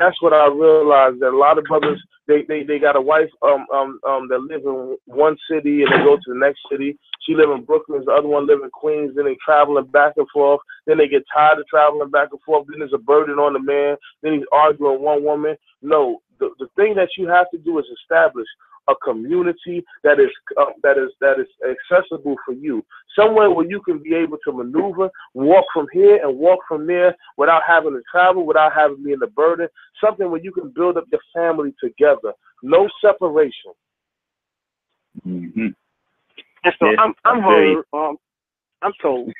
that's what I realized, that a lot of brothers, they got a wife that live in one city and they go to the next city. She live in Brooklyn, the other one live in Queens, then they traveling back and forth, then they get tired of traveling back and forth, then there's a burden on the man, then he's arguing with one woman. No, the thing that you have to do is establish a community that is accessible for you, somewhere where you can be able to maneuver, walk from here and walk from there without having to travel, without having to be in the burden, something where you can build up your family together, no separation. And so I'm told,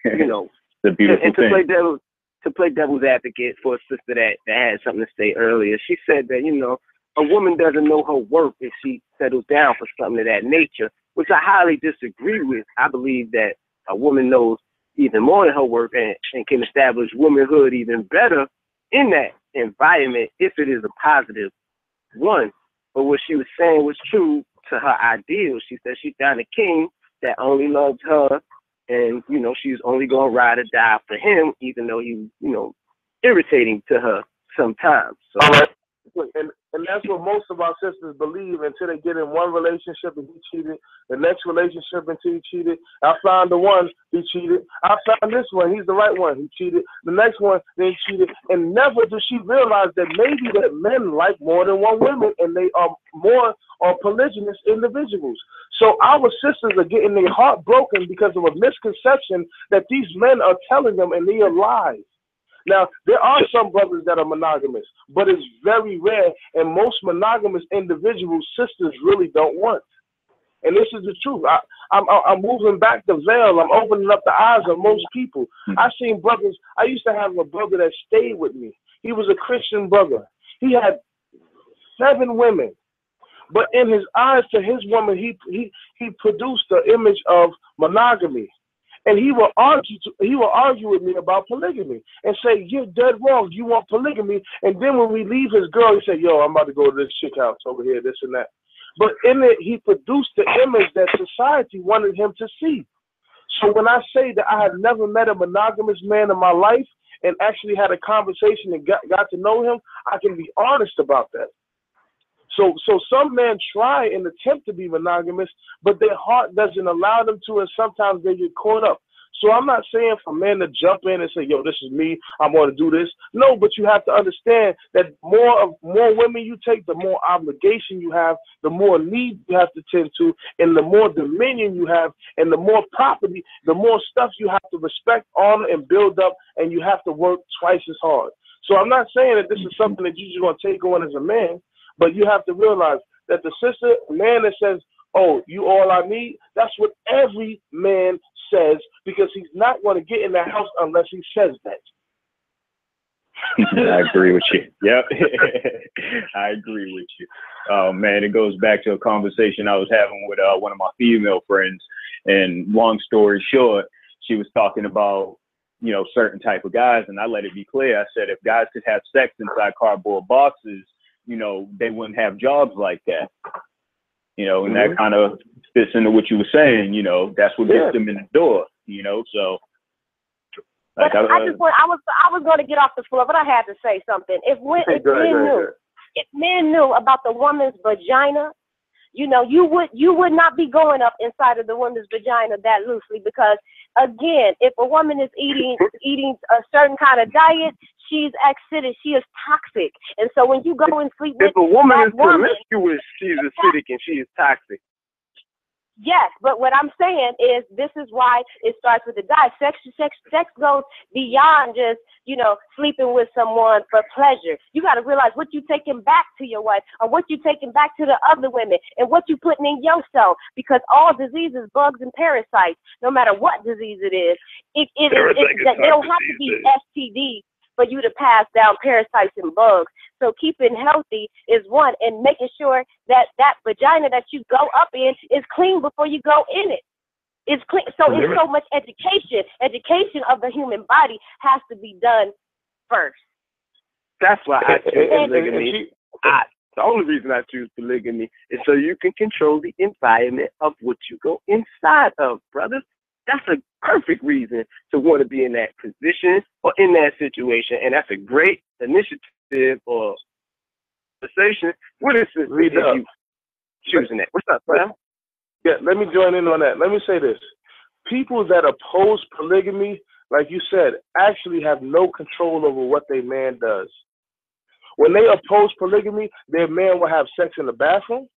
the beautiful and thing. to play devil's advocate for a sister that had something to say earlier, she said that, a woman doesn't know her worth if she settles down for something of that nature, which I highly disagree with. I believe that a woman knows even more than her worth and can establish womanhood even better in that environment if it is a positive one. But what she was saying was true to her ideals. She said she found a king that only loved her and she's only gonna ride or die for him, even though he's irritating to her sometimes. So. All right. And that's what most of our sisters believe until they get in one relationship and he cheated, the next relationship until he cheated. I found the one, he cheated. I found this one, he's the right one, he cheated. The next one, they cheated. And never does she realize that maybe that men like more than one woman and they are more polygynous individuals. So our sisters are getting their heart broken because of a misconception that these men are telling them, and they are lies. Now, there are some brothers that are monogamous, but it's very rare, and most monogamous individuals, sisters really don't want. And this is the truth. I'm moving back the veil. I'm opening up the eyes of most people. I've seen brothers. I used to have a brother that stayed with me. He was a Christian brother. He had 7 women, but in his eyes to his woman, he produced the image of monogamy. And he will argue with me about polygamy and say, you're dead wrong. You want polygamy. And then when we leave his girl, he say, yo, I'm about to go to this chick house over here, this and that. But in it, he produced the image that society wanted him to see. So when I say that I have never met a monogamous man in my life and actually had a conversation and got to know him, I can be honest about that. So some men try and attempt to be monogamous, but their heart doesn't allow them to, and sometimes they get caught up. So I'm not saying for men to jump in and say, yo, this is me, I'm going to do this. No, but you have to understand that more women you take, the more obligation you have, the more need you have to tend to, and the more dominion you have, and the more property, the more stuff you have to respect, honor, and build up, and you have to work twice as hard. So I'm not saying that this is something that you're just going to take on as a man. But you have to realize that the man that says, oh, you all I need, that's what every man says, because he's not going to get in that house unless he says that. I agree with you. Yep. I agree with you. Oh, man, it goes back to a conversation I was having with one of my female friends. And long story short, she was talking about, certain type of guys. And I let it be clear. I said, if guys could have sex inside cardboard boxes, they wouldn't have jobs like that. And that kind of fits into what you were saying, that's what gets them in the door, so. Like, I was going to get off the floor, but I had to say something. If men knew about the woman's vagina, you would not be going up inside of the woman's vagina that loosely, because again, if a woman is eating a certain kind of diet, she's acidic, she is toxic. And so when you go and sleep with a woman is promiscuous, she's acidic and she is toxic. Yes, but what I'm saying is this is why it starts with the diet. Sex goes beyond just, sleeping with someone for pleasure. You got to realize what you're taking back to your wife, or what you're taking back to the other women, and what you're putting in yourself. Because all diseases, bugs, and parasites, no matter what disease it is, they don't have to be STD for you to pass down parasites and bugs. So keeping healthy is one, and making sure that vagina that you go up in is clean before you go in it. It's clean. So it's so much education. Education of the human body has to be done first. That's why I choose polygamy. The only reason I choose polygamy is so you can control the environment of what you go inside of, brothers. That's a perfect reason to want to be in that position or in that situation. And that's a great initiative or conversation. What is this? You choosing that? What's up, bro? Yeah, let me join in on that. Let me say this. People that oppose polygamy, like you said, actually have no control over what their man does. When they oppose polygamy, their man will have sex in the bathroom.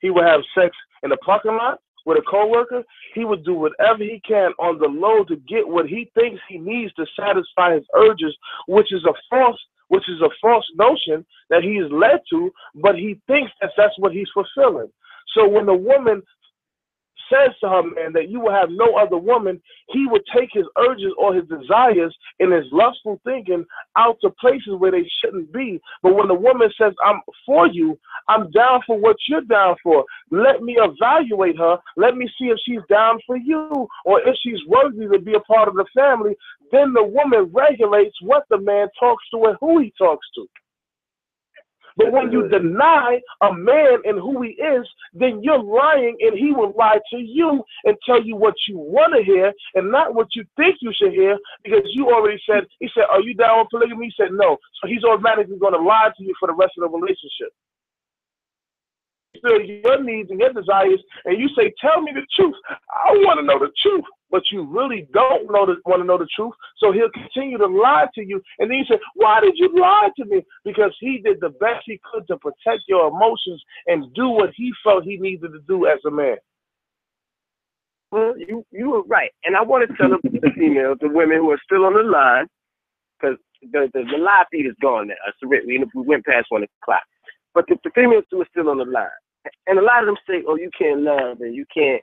He will have sex in the parking lot with a coworker. He would do whatever he can on the low to get what he thinks he needs to satisfy his urges, which is a false notion that he is led to, but he thinks that that's what he's fulfilling. So when the woman says to her man that you will have no other woman, he would take his urges or his desires and his lustful thinking out to places where they shouldn't be. But when the woman says, I'm for you, I'm down for what you're down for, let me evaluate her, let me see if she's down for you, or if she's worthy to be a part of the family, then the woman regulates what the man talks to and who he talks to. But when you deny a man and who he is, then you're lying, and he will lie to you and tell you what you want to hear and not what you think you should hear, because you already said, he said, are you down with polygamy? He said no. So he's automatically going to lie to you for the rest of the relationship. Your needs and your desires, and you say, tell me the truth. I want to know the truth. But you really don't want to know the truth, so he'll continue to lie to you. And then you say, why did you lie to me? Because he did the best he could to protect your emotions and do what he felt he needed to do as a man. Well, you were right. And I want to tell the females, the women who are still on the line, because the live feed is gone now. So we went past 1 o'clock. But the females who are still on the line, and a lot of them say, oh, you can't love and you can't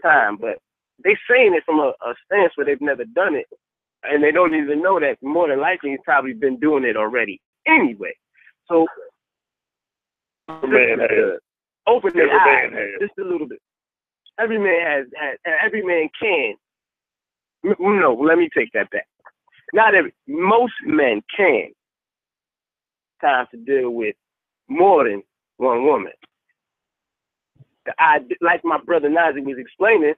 time, but they saying it from a stance where they've never done it, and they don't even know that more than likely he's probably been doing it already anyway. So man has. Open their eyes just a little bit. Every man has every man can. No, let me take that back. Most men can. Time to deal with more than one woman. Like my brother Nasi was explaining,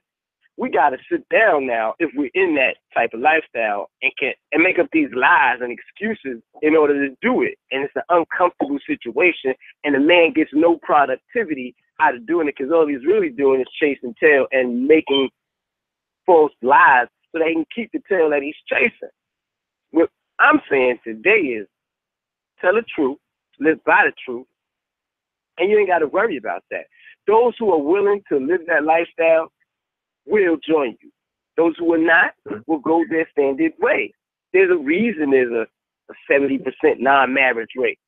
we got to sit down now if we're in that type of lifestyle and make up these lies and excuses in order to do it. And it's an uncomfortable situation, and the man gets no productivity out of doing it, because all he's really doing is chasing tail and making false lies so that he can keep the tail that he's chasing. What I'm saying today is tell the truth, live by the truth, and you ain't got to worry about that. Those who are willing to live that lifestyle will join you. Those who are not will go their standard way. There's a reason there's a 70% non-marriage rate.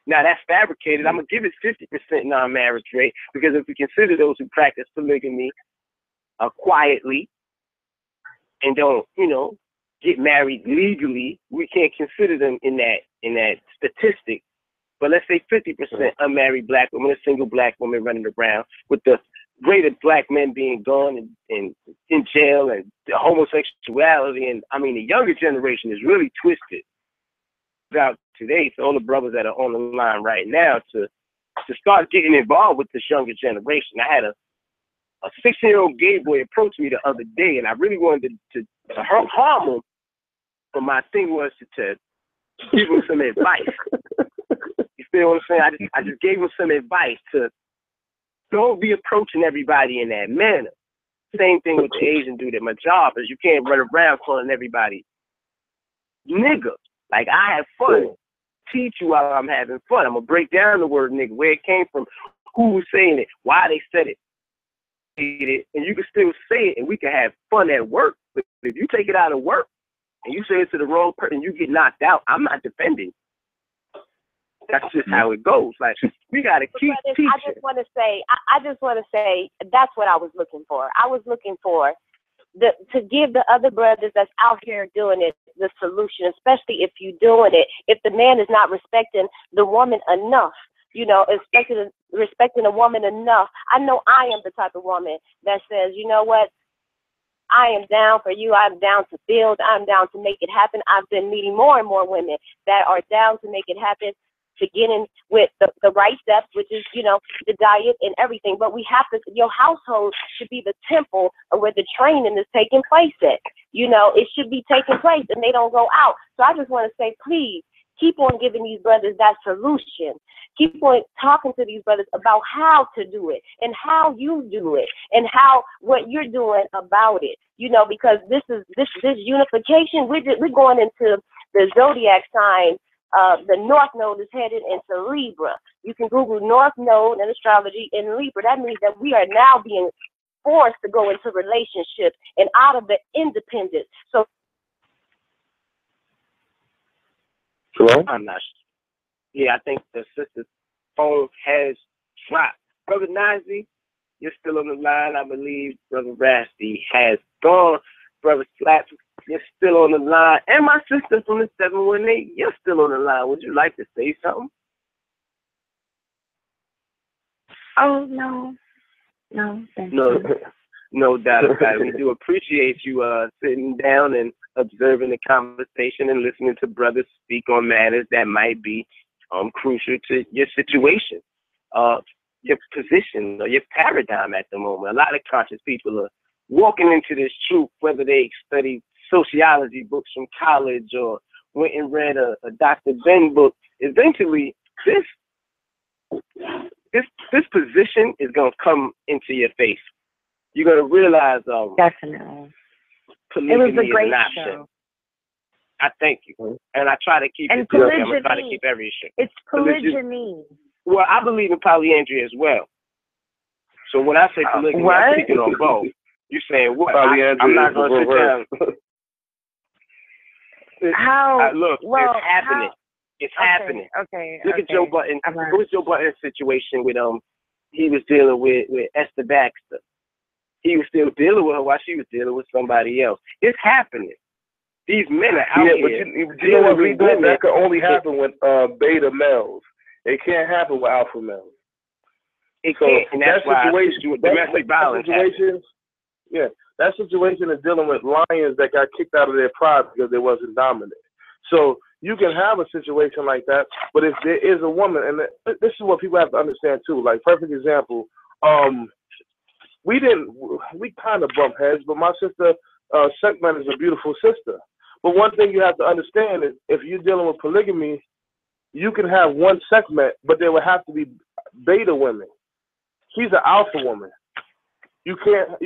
Now, that's fabricated. I'm going to give it 50% non-marriage rate, because if we consider those who practice polygamy quietly and don't, get married legally, we can't consider them in that statistic. But let's say 50% unmarried black women, a single black woman running around, with the greater black men being gone and in jail, and the homosexuality. And I mean, the younger generation is really twisted out today. So all the brothers that are on the line right now to start getting involved with this younger generation. I had a 6-year-old gay boy approach me the other day, and I really wanted to harm him. But my thing was to give him some advice. You feel what I'm saying? I just gave him some advice to don't be approaching everybody in that manner. Same thing with the Asian dude at my job, is you can't run around calling everybody nigga. Like, I have fun. Teach you while I'm having fun. I'm going to break down the word nigga, where it came from, who was saying it, why they said it. And you can still say it, and we can have fun at work. But if you take it out of work and you say it to the wrong person, you get knocked out, I'm not defending. That's just how it goes. Like, we got to keep teaching. I just want to say that's what I was looking for. I was looking for to give the other brothers that's out here doing it the solution, especially if you're doing it. If the man is not respecting the woman enough, respecting a woman enough. I know I am the type of woman that says, you know what? I am down for you. I'm down to build. I'm down to make it happen. I've been meeting more and more women that are down to make it happen, to get in with the right steps, which is, the diet and everything. But we have to, your household should be the temple where the training is taking place at. It should be taking place, and they don't go out. So I just want to say, please, keep on giving these brothers that solution. Keep on talking to these brothers about how to do it and how you do it and what you're doing about it. Because this unification, we're going into the zodiac sign. The North Node is headed into Libra. You can Google North Node and astrology in Libra. That means that we are now being forced to go into relationships and out of the independence. So I'm not sure. Yeah, I think the sister's phone has dropped. Brother Nasi, you're still on the line. I believe Brother Rasty has gone. Brother Slaps, you're still on the line. And my sister from the 718, you're still on the line. Would you like to say something? Oh, no. No, thank No, you. no doubt about it. We do appreciate you sitting down and observing the conversation and listening to brothers speak on matters that might be crucial to your situation, your position, or your paradigm at the moment. A lot of conscious people are walking into this truth, whether they studied sociology books from college or went and read a Dr. Ben book. Eventually, this position is going to come into your face. You're going to realize definitely polygamy it was a great is an option. show. I thank you. And I try to keep it polygyny. I'm going to try to keep every show. It's polygyny. Well, I believe in polyandry as well. So when I say polygamy, I'm speaking on both. You're saying what? I'm not going to sit down. Look, it's happening. It's happening. Okay. Look at Joe Budden. What was Joe Budden's situation with he was dealing with Esther Baxter. He was still dealing with her while she was dealing with somebody else. It's happening. These men are out here. But you know what, that could only happen with beta males. It can't happen with alpha males. It can't, and that's why domestic violence situations. Yeah, that situation is dealing with lions that got kicked out of their pride because they wasn't dominant. So you can have a situation like that, but if there is a woman, and this is what people have to understand too. Like, perfect example, we kind of bump heads, but my sister, Sekhmet, is a beautiful sister. But one thing you have to understand is if you're dealing with polygamy, you can have one Sekhmet, but there would have to be beta women. She's an alpha woman. You can't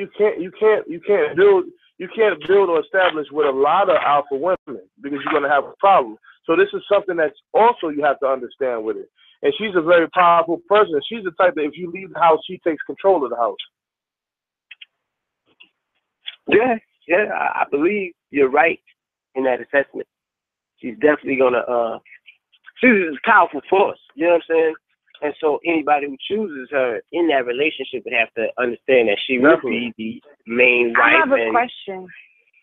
build or establish with a lot of alpha women because you're going to have a problem. So this is something that's also you have to understand with it. And she's a very powerful person. She's the type that if you leave the house, she takes control of the house. Yeah, I believe you're right in that assessment. She's definitely gonna she's a powerful force, you know what I'm saying? And so anybody who chooses her in that relationship would have to understand that she will be the main wife. I have a question.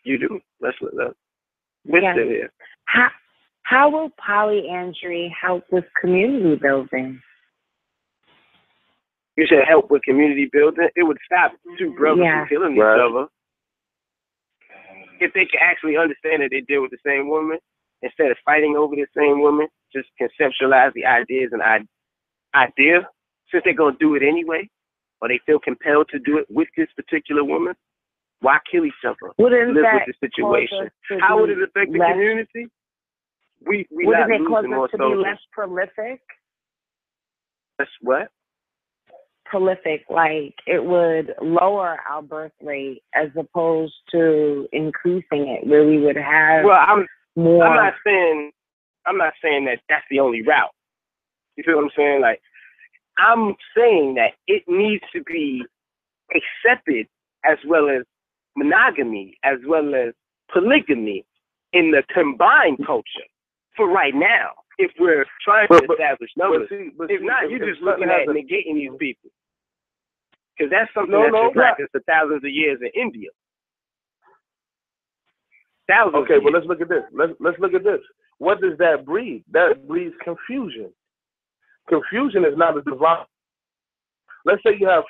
You do. Let's look. We're still here. How will polyandry help with community building? You said help with community building? It would stop two brothers from killing each other. If they can actually understand that they deal with the same woman, instead of fighting over the same woman, just conceptualize the ideas and idea, since they're going to do it anyway, or they feel compelled to do it with this particular woman, why kill each other? Wouldn't live that with the situation. Cause How would it affect the community? Wouldn't it cause us to be less prolific? Less what? Prolific, like it would lower our birth rate as opposed to increasing it, where we would have more. I'm not saying that that's the only route. You feel what I'm saying? Like, I'm saying that it needs to be accepted as well as monogamy, as well as polygamy in the combined culture for right now. If we're trying to establish numbers, if not, you're just looking at negating these people. Because that's something that's been practiced for thousands of years in India. Okay, well, let's look at this. Let's look at this. What does that breed? That breeds confusion. Confusion is not a divine. Let's say you have